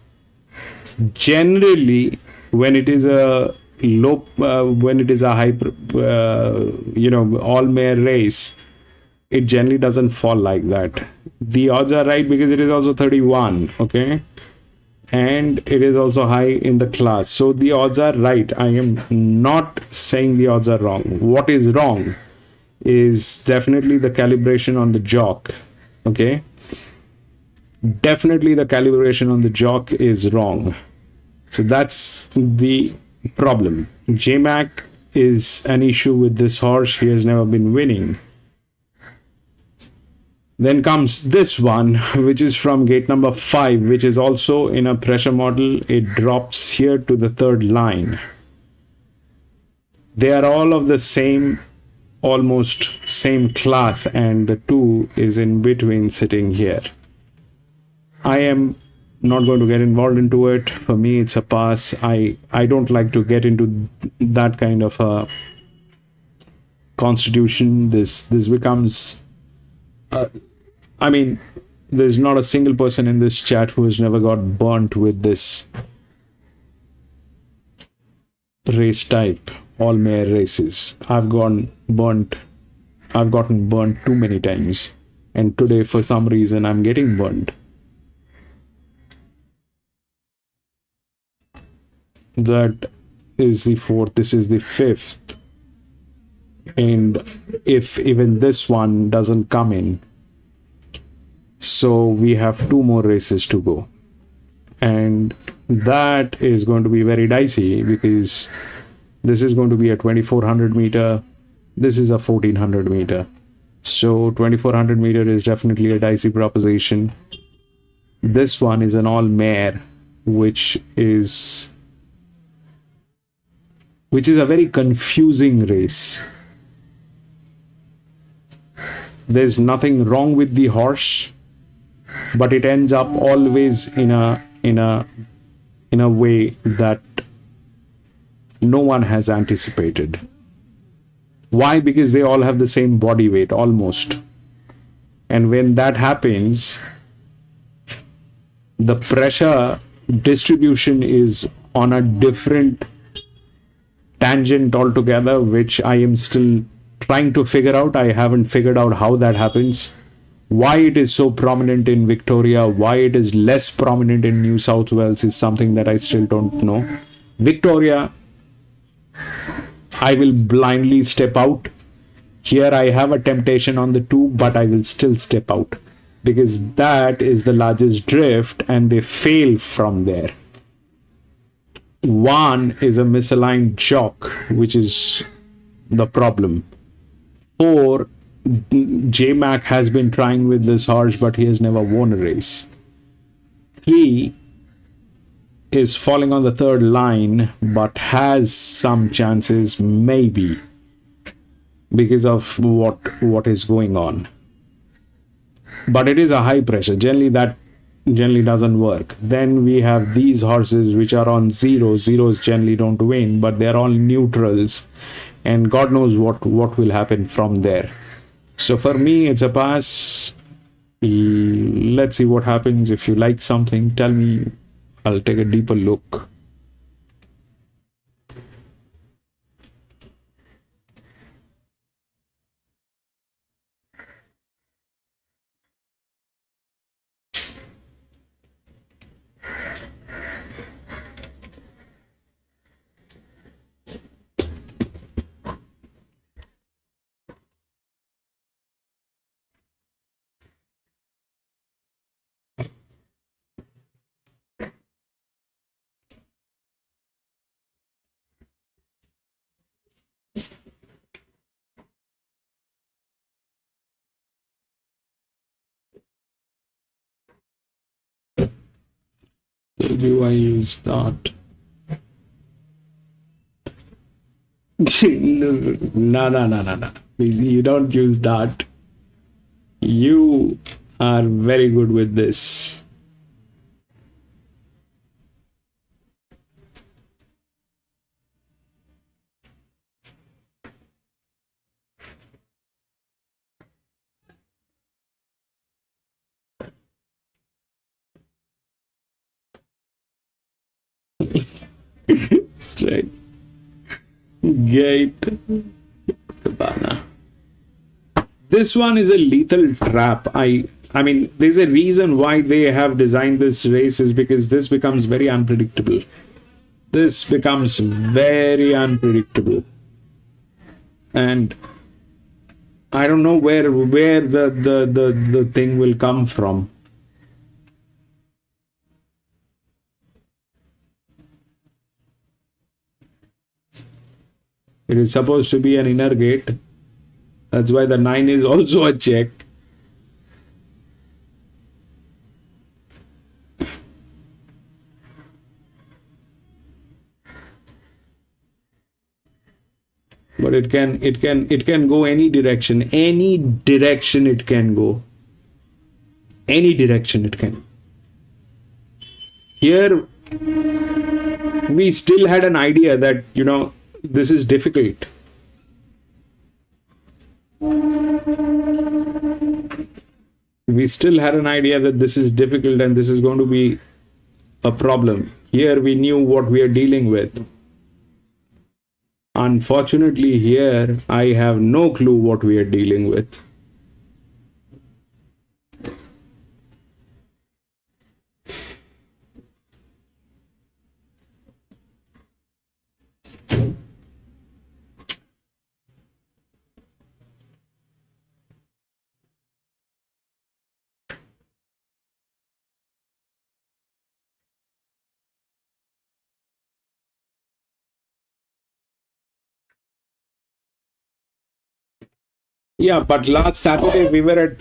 generally when it is a low, when it is a high, all mare race, it generally doesn't fall like that. The odds are right because it is also 31, okay, and it is also high in the class. So the odds are right. I am not saying the odds are wrong. What is wrong is definitely the calibration on the jock, okay. Definitely the calibration on the jock is wrong. So that's the problem. J-Mac is an issue with this horse. He has never been winning. Then comes this one, which is from gate number 5, which is also in a pressure model. It drops here to the 3rd line. They are all of the same, almost same class, and the 2 is in between sitting here. I am not going to get involved into it. For me, it's a pass. I don't like to get into that kind of a constitution. This becomes I mean, there's not a single person in this chat who has never got burnt with this race type, all mare races. I've gotten burnt too many times, and today for some reason I'm getting burnt. That is the 4th, this is the 5th, and if even this one doesn't come in, so we have 2 more races to go, and that is going to be very dicey, because this is going to be a 2400 meter, this is a 1400 meter. So 2400 meter is definitely a dicey proposition. This one is an all mare, which is a very confusing race. There's nothing wrong with the horse, but it ends up always in a way that no one has anticipated. Why? Because they all have the same body weight almost, and when that happens, the pressure distribution is on a different tangent altogether, which I am still trying to figure out. I haven't figured out how that happens, why it is so prominent in Victoria, why it is less prominent in New South Wales is something that I still don't know. Victoria, I will blindly step out. Here I have a temptation on the 2, but I will still step out, because that is the largest drift and they fail from there. 1 is a misaligned jock, which is the problem. 4, J-Mac has been trying with this horse, but he has never won a race. 3 is falling on the 3rd line, but has some chances, maybe, because of what is going on. But it is a high pressure. That generally doesn't work. Then we have these horses which are on 0. Zeros generally don't win, but they're all neutrals, and God knows what will happen from there. So for me, it's a pass. Let's see what happens. If you like something, tell me. I'll take a deeper look. Do I use that? No. You don't use that. You are very good with this. Straight gate cabana. This one is a lethal trap. I mean, there's a reason why they have designed this race, is because this becomes very unpredictable. This becomes very unpredictable, and I don't know where the thing will come from. It is supposed to be an inner gate. That's why the 9 is also a check. But it can go any direction. Any direction it can go. Any direction it can. Here we still had an idea that, this is difficult. We still had an idea that this is difficult and this is going to be a problem. Here we knew what we are dealing with. Unfortunately, here I have no clue what we are dealing with. Yeah, but last Saturday we were at,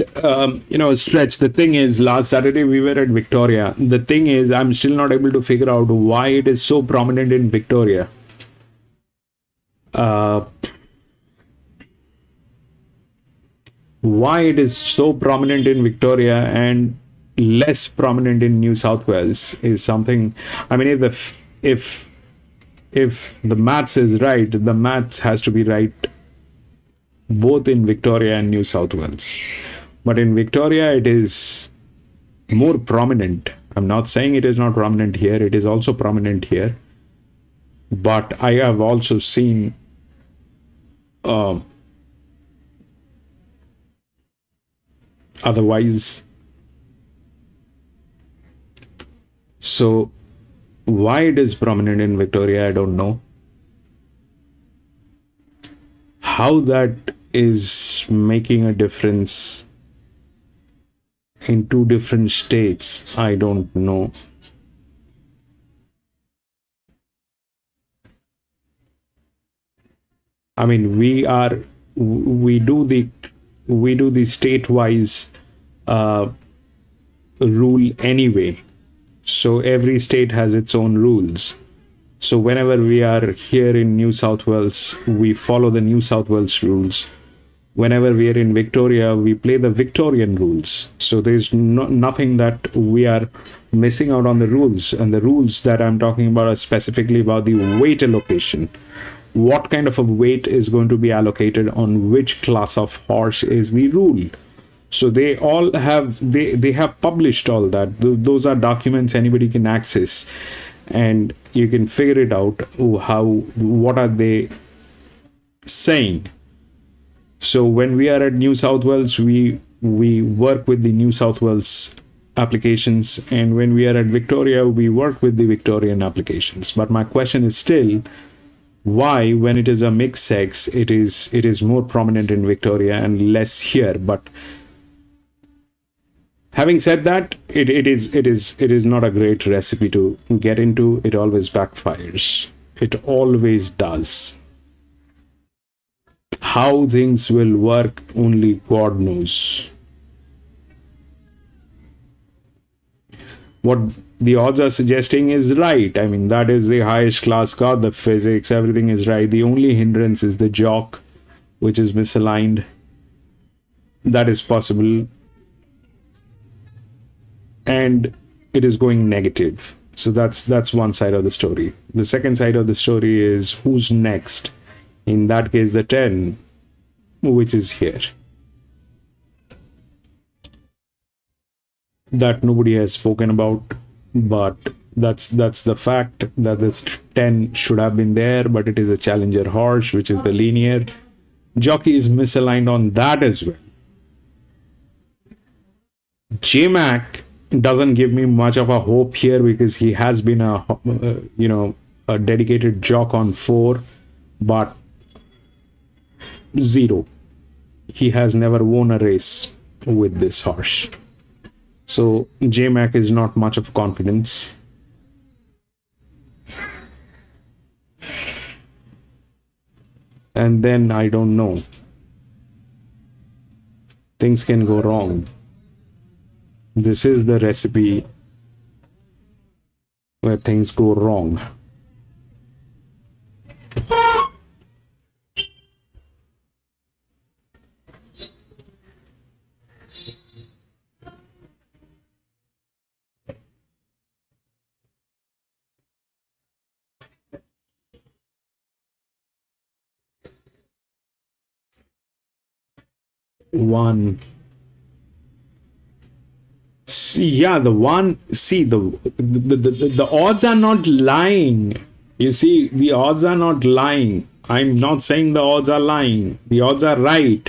Stretch. The thing is, last Saturday we were at Victoria. The thing is, I'm still not able to figure out why it is so prominent in Victoria. Why it is so prominent in Victoria and less prominent in New South Wales is something. I mean, if the maths is right, the maths has to be right both in Victoria and New South Wales. But in Victoria, it is more prominent. I'm not saying it is not prominent here. It is also prominent here. But I have also seen otherwise. So why it is prominent in Victoria, I don't know. How that is making a difference in two different states, I don't know. I mean, we do the statewise rule anyway. So every state has its own rules. So whenever we are here in New South Wales, we follow the New South Wales rules. Whenever we are in Victoria, we play the Victorian rules. So there's nothing that we are missing out on the rules. And the rules that I'm talking about are specifically about the weight allocation. What kind of a weight is going to be allocated on which class of horse is the rule. So they all have, they have published all that. Those are documents anybody can access. And you can figure it out what are they saying. So when we are at New South Wales, we work with the New South Wales applications, and when we are at Victoria, we work with the Victorian applications. But my question is still, why, when it is a mixed sex, it is more prominent in Victoria and less here? But having said that, it is not a great recipe to get into. It always backfires. It always does. How things will work, only God knows. what the odds are suggesting is right. I mean, that is the highest class card, the physics, everything is right. The only hindrance is the jock, which is misaligned. That is possible. And it is going negative. So that's one side of the story. The second side of the story is who's next. In that case, the 10, which is here. That nobody has spoken about, but that's the fact that this 10 should have been there, but it is a challenger horse, which is the linear. Jockey is misaligned on that as well. J-Mac doesn't give me much of a hope here because he has been a dedicated jock on 4, but 0. He has never won a race with this horse. So J-Mac is not much of confidence. And then I don't know. Things can go wrong. This is the recipe where things go wrong. One. Yeah, the one. See, the odds are not lying. You see, the odds are not lying. I'm not saying the odds are lying. The odds are right.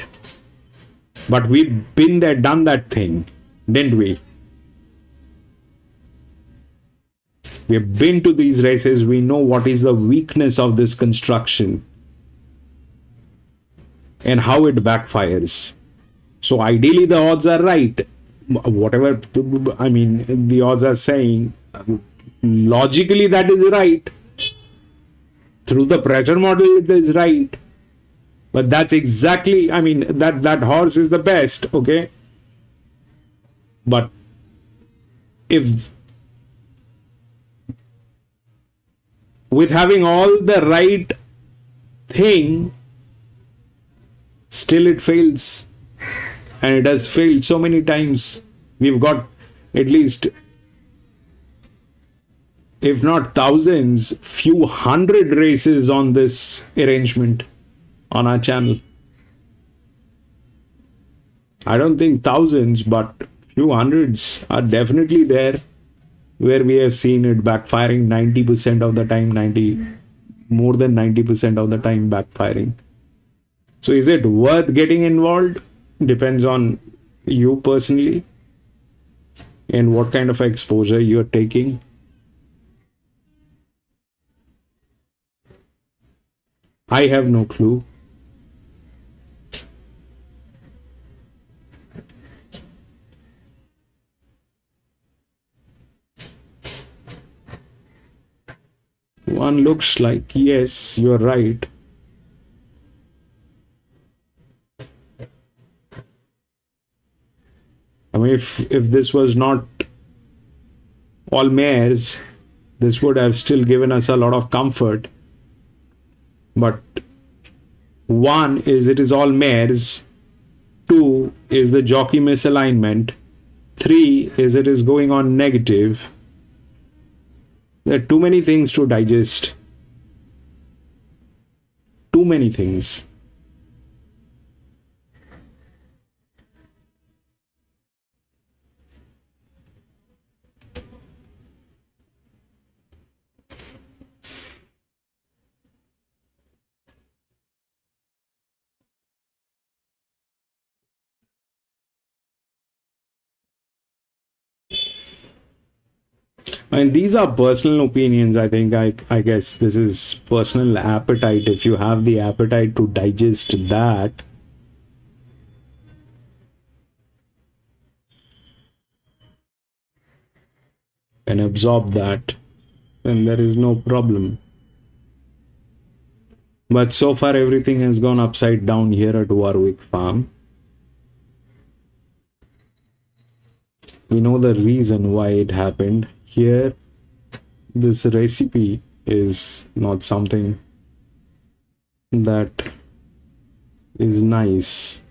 But we've been there, done that thing, didn't we? We've been to these races. We know what is the weakness of this construction and how it backfires. So ideally, the odds are right. Whatever, I mean, the odds are saying, logically that is right. Through the pressure model, it is right. But that's exactly, I mean, that horse is the best, okay? But if with having all the right thing, still it fails. And it has failed so many times. We've got at least, if not thousands, few hundred races on this arrangement on our channel. I don't think thousands, but few hundreds are definitely there where we have seen it backfiring 90% of the time, more than 90% of the time backfiring. So is it worth getting involved? Depends on you personally and what kind of exposure you're taking. I have no clue. One looks like, yes, you're right. I mean, if this was not all mares, this would have still given us a lot of comfort. But one is it is all mares. 2 is the jockey misalignment. 3 is it is going on negative. There are too many things to digest. Too many things. And these are personal opinions. I think I guess this is personal appetite. If you have the appetite to digest that, and absorb that, then there is no problem. But so far everything has gone upside down here at Warwick Farm. We know the reason why it happened. Here, this recipe is not something that is nice.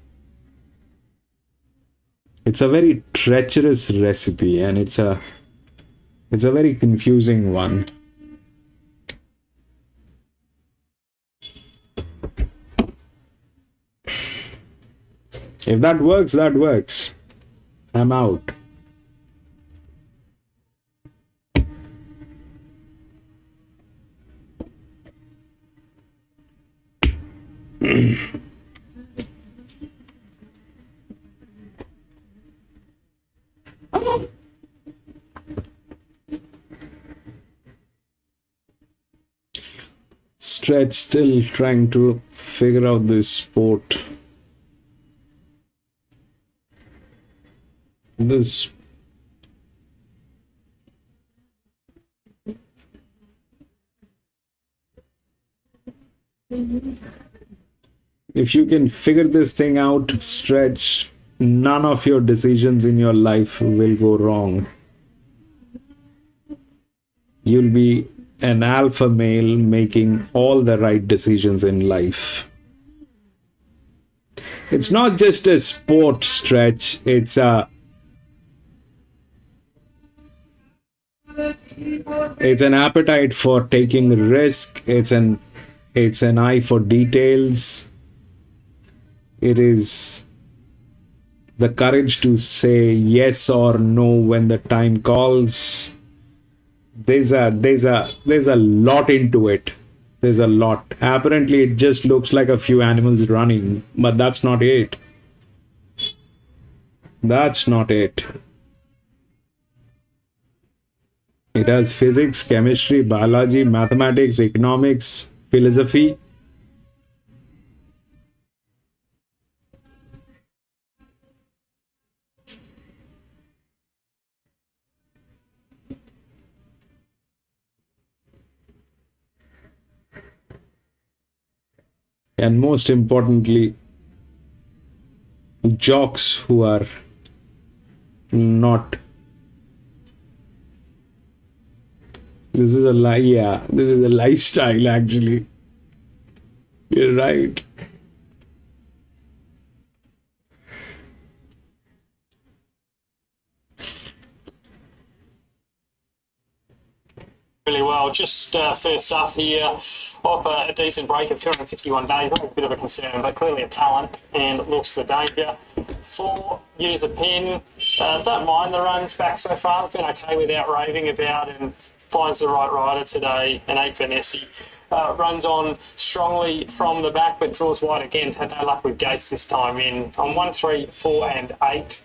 It's a very treacherous recipe, and it's a very confusing one. If that works, that works. I'm out. Stretch still trying to figure out this sport. This if you can figure this thing out, Stretch, none of your decisions in your life will go wrong. You'll be an alpha male making all the right decisions in life. It's not just a sport, Stretch. It's an appetite for taking risk. It's an eye for details. It is the courage to say yes or no when the time calls. There's a lot into it. There's a lot. Apparently, it just looks like a few animals running, but that's not it. That's not it. It has physics, chemistry, biology, mathematics, economics, philosophy. And most importantly, jocks who are not. This is a lifestyle actually. You're right. Really well. Just first up here, off a decent break of 261 days. A bit of a concern, but clearly a talent and looks the danger. 4 years a pin. Don't mind the runs back so far. It's been okay without raving about, and finds the right rider today. And 8 Vanessa runs on strongly from the back, but draws wide again. Had no luck with Gates this time in. On 1, 3, 4, and 8.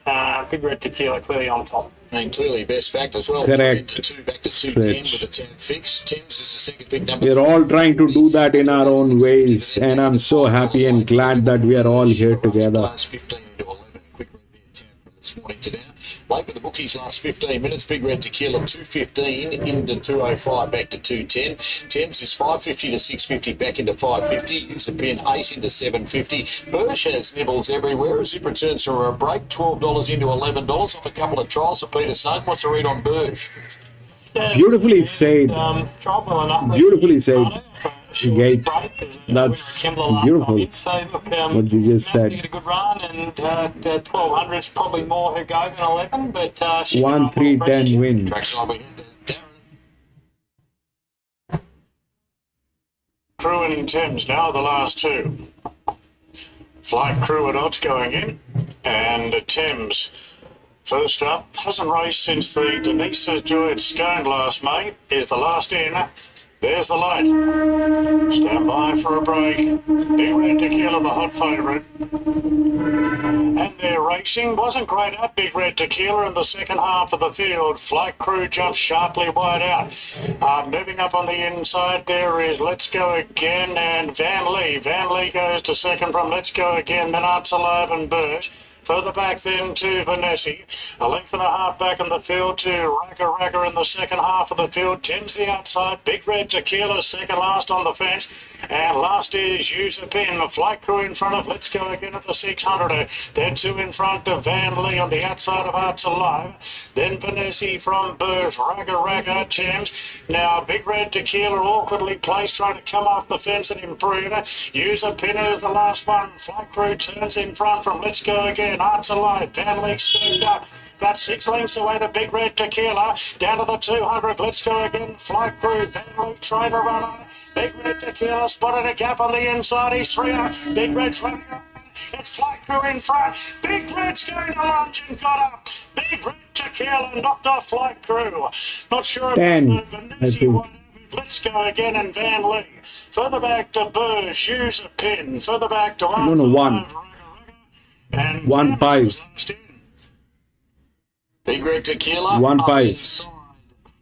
Big Red Tequila clearly on top. And clearly best back as well. Correct. 2 back to 210 with a 10 fix. Thames is the second big number. We're all trying to do that in our own ways, and I'm so happy and glad that we are all here together. Last 15 to 11. Quick read there, 10 from this morning to now. Late with the bookies last 15 minutes. Big Red Tequila 215 into 205 back to 210. Thames is 550 to 650 back into 550. Use a pin 8 into 750. Bursch has nibbles everywhere as it returns from a break. $12 into $11 off a couple of trials for Peter Snowden. What's the read on Bursch? Yeah, Beautifully said. tried well enough. Beautifully said. Gate. That's beautiful. So look, What you just said. Get a good run, and 1200 is probably more who go than 11. But 1, 3, 10 win. Traction on we head to Darren. Crew and Thames now, the last 2. Flight Crew at odds going in, and Thames first up. Hasn't raced since the Denisa Joy at Scone last May. Is the last in. There's the light. Stand by for a break. Big Red Tequila, the hot favourite. And they're racing. Wasn't great out, Big Red Tequila, in the second half of the field. Flight Crew jumps sharply wide out. Moving up on the inside, there is Let's Go Again and Van Lee. Van Lee goes to second from Let's Go Again, then Arts Alive and Bursch. Further back then to Vanessa. A length and a half back in the field to Ragga in the second half of the field. Thames the outside. Big Red Tequila second last on the fence. And last is Use a Pin. The Flight Crew in front of Let's Go Again at the 600. Then two in front of Van Lee on the outside of Arts Alive. Then Vanessa from Burrs, Ragga Thames. Now Big Red Tequila awkwardly placed, trying to come off the fence and improve. Use a Pin is the last one. Flight Crew turns in front from Let's Go Again. Arts Alive, Van Lee stepped up. About 6 lengths away to Big Red Tequila. Down to the 200. Let's Go Again. Flight Crew. Van Leek Trader Runner. Big Red Tequila spotted a gap on the inside. He's 3 up. Big Red's running up. It's Flight Crew in front. Big Red's going to lunge and got up. Big Red Tequila knocked off Flight Crew. Not sure 10, about I Vanessa think. one. Let's Go Again and Van Lee. Further back to Burrs. Use a Pin. Further back to No, 1. And 1 5. Big Red Tequila. 1 up 5. inside.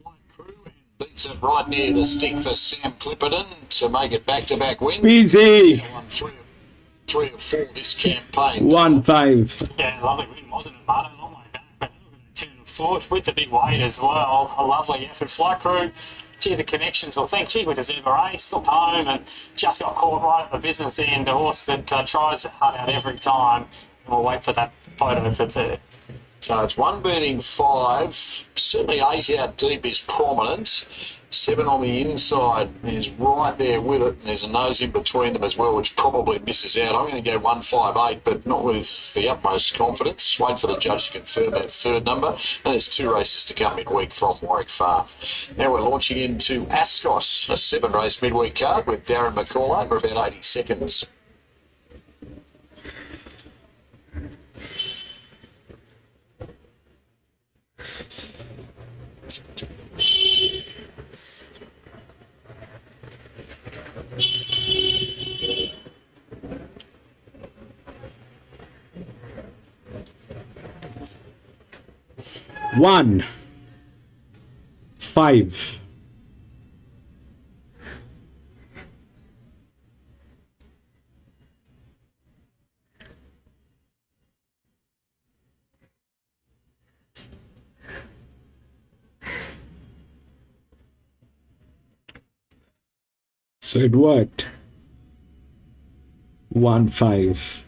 Flight Crew and beats it right near the stick for Sam Clipperton to make it back-to-back win. Easy. Won three or four this campaign. 1 5. Yeah, lovely win, wasn't it, Martin? Long way back, but turn fourth with the big weight as well. A lovely effort. Flight Crew, gee, the connections. Well, think, gee, we deserve a race. Look home and just got caught right at the business end. A horse that tries to hard out every time. And we'll wait for that photo for third. So it's 1 beating 5. Certainly 8 out deep is prominent. 7 on the inside is right there with it. And there's a nose in between them as well, which probably misses out. I'm going to go 1 5 8, but not with the utmost confidence. Wait for the judge to confirm that third number. And there's 2 races to come midweek from Warwick Farm. Now we're launching into Ascot, a 7-race midweek card with Darren McCall over about 80 seconds. One, 5. So it worked. 1 5.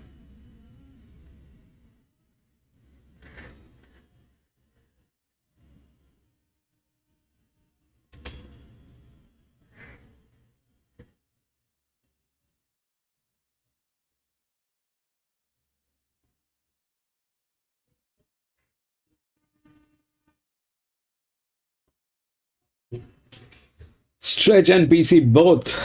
Stretch and PC both.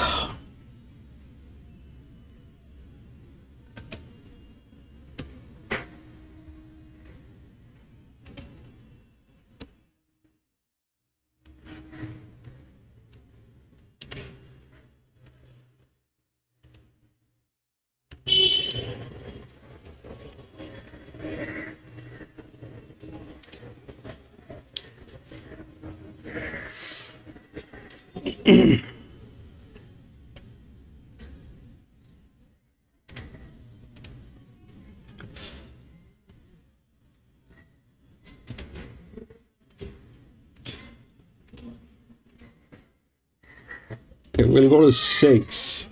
Okay, we'll go to 6.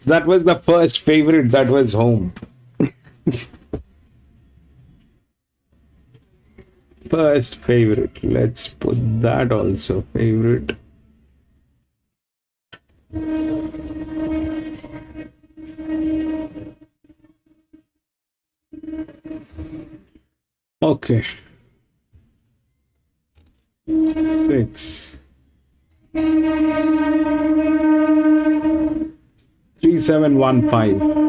That was the first favorite that was home. First favorite. Let's put that also favorite. Okay. 6. 3715.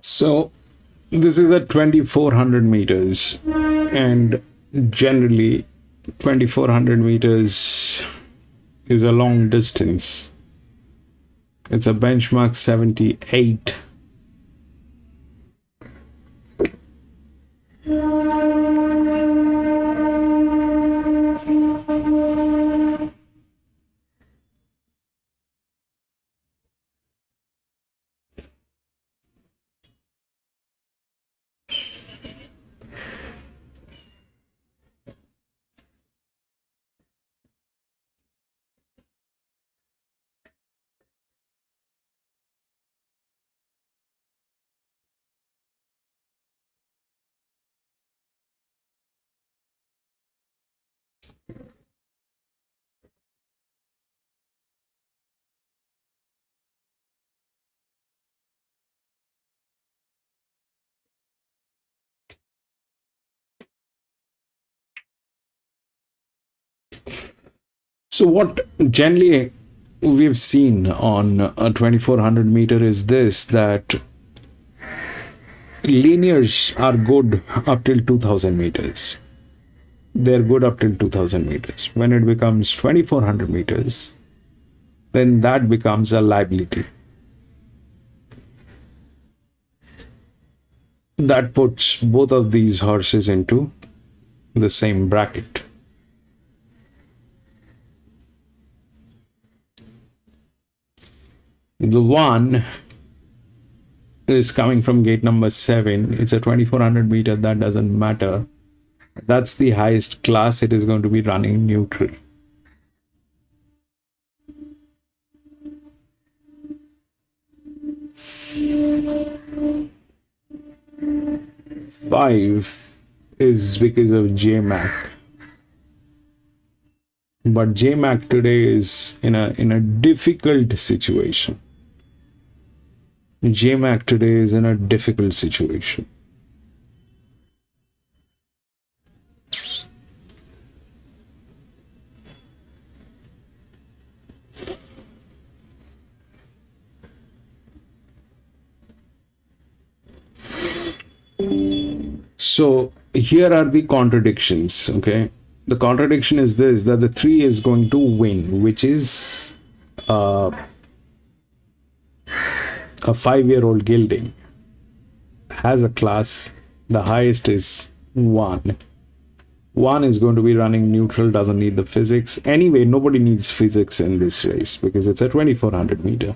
So this is at 2400 meters, and generally 2400 meters is a long distance. It's a benchmark 78. So what generally we've seen on a 2400 meter is this, that linears are good up till 2000 meters. They're good up till 2000 meters. When it becomes 2400 meters, then that becomes a liability. That puts both of these horses into the same bracket. The one is coming from gate number 7. It's a 2400 meter. That doesn't matter. That's the highest class. It is going to be running neutral. Five is because of JMac. But JMac today is in a difficult situation. JMac today is in a difficult situation. So here are the contradictions, okay? The contradiction is this, that the 3 is going to win, which is a 5-year-old gelding. Has a class, the highest is 1. 1 is going to be running neutral, doesn't need the physics. Anyway, nobody needs physics in this race because it's a 2400 meter.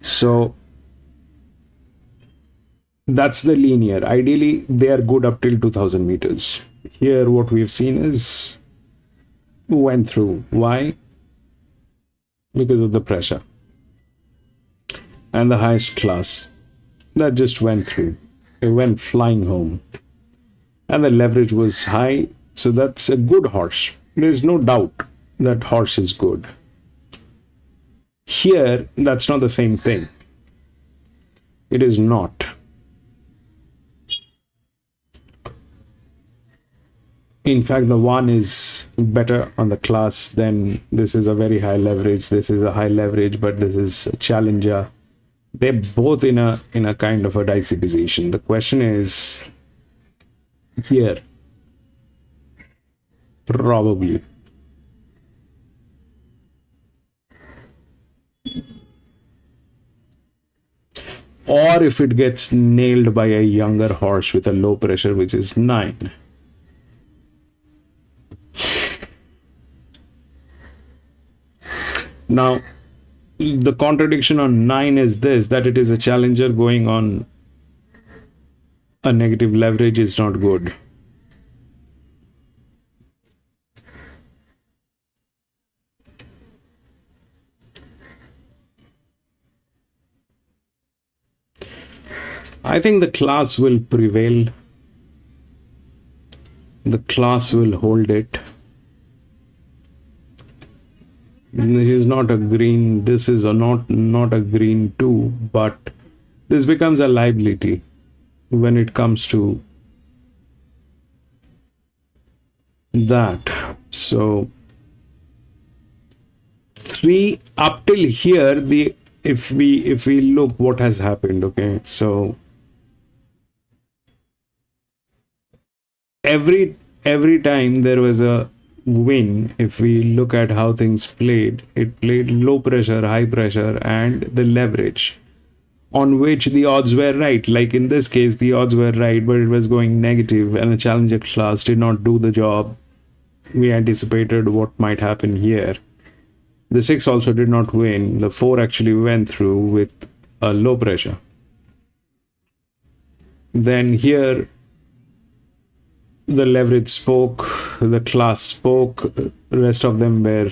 So that's the linear. Ideally, they are good up till 2000 meters. Here, what we've seen is went through. Why? Because of the pressure. And the highest class, that just went through. It went flying home. And the leverage was high, so that's a good horse. There's no doubt that horse is good. Here, that's not the same thing. It is not. In fact, the 1 is better on the class than this is a very high leverage. This is a high leverage, but this is a challenger. They're both in a kind of a dicey position. The question is here, probably. Or if it gets nailed by a younger horse with a low pressure, which is 9. Now, the contradiction on 9 is this, that it is a challenger going on a negative leverage is not good. I think the class will prevail. The class will hold it. This is not a green, this is not a green too, but this becomes a liability when it comes to that. So 3 up till here, the if we look what has happened, okay, so every time there was a win, if we look at how things played, it played low pressure, high pressure, and the leverage, on which the odds were right. Like in this case, the odds were right, but it was going negative, and the challenger class did not do the job we anticipated what might happen here. The 6 also did not win. The 4 actually went through with a low pressure. Then here, the leverage spoke, the class spoke, the rest of them were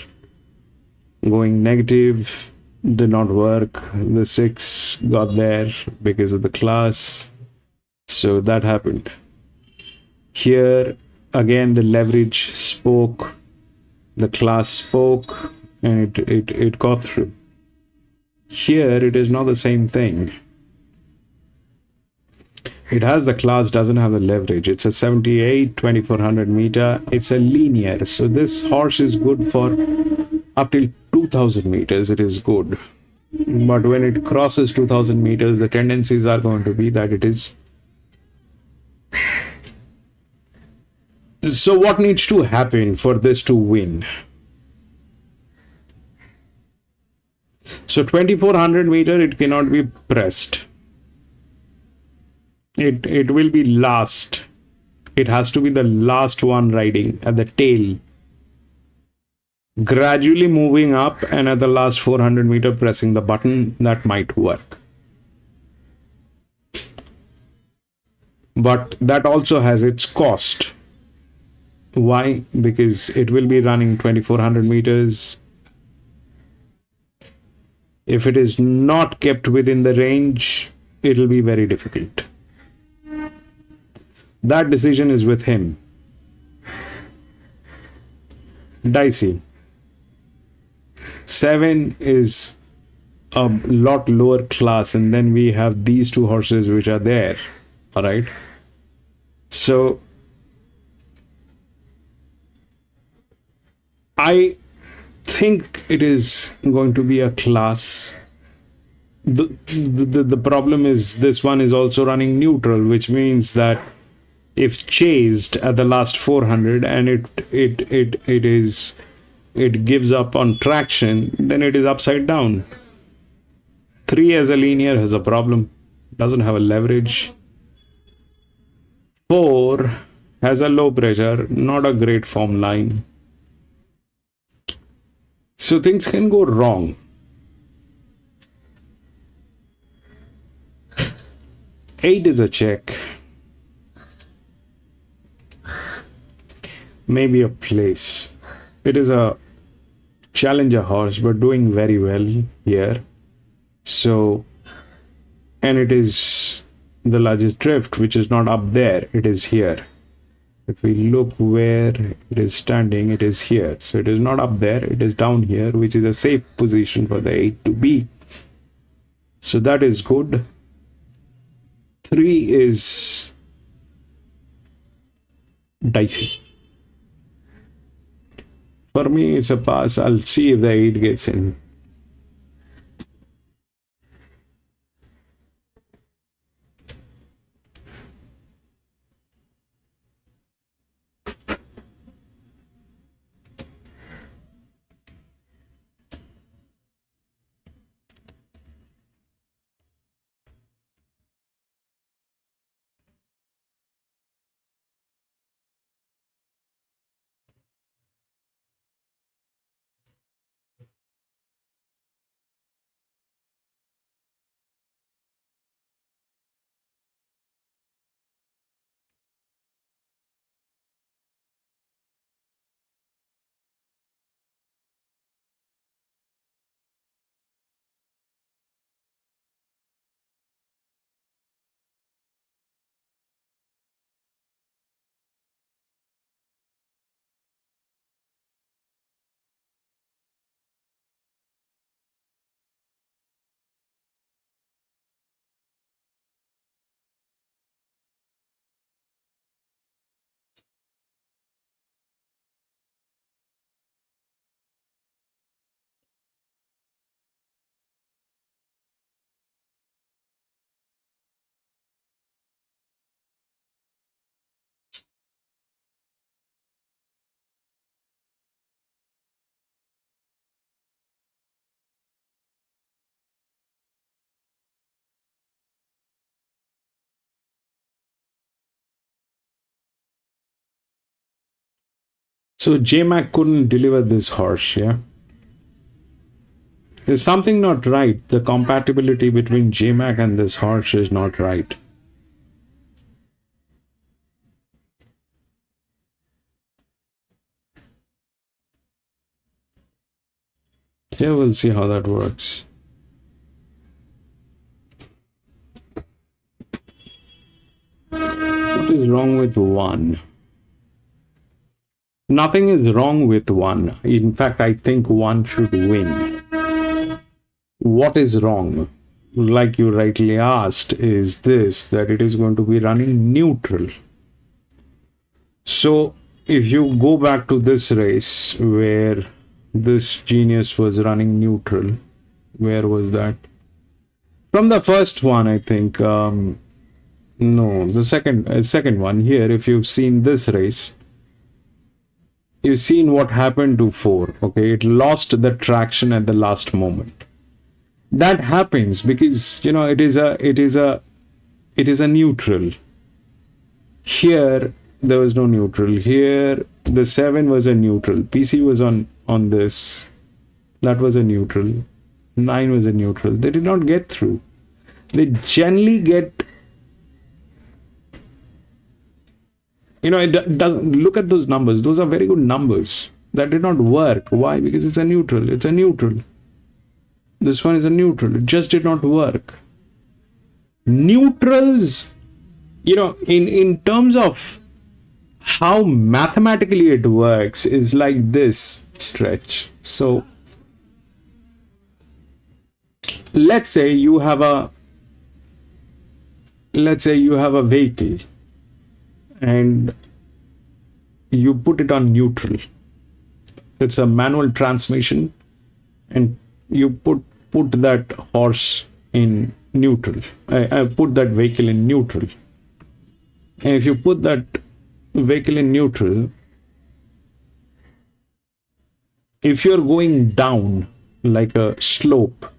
going negative, did not work. The 6 got there because of the class. So that happened. Here, again, the leverage spoke, the class spoke, and it got through. Here, it is not the same thing. It has the class, doesn't have the leverage. It's a 78, 2400 meter. It's a linear. So this horse is good for up till 2000 meters. It is good. But when it crosses 2000 meters, the tendencies are going to be that it is. So what needs to happen for this to win? So 2400 meter, it cannot be pressed. It will be last. It has to be the last one riding at the tail, gradually moving up, and at the last 400 meter pressing the button. That might work. But that also has its cost. Why? Because it will be running 2400 meters. If it is not kept within the range, it will be very difficult. That decision is with him. Dicey. 7 is a lot lower class, and then we have these 2 horses which are there. All right. So I think it is going to be a class. The problem is this one is also running neutral, which means that if chased at the last 400 and it gives up on traction, then it is upside down. 3 as a linear has a problem, doesn't have a leverage. 4 has a low pressure, not a great form line. So things can go wrong. 8 is a check. Maybe a place. It is a challenger horse, but doing very well here. So, and it is the largest drift, which is not up there, it is here. If we look where it is standing, it is here. So it is not up there, it is down here, which is a safe position for the 8 to be. So that is good. 3 is dicey. For me, it's a pass. I'll see if the 8 gets in. So JMac couldn't deliver this horse, yeah? There's something not right. The compatibility between JMac and this horse is not right. Yeah, we'll see how that works. What is wrong with 1? Nothing is wrong with 1. In fact, I think 1 should win. What is wrong, like you rightly asked, is this, that it is going to be running neutral. So if you go back to this race where this genius was running neutral, where was that? From the first one, I think. No, the second one here. If you've seen this race, you've seen what happened to 4. Okay, it lost the traction at the last moment. That happens because, you know, it is a neutral. Here there was no neutral. Here the 7 was a neutral. PC was on this. That was a neutral. 9 was a neutral. They did not get through. They generally get, you know, it doesn't look at those numbers. Those are very good numbers. That did not work. Why? Because it's a neutral. It's a neutral. This one is a neutral. It just did not work. Neutrals, you know, in terms of how mathematically it works, is like this stretch. So let's say you have a vehicle and you put it on neutral. It's a manual transmission, and you put that horse in neutral. I put that vehicle in neutral. And if you put that vehicle in neutral, if you're going down like a slope,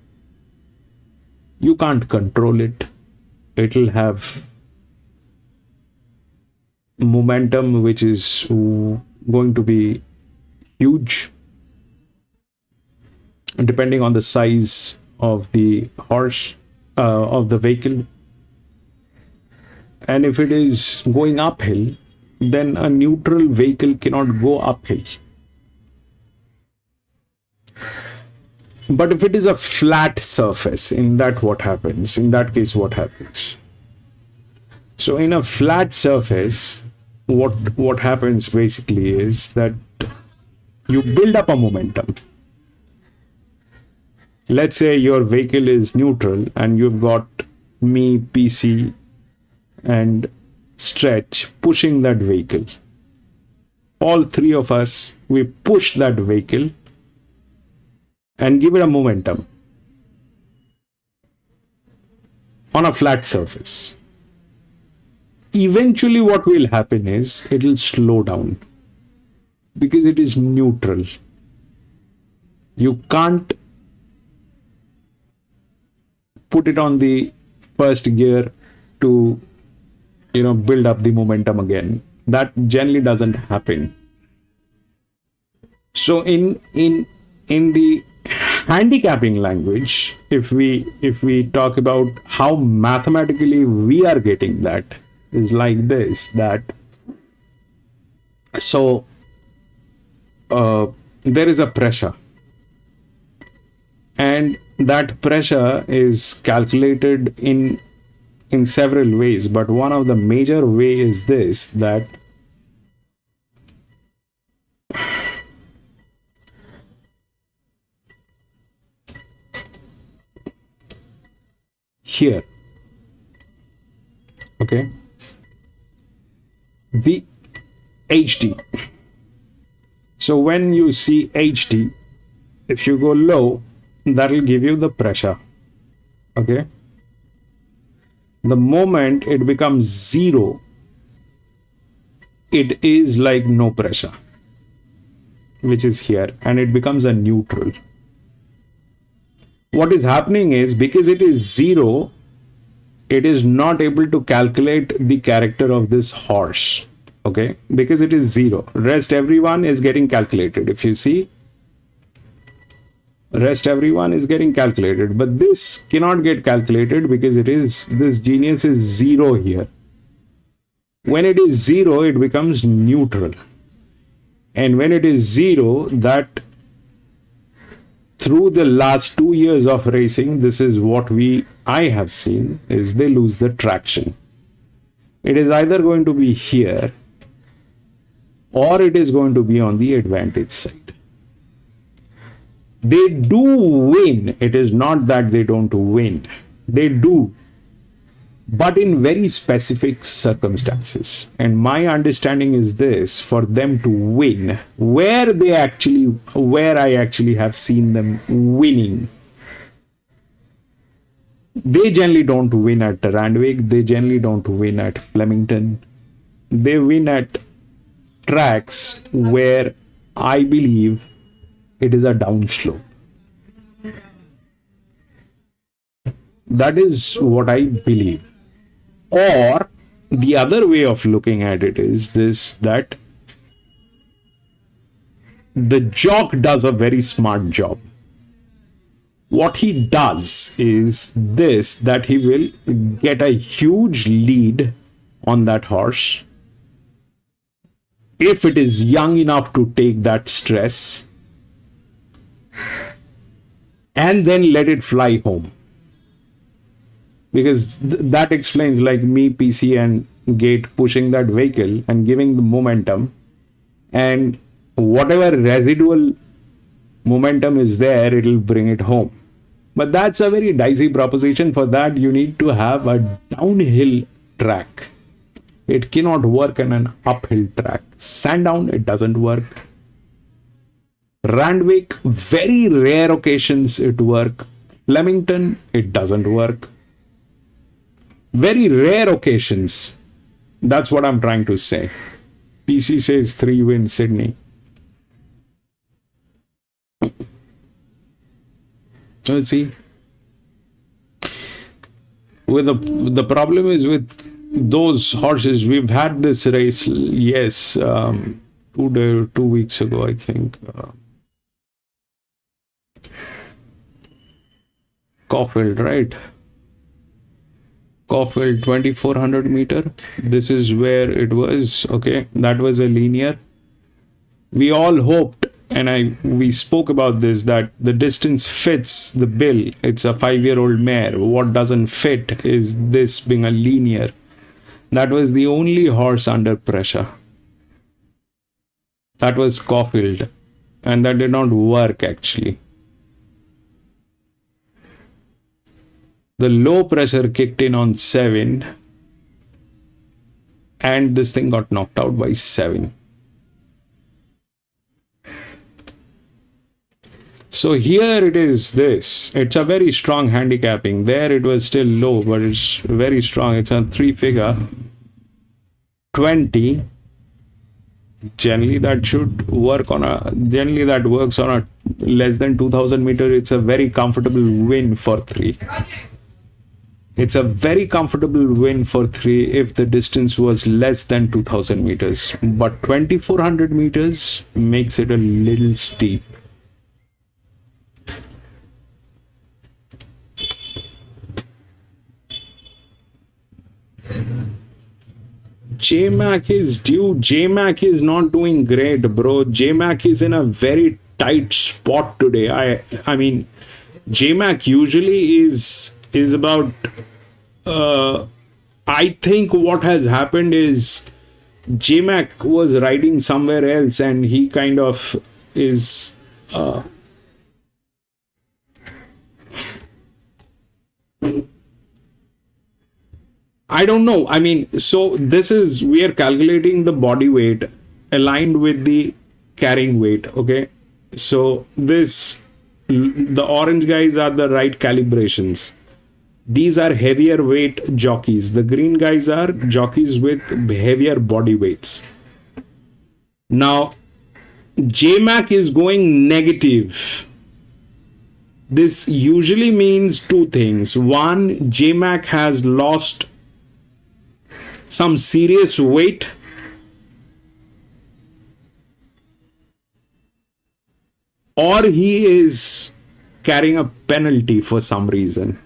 you can't control it. It'll have momentum which is going to be huge, depending on the size of the horse, of the vehicle. And if it is going uphill, then a neutral vehicle cannot go uphill. But if it is a flat surface, in that case what happens? So in a flat surface, what happens basically is that you build up a momentum. Let's say your vehicle is neutral and you've got me, PC, and Stretch pushing that vehicle. All 3 of us, we push that vehicle and give it a momentum on a flat surface. Eventually what will happen is it will slow down because it is neutral. You can't put it on the first gear to, you know, build up the momentum again. That generally doesn't happen. So in the handicapping language, if we talk about how mathematically we are getting that, is like this, that so there is a pressure, and that pressure is calculated in several ways, but one of the major way is this, that here, okay, the HD. So when you see HD, if you go low, that will give you the pressure. Okay. The moment it becomes 0, it is like no pressure, which is here, and it becomes a neutral. What is happening is, because it is 0, it is not able to calculate the character of this horse. okay, because it is 0. Rest everyone is getting calculated. If you see, rest everyone is getting calculated, but this cannot get calculated because it is, this genius is 0 here. When it is 0, it becomes neutral. And when it is 0, that through the last 2 years of racing, this is what I have seen, is they lose the traction. It is either going to be here or it is going to be on the advantage side. They do win. It is not that they don't win. They do, but in very specific circumstances. And my understanding is this: for them to win, where I actually have seen them winning, they generally don't win at Randwick, they generally don't win at Flemington. They win at tracks where I believe it is a downslope. That is what I believe. Or the other way of looking at it is this, that the jock does a very smart job. What he does is this, that he will get a huge lead on that horse if it is young enough to take that stress, and then let it fly home. Because that explains, like me, PC and Gate pushing that vehicle and giving the momentum, and whatever residual momentum is there, it will bring it home. But that's a very dicey proposition. For that, you need to have a downhill track. It cannot work on an uphill track. Sandown, it doesn't work. Randwick, very rare occasions it work. Flemington, it doesn't work. Very rare occasions. That's what I'm trying to say. PC says 3 wins Sydney. Let's see. With the problem is with those horses. We've had this race, yes, 2 weeks ago, I think. Caulfield, right? Caulfield, 2400 meter. This is where it was. Okay, that was a linear. We all hoped, and we spoke about this, that the distance fits the bill. It's a 5-year-old mare. What doesn't fit is this being a linear. That was the only horse under pressure. That was Caulfield, and that did not work actually. The low pressure kicked in on 7, and this thing got knocked out by 7. So here it is this. It's a very strong handicapping. There it was still low, but it's very strong. It's a 3-figure. 20. Generally that should work on generally that works on a less than 2000 meter. It's a very comfortable win for 3. It's a very comfortable win for 3 if the distance was less than 2000 meters. But 2400 meters makes it a little steep. J-Mac is due. J-Mac is not doing great, bro. J-Mac is in a very tight spot today. I mean, J-Mac usually is about I think what has happened is J-Mac was riding somewhere else and he kind of is I don't know. I mean, so this is, we are calculating the body weight aligned with the carrying weight. Okay, so the orange guys are the right calibrations. These are heavier weight jockeys. The green guys are jockeys with heavier body weights. Now, J-Mac is going negative. This usually means 2 things. One, J-Mac has lost some serious weight or he is carrying a penalty for some reason.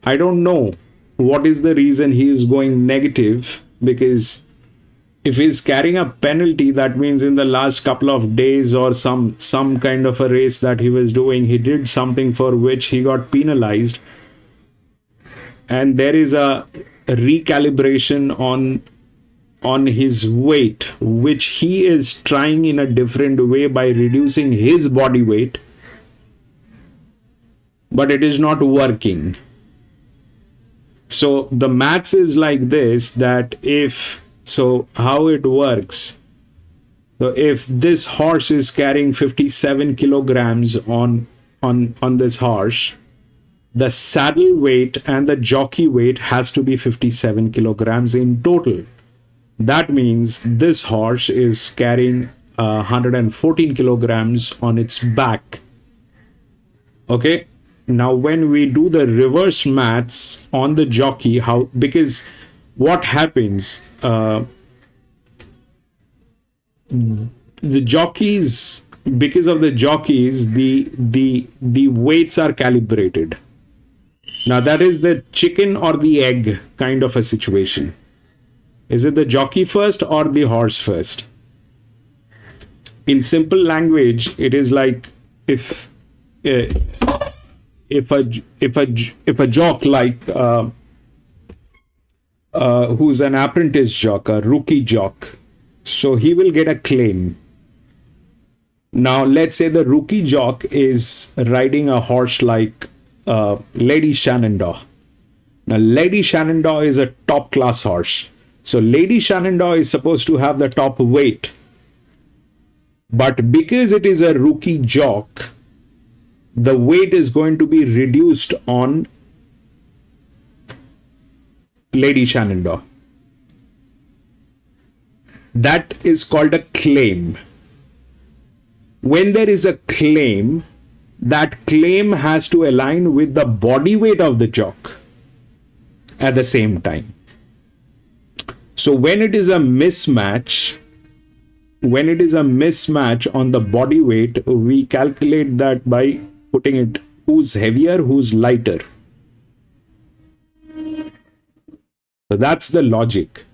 I don't know what is the reason he is going negative, because if he's carrying a penalty, that means in the last couple of days or some kind of a race that he was doing, he did something for which he got penalized, and there is a recalibration on his weight, which he is trying in a different way by reducing his body weight, but it is not working. So the maths is like this, that how it works. So if this horse is carrying 57 kilograms on this horse, the saddle weight and the jockey weight has to be 57 kilograms in total. That means this horse is carrying 114 kilograms on its back. Okay. Now, when we do the reverse maths on the jockey, because what happens, the jockeys, because of the jockeys, the weights are calibrated. Now, that is the chicken or the egg kind of a situation. Is it the jockey first or the horse first? In simple language, it is like if a jock like who's an apprentice jock, a rookie jock, so he will get a claim. Now let's say the rookie jock is riding a horse like Lady Shenandoah. Now Lady Shenandoah is a top class horse, so Lady Shenandoah is supposed to have the top weight, but because it is a rookie jock, the weight is going to be reduced on Lady Shenandoah. That is called a claim. When there is a claim, that claim has to align with the body weight of the jock at the same time. So when it is a mismatch, on the body weight, we calculate that by putting it who's heavier, who's lighter. So that's the logic.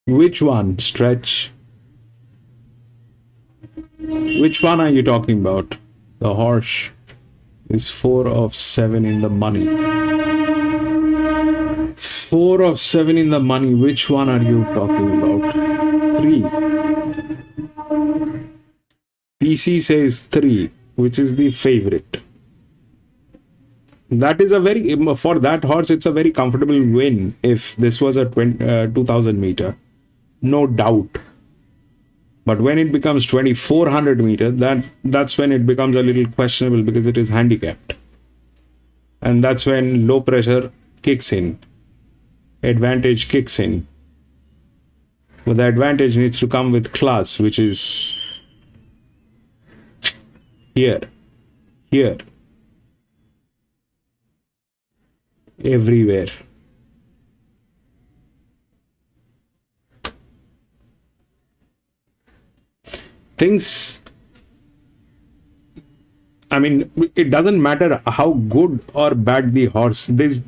Which one, Stretch? Which one are you talking about? The horse is 4 of 7 in the money. 4 of 7 in the money. Which one are you talking about? 3. PC says 3, which is the favorite. That is for that horse, it's a very comfortable win if this was a 2000 meter. No doubt. But when it becomes 2400 meters, that's when it becomes a little questionable, because it is handicapped. And that's when low pressure kicks in. Advantage kicks in. But the advantage needs to come with class, which is here, everywhere. Things, I mean, it doesn't matter how good or bad the horse. These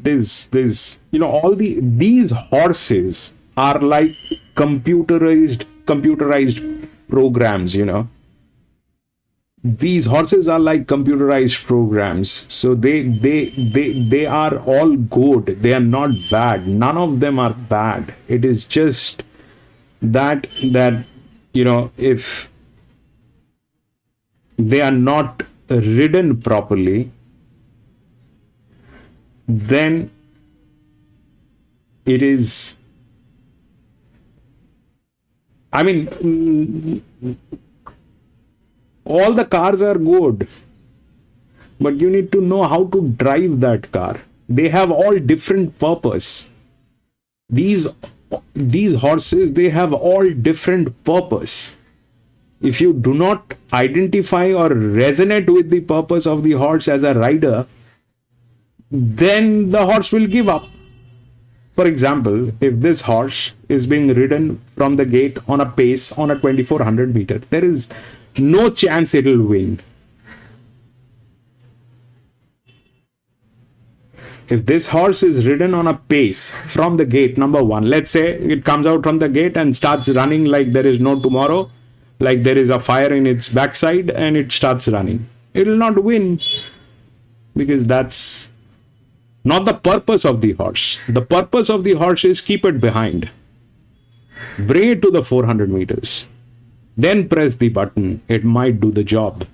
horses are like computerized programs. These horses are like computerized programs. So they are all good. They are not bad. None of them are bad. It is just that if they are not ridden properly, then it is I mean, all the cars are good, but you need to know how to drive that car. They have all different purpose. These horses, they have all different purpose. If you do not identify or resonate with the purpose of the horse as a rider, then the horse will give up. For example, if this horse is being ridden from the gate on a pace on a 2400 meter, there is no chance it will win. If this horse is ridden on a pace from the gate, number one, let's say it comes out from the gate and starts running like there is no tomorrow, like there is a fire in its backside, and it starts running, it will not win, because that's not the purpose of the horse. The purpose of the horse is keep it behind, bring it to the 400 meters, then press the button. It might do the job.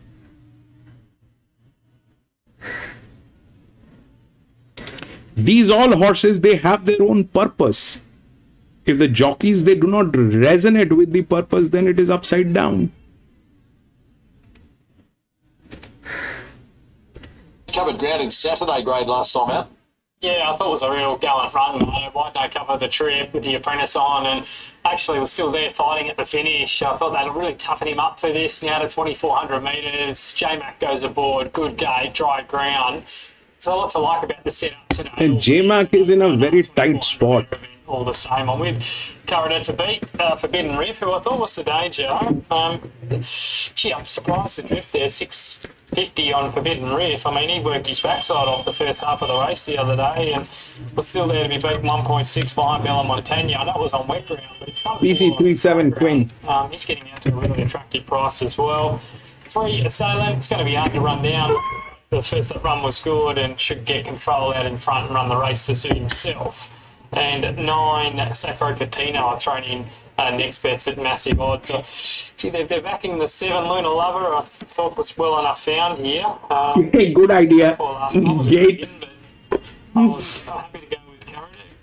These all horses, they have their own purpose. If the jockeys, they do not resonate with the purpose, then it is upside down. Covered ground in Saturday grade last time out. Yeah, I thought it was a real gallant run. White Day covered the trip with the apprentice on and actually was still there fighting at the finish. I thought they'd really toughen him up for this. Now to 2,400 metres, J-Mac goes aboard, good gate, dry ground. There's a lot to like about the setup today. And J-Mac is in a very tight spot. All the same. I'm with Carrada to beat Forbidden Riff, who I thought was the danger. Gee, I'm surprised the drift there, 650 on Forbidden Riff. I mean, he worked his backside off the first half of the race the other day and was still there to be beaten 1.6 behind Bella Montagna. I know it was on wet ground, but it's kind of PC37 Queen. He's getting out to a really attractive price as well. Free Assailant, it's going to be hard to run down. The first run was good and should get control out in front and run the race to suit himself. And 9, Sacro Catino, I've thrown in next best at massive odds. Gee, they're backing the 7, Luna Lover. I thought was well enough found here. Hey, good idea. Gate. I was happy to go with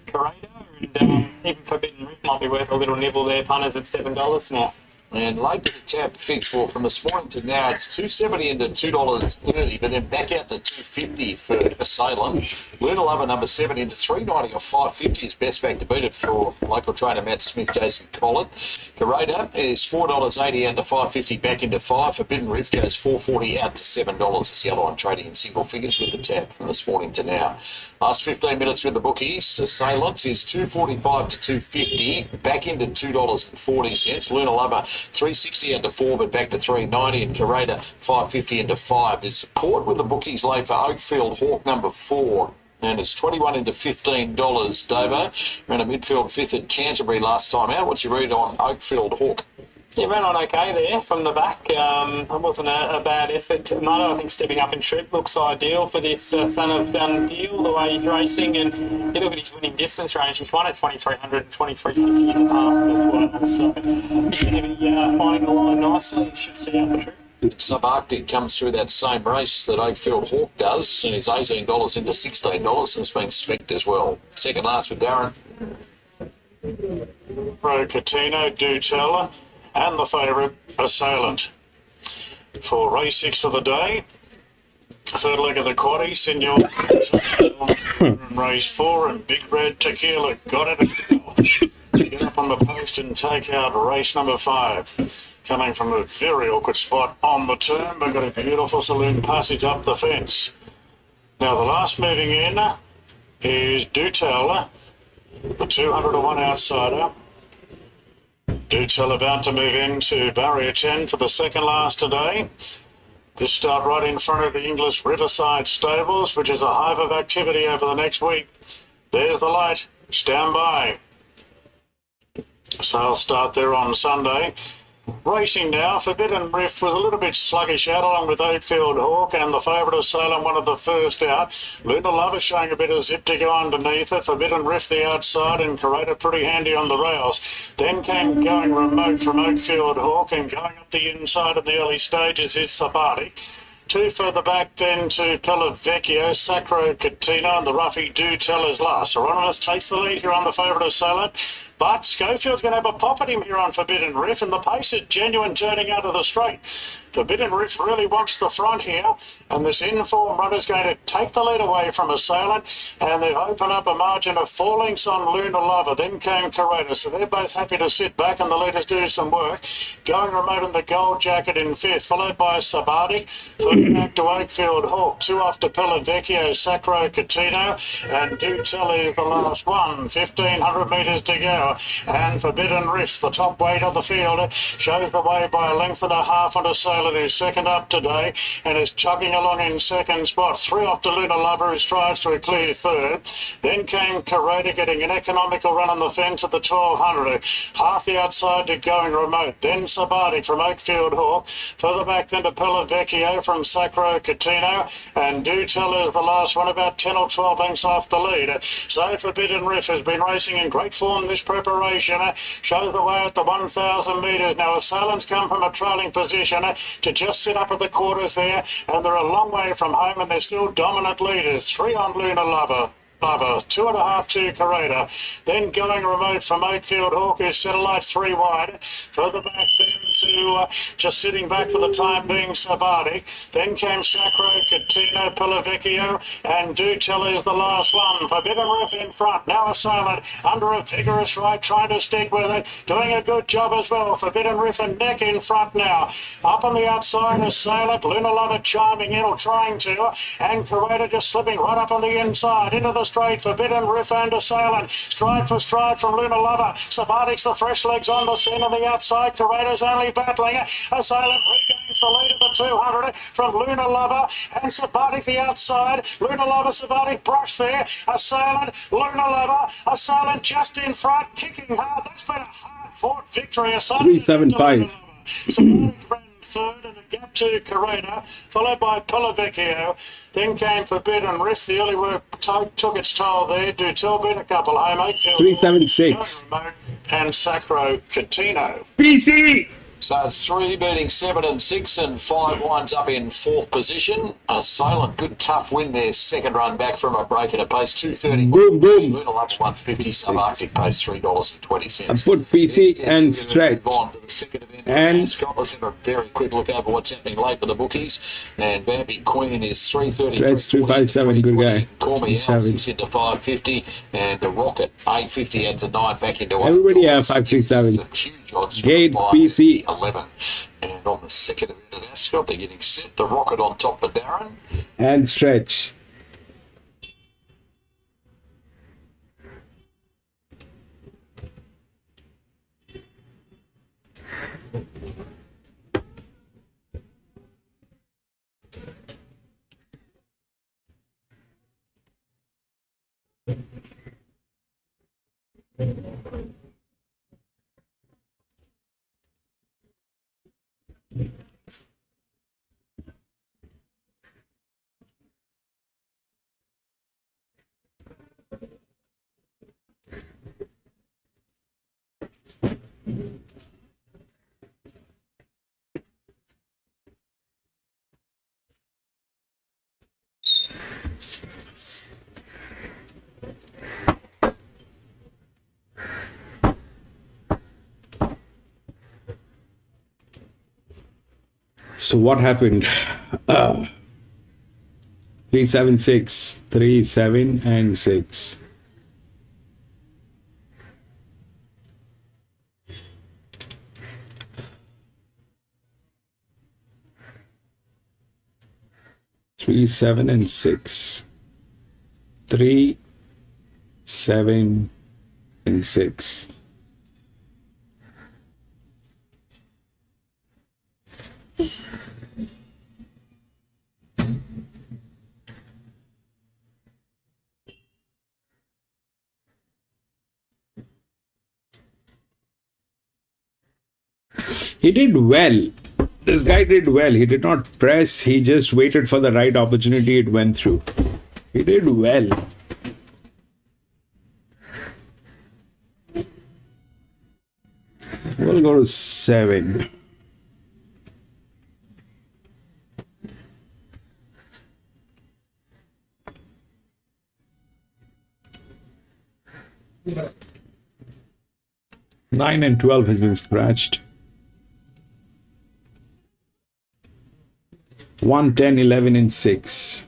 Carrada, and even Forbidden Riff might be worth a little nibble there. Punters at $7 now. And late to the tab fig for from this morning to now, it's $2.70 into $2.30, but then back out to $2.50 for Assailant. Luna Lover number 7 into $3.90 or $5.50 is best back to beat it for local trainer Matt Smith, Jason Collett. Carrada is $4.80 out to $5.50 back into $5. Forbidden Riff goes $4.40 out to $7. It's the other one trading in single figures with the tab from this morning to now. Last 15 minutes with the bookies. Assailant is $2.45 to $2.50, back into $2.40. Luna Lover $3.60 into 4, but back to $3.90, and Carrada $5.50 into 5. There's support with the bookies late for Oakfield Hawk number 4. And it's 21 into $15, Davo. Ran a midfield 5th at Canterbury last time out. What's your read on Oakfield Hawk? Yeah, ran on okay there from the back. It wasn't a bad effort. Mutto, I think, stepping up in trip looks ideal for this son of Done Deal, the way he's racing. And you look at his winning distance range, he's won at 2,300 and 2,350 in the past as well. So he's going to be finding the line nicely. Should see out the trip. Subarctic comes through that same race that Oakfield Hawk does, and is $18 into $16, and it's been specced as well. Second last for Darren. Pro Catino, Do Tell, and the favourite Assailant. For race 6 of the day, third leg of the quaddie, Senor race 4, and Big Red Tequila got it. To get up on the post and take out race number 5. Coming from a very awkward spot on the turn, but got a beautiful saloon passage up the fence. Now the last moving in is Do Tell, the 200 to 1 outsider. Do Tell about to move into barrier 10 for the second last today. This start right in front of the English Riverside Stables, which is a hive of activity over the next week. There's the light. Stand by. Sales start there on Sunday. Racing now, Forbidden Riff was a little bit sluggish out along with Oakfield Hawk, and the favourite Assailant one of the first out. Luna Lover showing a bit of zip to go underneath it. Forbidden Riff the outside, and Carrada pretty handy on the rails. Then came going remote from Oakfield Hawk, and going up the inside in the early stages is Sabati. 2 further back then to Pellavecchio, Sacro Catino, and the roughie Do Tell is last. Hieronymus takes the lead here on the favourite Assailant. But Schofield's going to have a pop at him here on Forbidden Riff, and the pace is genuine turning out of the straight. Forbidden Riff really wants the front here, and this in-form runner's going to take the lead away from Assailant, and they open up a margin of 4 lengths on Luna Lover. Then came Coretta, so they're both happy to sit back and the leaders do some work. Going remote in the gold jacket in 5th, followed by Sabati, further back to Wakefield Hawk, 2 off to Pellavecchio, Sacro Catino, and Do Tell is the last one. 1,500 metres to go, and Forbidden Riff, the top weight of the field, shows the way by a length and a half on Assailant, who's second up today and is chugging along in second spot. 3 off to Luna Lover, who strides to a clear third. Then came Coretta, getting an economical run on the fence at the 1,200. Half the outside to Going Remote. Then Sabati from Oakfield Hawk. Further back then to Pellavecchio from Sacro Catino. And Do Tell is the last one, about 10 or 12 lengths off the lead. So Forbidden Riff has been racing in great form this preparation. Shows the way at the 1,000 metres. Now Assailants come from a trailing position to just sit up at the quarters there, and they're a long way from home, and they're still dominant leaders. 3 on Luna Lover. 2.5 to Coretta. Then Going Remote from Oakfield Hawk, who's Satellite 3 wide. Further back then to just sitting back for the time being Sabati. Then came Sacro Catino, Pellavecchio, and Do Tell is the last one. Forbidden Riff in front. Now Assailant under a vigorous right, trying to stick with it. Doing a good job as well. Forbidden Riff and neck in front now. Up on the outside, Assailant. Luna Lover chiming in or trying to. And Coretta just slipping right up on the inside. Into the straight. Forbidden Riff and Assailant. Stride for stride from Luna Lover. Sabatic's the fresh legs on the scene on the outside. Coretta's only battling. Assailant regains the lead of the 200 from Luna Lover, and Sabatic the outside. Luna Lover, Sabatic brush there. Assailant, Luna Lover, Assailant just in front, kicking hard. That's been a hard-fought victory. 375. Sabatic ran third and a gap to Coretta, followed by Pellavecchio. Then came Forbidden Riff. The early work took its toll there. Do Tell been a couple home. 376. And Sacro Catino. PC! So it's 3 beating 7 and 6, and 5 winds up in 4th position. Assailant, good tough win there. Second run back from a break at a pace 2:30. Boom, boom. Luna Lover 150. Subarctic pace $3.20. I put PC and stretch. On to the second event. And Scott, let's have a very quick look over what's happening late with the bookies. And Bambi Queen is 3:30. Stretch 357, good guy. Call me out. Savage. He's into 550, and the Rocket 850 adds a 9 back into Everybody have $8. 537. The huge odds Gate for PC. 11. And on the second event of Ascot, they're getting set. The Rocket on top for Darren. and stretch. So what happened? 376, 3, 7, and 6. Three, 7, and 6. 3, 7, and 6. He did well. This guy did well. He did not press. He just waited for the right opportunity. It went through. He did well. We'll go to 7. 9 and 12 has been scratched. 1, 10, 11, and 6.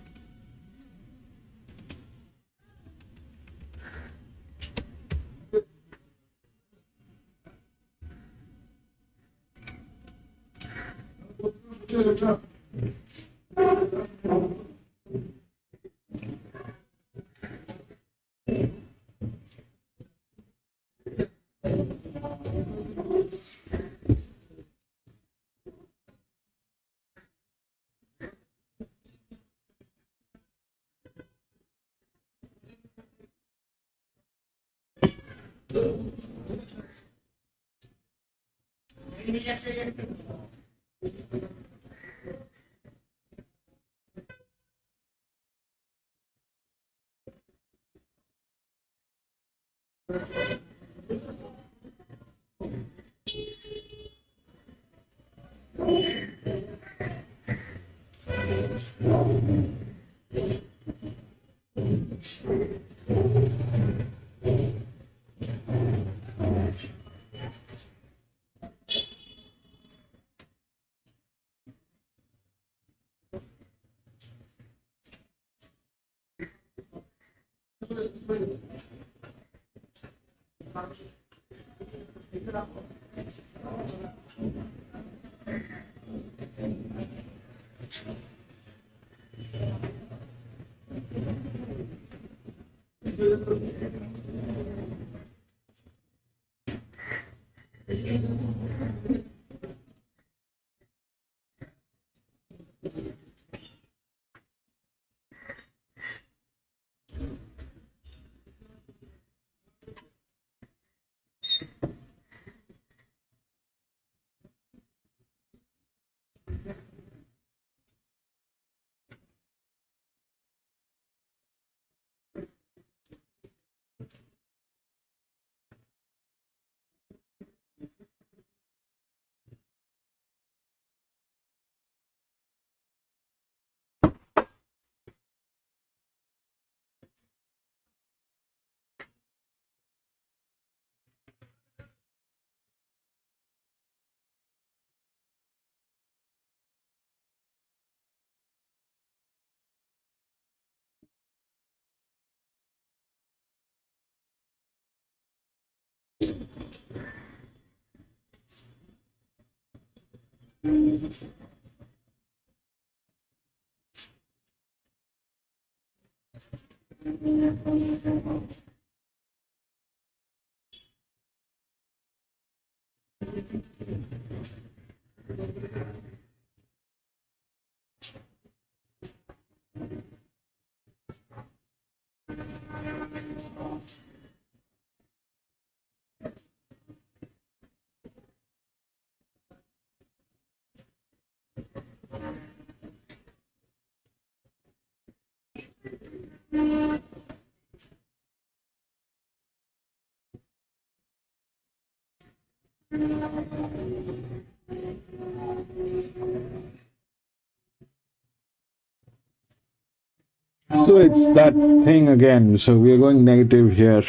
So it's that thing again. So we are going negative here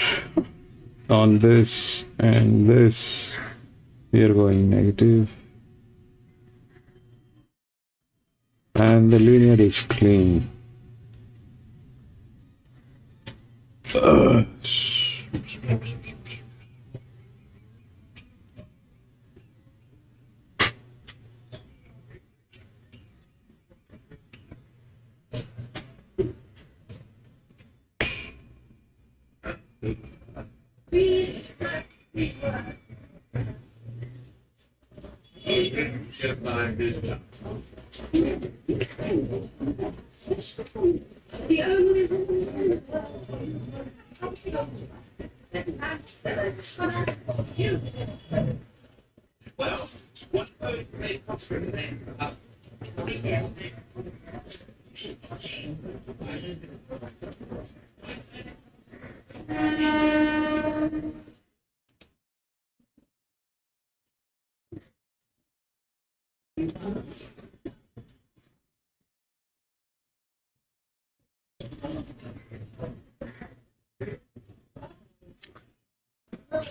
on this and this. We are going negative. And the linear is clean.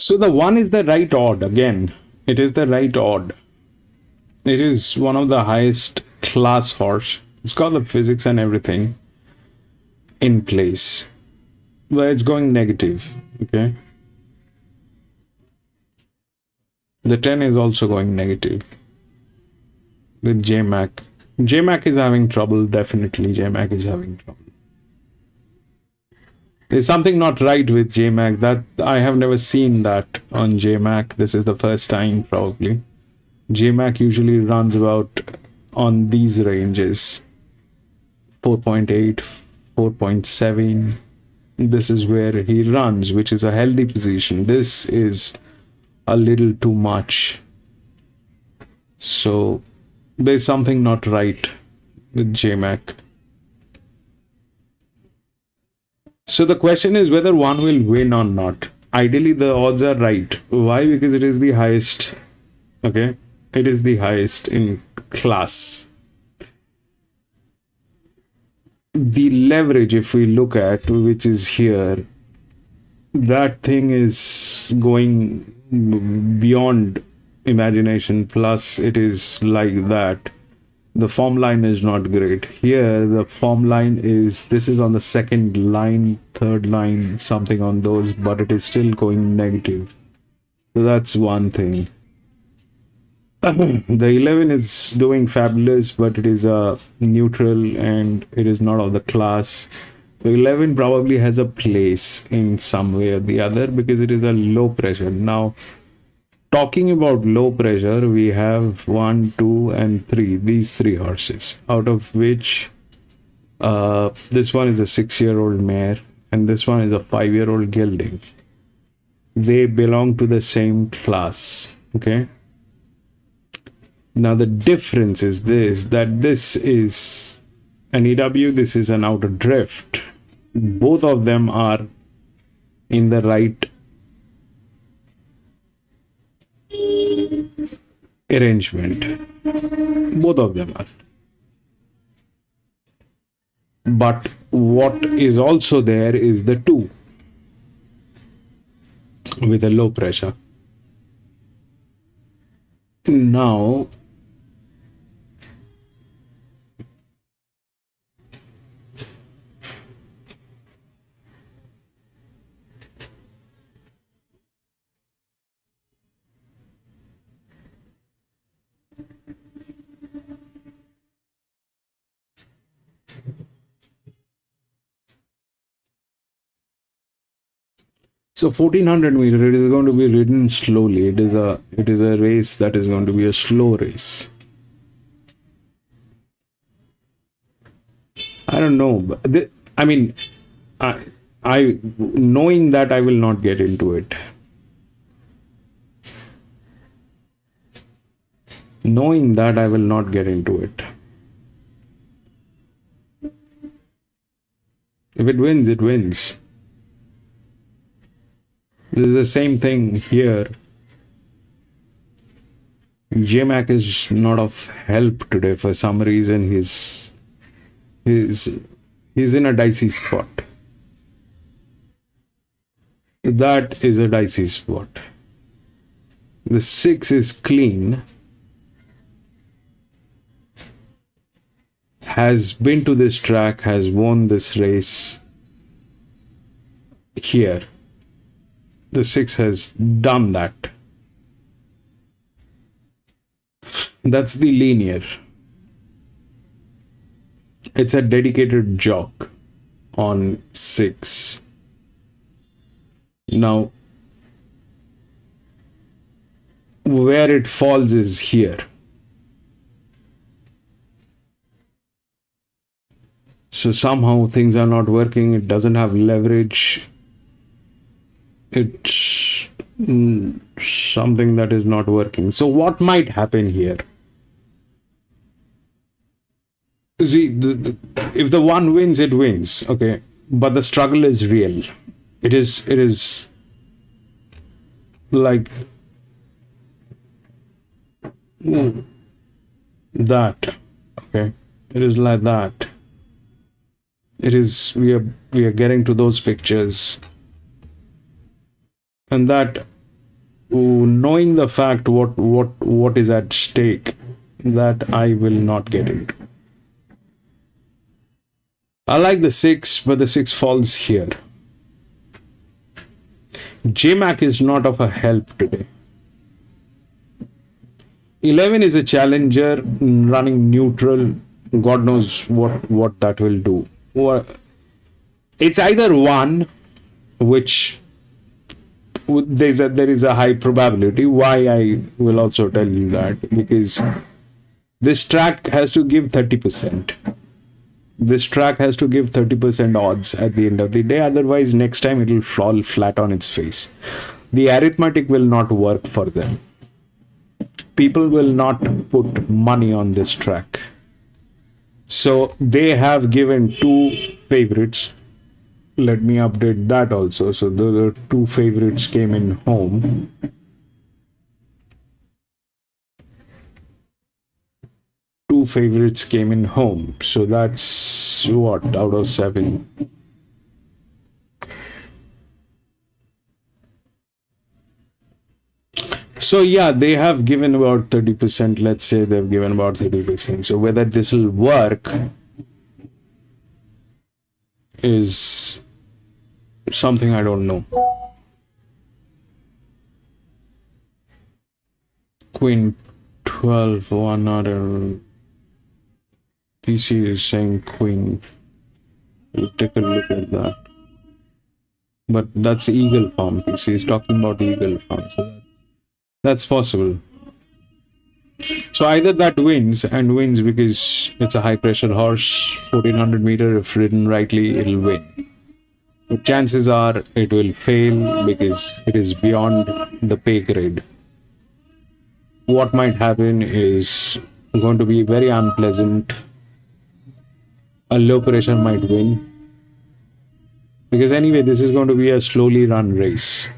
So the 1 is the right odd again. It is the right odd. It is one of the highest class horse. It's got the physics and everything in place. But it's going negative. Okay. The 10 is also going negative with JMac. JMac is having trouble, definitely. JMac is having trouble. There's something not right with JMac. That I have never seen that on JMac. This is the first time probably. JMac usually runs about on these ranges. 4.8, 4.7. This is where he runs, which is a healthy position. This is a little too much. So there's something not right with JMac. So the question is whether 1 will win or not. Ideally the odds are right. Why? Because it is the highest. Okay, it is the highest in class. The leverage, if we look at, which is here, that thing is going beyond imagination, plus it is like that. The form line is not great. Here the form line is, this is on the second line, third line, something on those, but it is still going negative. So that's one thing. The 11 is doing fabulous, but it is a neutral and it is not of the class. So 11 probably has a place in some way or the other because it is a low pressure. Now, talking about low pressure, we have 1, 2, and 3. These 3 horses, out of which this one is a 6-year-old mare and this one is a 5-year-old gelding. They belong to the same class. Okay. Now the difference is this, that this is an EW, this is an outer drift. Both of them are in the right arrangement. Both of them are. But what is also there is the 2 with a low pressure. Now, so 1400 meter, it is going to be ridden slowly. It is a race that is going to be a slow race. I don't know, but I mean, I knowing that I will not get into it. Knowing that I will not get into it. If it wins, it wins. This is the same thing here. JMac is not of help today for some reason. He's in a dicey spot. That is a dicey spot. The 6 is clean. Has been to this track, has won this race here. The 6 has done that. That's the linear. It's a dedicated jock on 6. Now, where it falls is here. So somehow things are not working. It doesn't have leverage. It's something that is not working. So what might happen here? See, if the 1 wins, it wins. Okay, but the struggle is real. It is like that. Okay, it is like that. It is, we are getting to those pictures, and that knowing the fact what is at stake, that I will not get into. I like the 6, but the 6 falls here. JMac is not of a help today. 11 is a challenger running neutral. God knows what that will do. Or it's either 1, which there is a high probability. Why, I will also tell you that, because this track has to give 30%. This track has to give 30% odds at the end of the day. Otherwise, next time it will fall flat on its face. The arithmetic will not work for them. People will not put money on this track. So they have given 2 favorites. Let me update that also. So those are 2 favorites came in home. Two favorites came in home. So that's what, out of 7. So yeah, they have given about 30%. Let's say they've given about 30%. So whether this will work is something I don't know. Queen 12, 1 order. PC is saying queen. We'll take a look at that. But that's Eagle Farm. PC is talking about Eagle Farm. So that's possible. So either that wins, and wins because it's a high pressure horse, 1400 meter, if ridden rightly, it'll win. But chances are it will fail because it is beyond the pay grade. What might happen is going to be very unpleasant. A low pressure might win. Because anyway, this is going to be a slowly run race.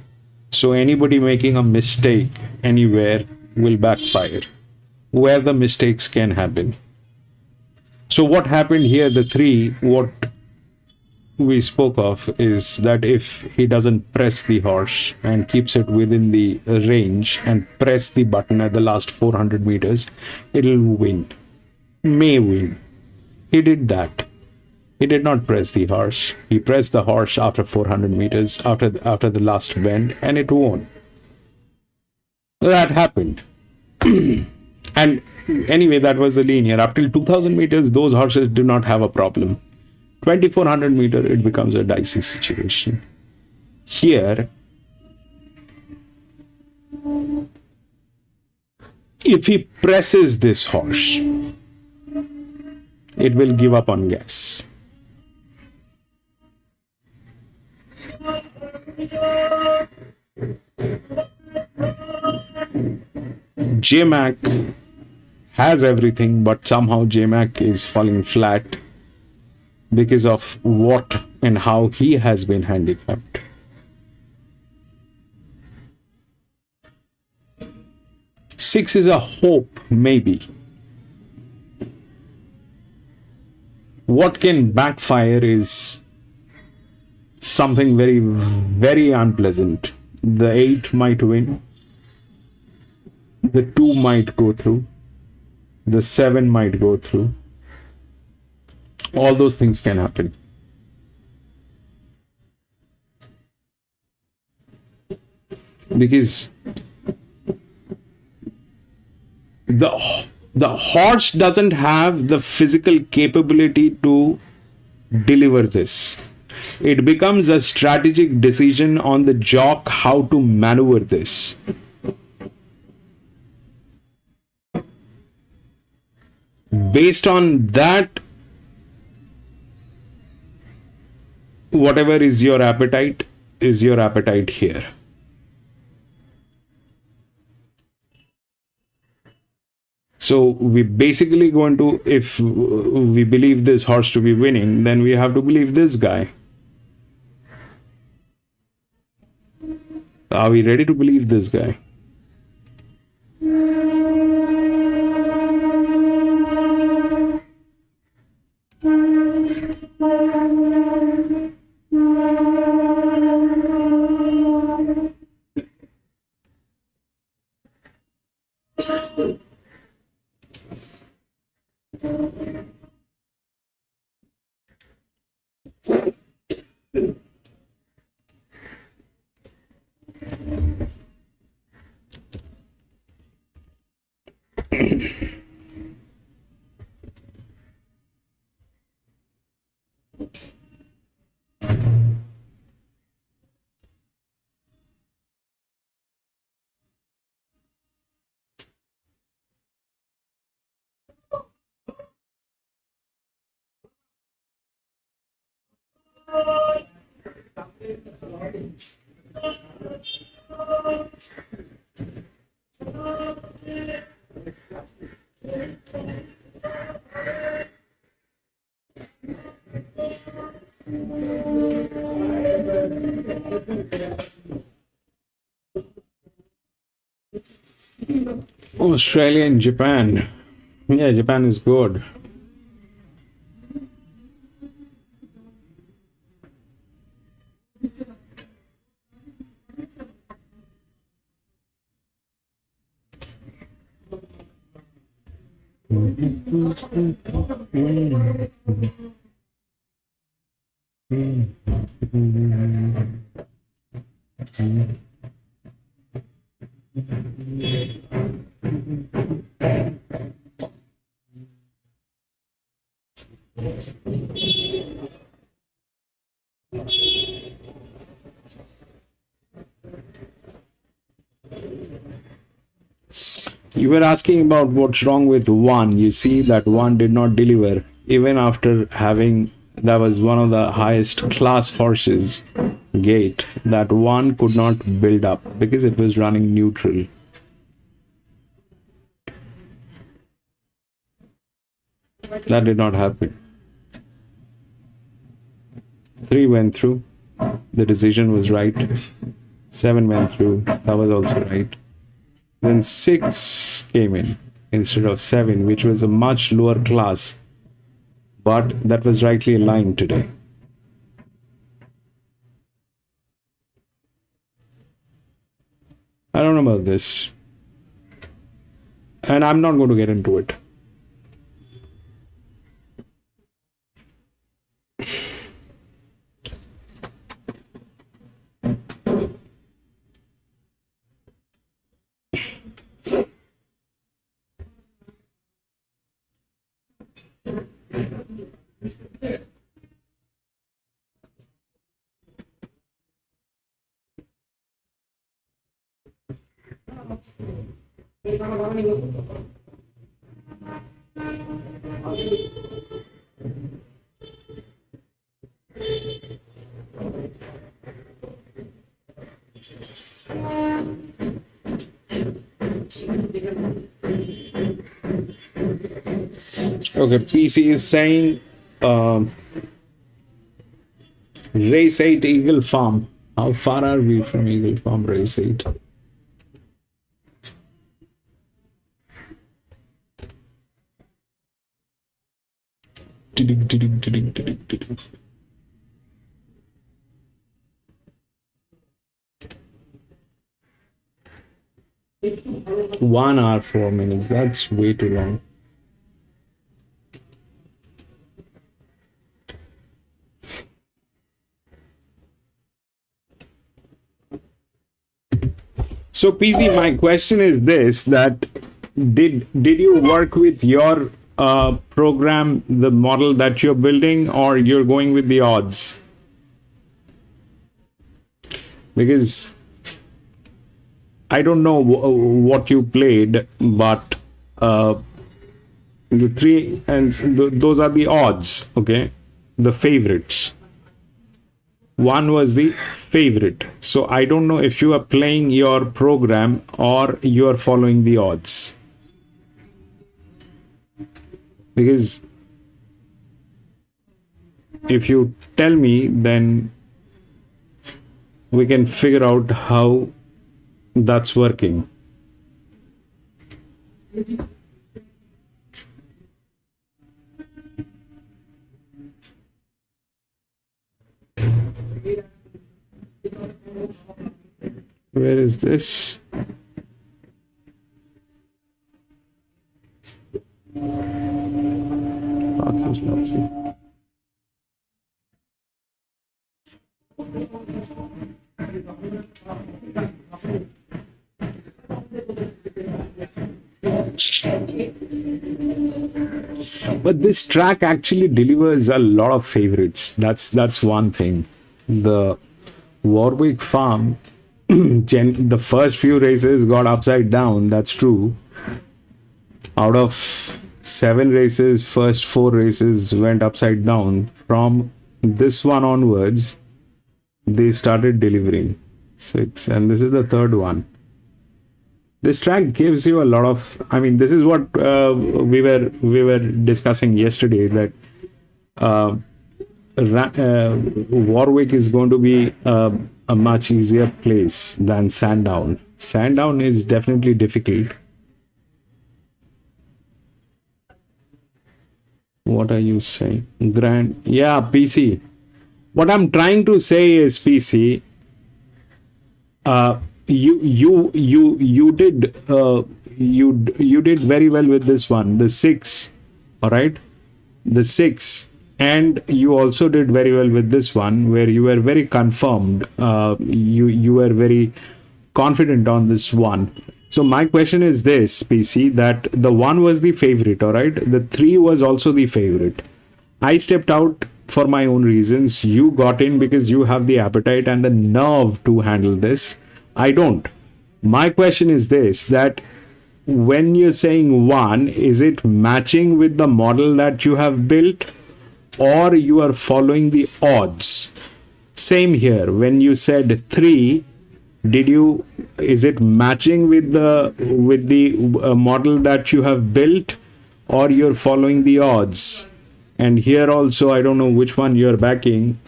So anybody making a mistake anywhere will backfire, where the mistakes can happen. So what happened here, the 3, what we spoke of is that if he doesn't press the horse and keeps it within the range and press the button at the last 400 meters, it'll win, may win. He did that. He did not press the horse. He pressed the horse after 400 meters, after the last bend, and it won. That happened. And anyway, that was the linear. Up till 2000 meters, those horses do not have a problem. 2400 meter, it becomes a dicey situation. Here, if he presses this horse, it will give up on gas. JMac has everything, but somehow JMac is falling flat because of what and how he has been handicapped. Six is a hope, maybe. What can backfire is something very, very unpleasant. The 8 might win. The 2 might go through. The 7 might go through. All those things can happen. Because the horse doesn't have the physical capability to deliver this. It becomes a strategic decision on the jock how to maneuver this. Based on that, whatever is your appetite here. So we basically going to, if we believe this horse to be winning, then we have to believe this guy. Are we ready to believe this guy? Australia and Japan. Yeah, Japan is good. You were asking about what's wrong with one. You see that one did not deliver even after having, that was one of the highest class horses gate, that one could not build up because it was running neutral. That did not happen. 3 went through. The decision was right. 7 went through. That was also right. Then 6 came in instead of 7, which was a much lower class, but that was rightly aligned today. I don't know about this, and I'm not going to get into it. Okay, PC is saying race 8 Eagle Farm. How far are we from Eagle Farm race 8? One hour, 4 minutes. That's way too long. So PC, my question is this: that did you work with your program, the model that you're building, or you're going with the odds? Because I don't know what you played, but the 3 and those are the odds, okay? The favorites. 1 was the favorite. So I don't know if you are playing your program or you are following the odds. Because if you tell me, then we can figure out how that's working. Where is this? But this track actually delivers a lot of favorites. That's one thing. The Warwick Farm, the first few races got upside down. That's true. Out of 7 races, first 4 races went upside down. From this one onwards, they started delivering 6, and this is the third one. This track gives you a lot of, I mean, this is what we were discussing yesterday, that Warwick is going to be a much easier place than Sandown. Sandown is definitely difficult. What are you saying? Yeah, PC. What I'm trying to say is, PC, you did very well with this one, the 6, all right, the 6, and you also did very well with this one, where you were very confirmed. You were very confident on this one. So my question is this, PC, that the 1 was the favorite, all right, the 3 was also the favorite. I stepped out for my own reasons. You got in because you have the appetite and the nerve to handle this. I don't. My question is this, that when you're saying 1, is it matching with the model that you have built, or you are following the odds? Same here. When you said 3, is it matching with the model that you have built, or you're following the odds? And here also, I don't know which one you're backing.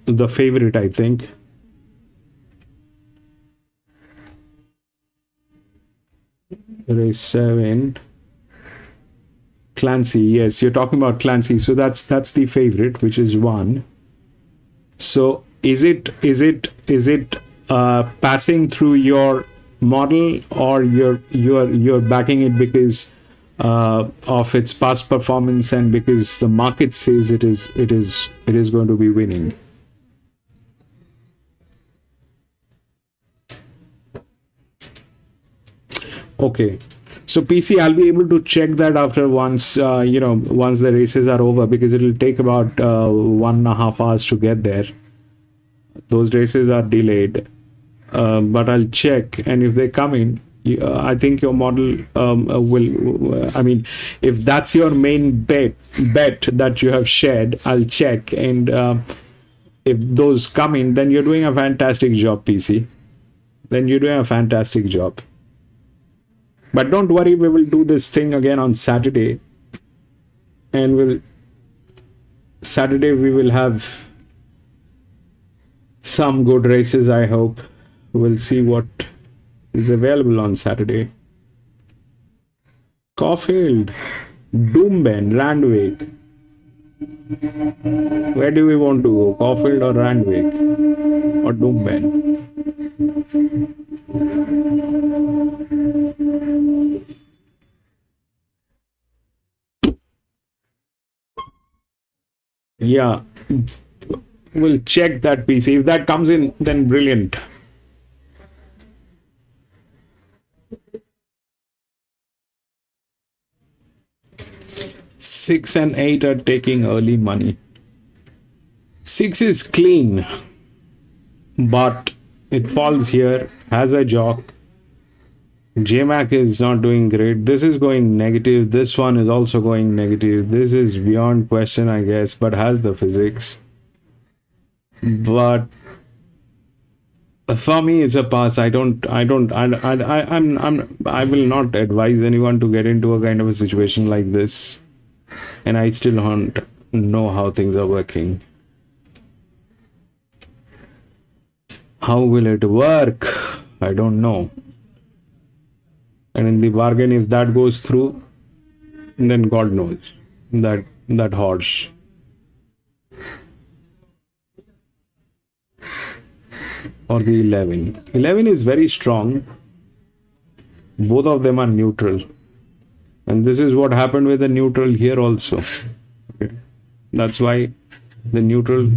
The favorite, I think. Race 7. Clancy, yes, you're talking about Clancy. So that's the favorite, which is 1. So is it passing through your model, or you're backing it because of its past performance and because the market says it is going to be winning? Okay, so PC, I'll be able to check that after once the races are over, because it will take about 1.5 hours to get there. Those races are delayed, but I'll check, and if they come in, I think your model will. I mean, if that's your main bet that you have shared, I'll check, and if those come in, then you're doing a fantastic job, PC. Then you're doing a fantastic job. But don't worry, we will do this thing again on Saturday, and we will have some good races, I hope. We'll see what is available on Saturday. Caulfield, Doomben, Randwick. Where do we want to go? Caulfield or Randwick or Doomben? Yeah, we'll check that, PC. If that comes in, then brilliant. Six and 8 are taking early money. 6 is clean, but it falls here, has a jock. JMac is not doing great. This is going negative. This one is also going negative. This is beyond question, I guess, but has the physics. But for me, it's a pass. I will not advise anyone to get into a kind of a situation like this. And I still don't know how things are working. How will it work? I don't know. And in the bargain, if that goes through, then God knows that horse. Or the 11. 11 is very strong. Both of them are neutral. And this is what happened with the neutral here also. Okay. That's why the neutral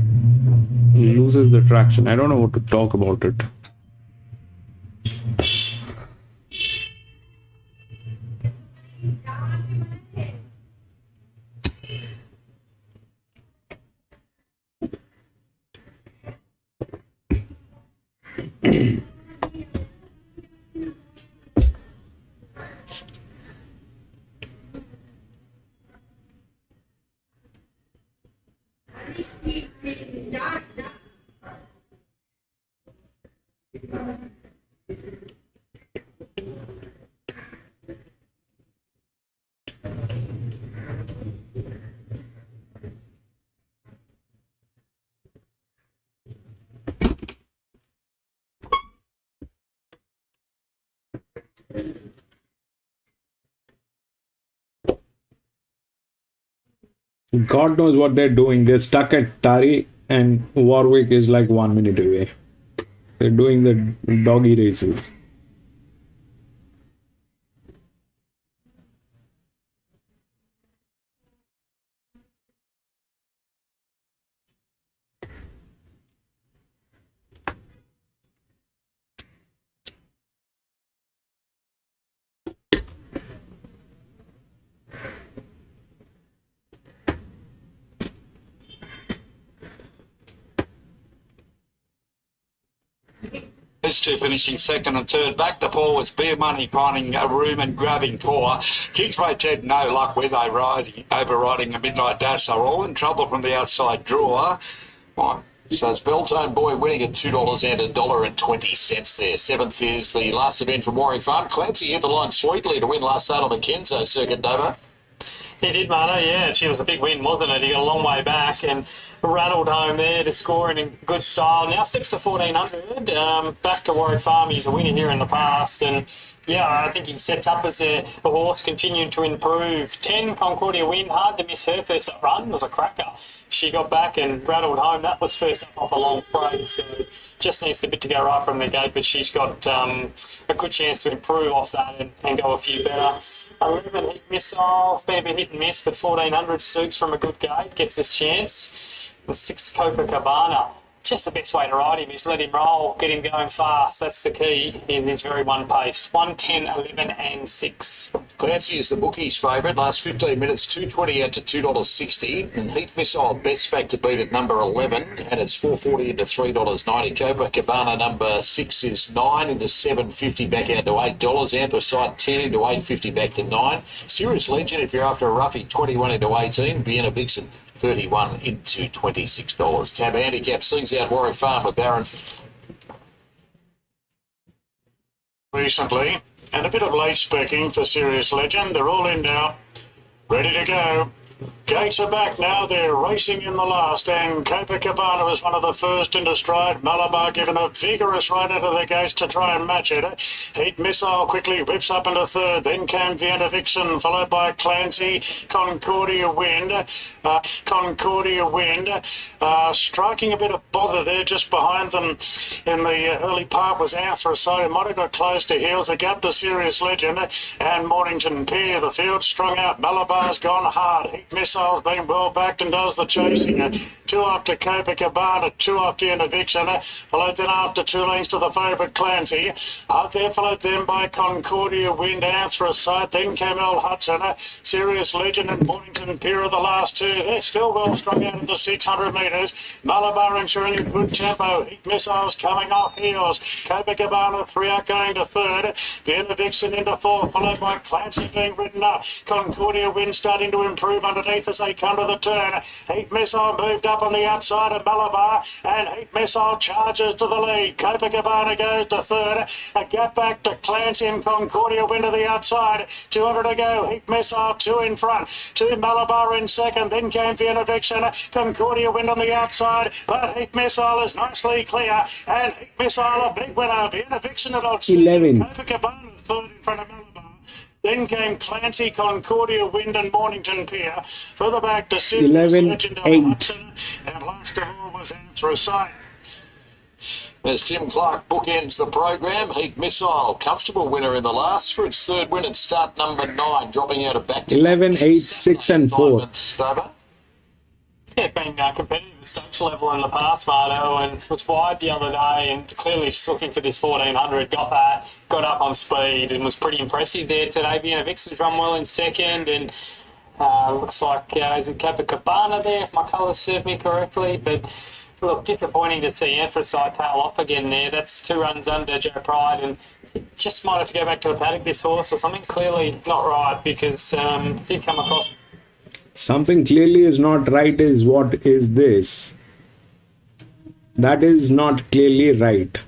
loses the traction. I don't know what to talk about it. God knows what they're doing. They're stuck at Tari, and Warwick is like 1 minute away. They're doing the doggy races. These two finishing second and third. Back to four was Beer Money finding a room and grabbing poor. Kingsway Ted no luck with overriding a midnight dash. They're all in trouble from the outside draw. Right. So it's Beltone Boy winning at $2 and $1.20 there. Seventh is the last event from Warwick Farm. Clancy hit the line sweetly to win last start on the Kenzo circuit, Dover. He did, Marno, yeah. She was a big win, wasn't it? He got a long way back and rattled home there to score in good style. Now steps to 1,400. Back to Warwick Farm. He's a winner here in the past. And, yeah, I think he sets up as the horse continuing to improve. 10, Concordia win. Hard to miss her first up run. It was a cracker. She got back and rattled home. That was first up off a long break. So just needs a bit to go right from the gate. But she's got a good chance to improve off that and go a few better. 11, Hit Missile. Been a bit hit and miss, but 1,400 suits from a good gate. Gets this chance. And 6, Copacabana. Just the best way to ride him is let him roll, get him going fast. That's the key. He's very one-paced. 1, 10, 11 and 6. Clancy is the bookie's favourite. Last 15 minutes, $2.20 out to $2.60. And Heat Missile, best back to beat at number 11. And it's $4.40 into $3.90. Copacabana number 6 is 9 into $7.50 back out to $8. Anthracite 10 into $8.50 back to 9. Serious Legend, if you're after a roughie, 21 into 18. Vienna Vixen 31 into $26. Tab Handicap sings out Warwick Farm with Barron. Recently, and a bit of late specking for Serious Legend. They're all in now, ready to go. Gates are back now. They're racing in the last, and Copacabana was one of the first into stride. Malabar given a vigorous run into the gates to try and match it. Heat Missile quickly whips up into third. Then came Vienna Vixen, followed by Clancy. Concordia Wind. Striking a bit of bother there just behind them in the early part was Anthracite. It might have got close to heels. A gap to Serious Legend and Mornington Pier. The field strung out. Malabar's gone hard. Heat Missile's been well backed and does the chasing. 2 after Copacabana, 2 after Vienna Vixen. Followed then after 2 lengths to the favourite Clancy. Out there followed then by Concordia Wind, Anthracite. Then came Old Hudson. Serious Legend and Mornington Pier are the last 2. They're still well strung out of the 600 metres. Malabar ensuring a good tempo. Heat Missiles coming off heels. Copacabana 3 out going to third. Vienna Vixen into 4th, followed by Clancy being ridden up. Concordia Wind starting to improve underneath as they come to the turn. Heat Missile moved up on the outside of Malabar, and Heat Missile charges to the lead. Copacabana goes to third. A gap back to Clancy and Concordia Wind to the outside. 200 to go. Heat Missile 2 in front. 2 Malabar in second. Then came Vienna Vixen. Concordia Wind on the outside, but Heat Missile is nicely clear, and Heat Missile a big winner. Vienna Vixen at odds. 11. Copacabana third in front of Malabar. Then came Clancy, Concordia Wind and Mornington Pier. Further back to Serious 11, Legend 8. Hudson, and last of all was Anthracite. As Tim Clark bookends the program, Heat Missile, comfortable winner in the last for its third win at start number 9, dropping out of back to 11, 8, 6 and 4. Yeah, been competitive at such level in the past, Marto, and was wide the other day, and clearly she's looking for this 1,400. Got that, got up on speed, and was pretty impressive there today. Vienna Vixen's run well in second, and looks like is it Copacabana there, if my colours serve me correctly. But look, disappointing to see Anthracite tail off again there. That's 2 runs under Joe Pride, and just might have to go back to the paddock, this horse, or something. Clearly not right, because did come across Something clearly is not right is what is this? That is not clearly right.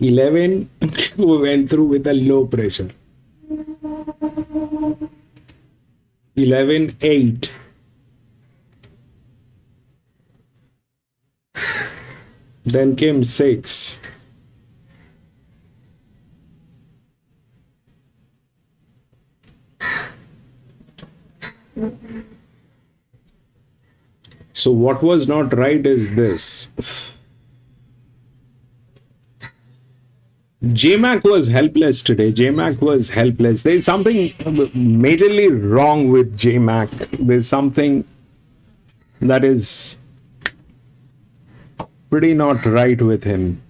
11 went through with a low pressure. 11, 8. Then came 6. So what was not right is this. JMac was helpless today. JMac was helpless. There's something majorly wrong with JMac. There's something that is pretty not right with him.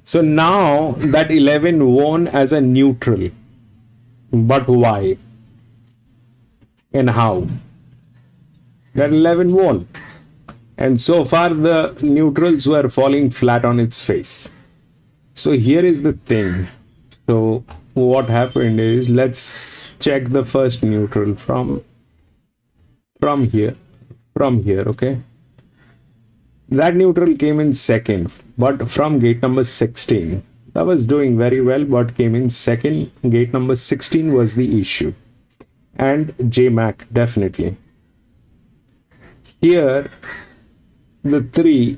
So now that 11 won as a neutral, but why and how? That 11 won, and so far the neutrals were falling flat on its face. So here is the thing. So what happened is, let's check the first neutral from here, okay? That neutral came in second, but from gate number 16. That was doing very well, but came in second. Gate number 16 was the issue. And JMac, definitely. Here, the 3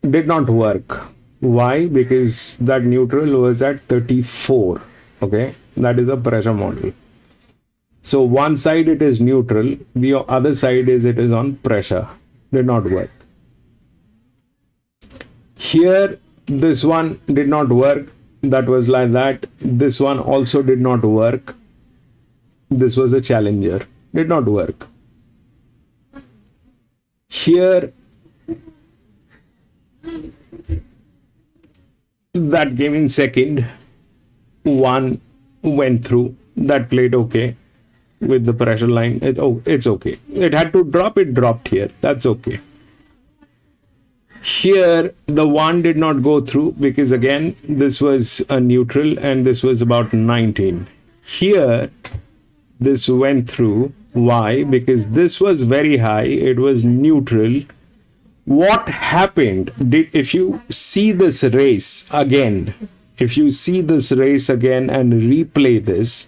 did not work. Why? Because that neutral was at 34. Okay, that is a pressure model. So one side it is neutral, the other side is it is on pressure. Did not work. Here this one did not work. That was like that. This one also did not work. This was a challenger. Did not work. Here that came in second. One went through. That played okay with the pressure line. It's okay. It had to drop, it dropped here. That's okay. Here the one did not go through because again this was a neutral and this was about 19. Here this went through. Why? Because this was very high, it was neutral. What happened? If you see this race again and replay this,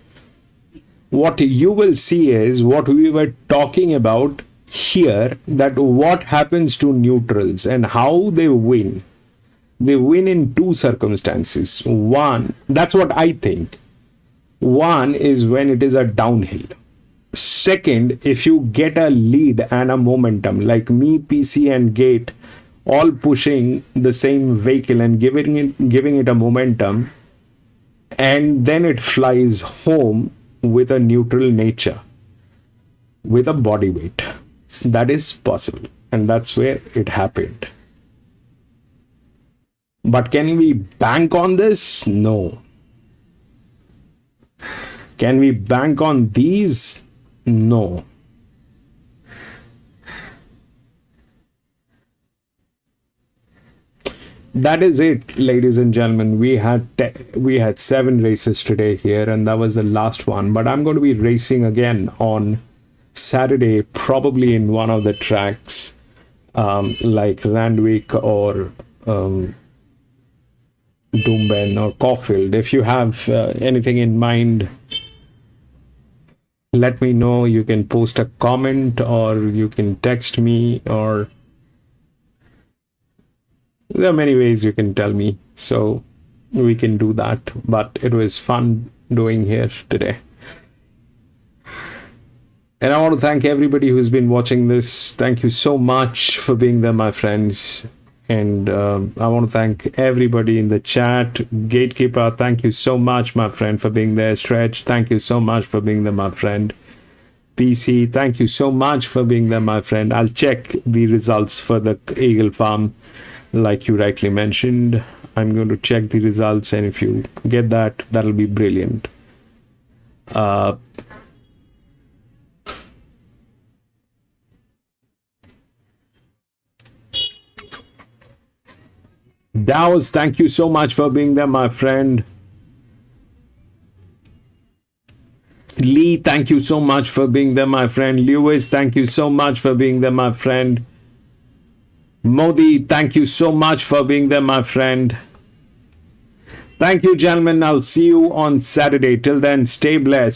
what you will see is what we were talking about here, that what happens to neutrals and how they win. They win in 2 circumstances. One, that's what I think. One is when it is a downhill. Second, if you get a lead and a momentum, like me, PC and Gate all pushing the same vehicle and giving it a momentum, and then it flies home with a neutral nature, with a body weight. That is possible, and that's where it happened. But can we bank on this? No. Can we bank on these? No. That is it, ladies and gentlemen. We had 7 races today here, and that was the last one. But I'm going to be racing again on Saturday, probably in one of the tracks, like Randwick or Doomben or Caulfield. If you have anything in mind, let me know. You can post a comment or you can text me, or there are many ways you can tell me, so we can do that. But it was fun doing here today. And I want to thank everybody who's been watching this. Thank you so much for being there, my friends. And I want to thank everybody in the chat. Gatekeeper, thank you so much, my friend, for being there. Stretch, thank you so much for being there, my friend. PC, thank you so much for being there, my friend. I'll check the results for the Eagle Farm, like you rightly mentioned. I'm going to check the results, and if you get that, that'll be brilliant. Dow's, thank you so much for being there, my friend. Lee, thank you so much for being there, my friend. Lewis, thank you so much for being there, my friend. Modi, thank you so much for being there, my friend. Thank you, gentlemen. I'll see you on Saturday. Till then, stay blessed.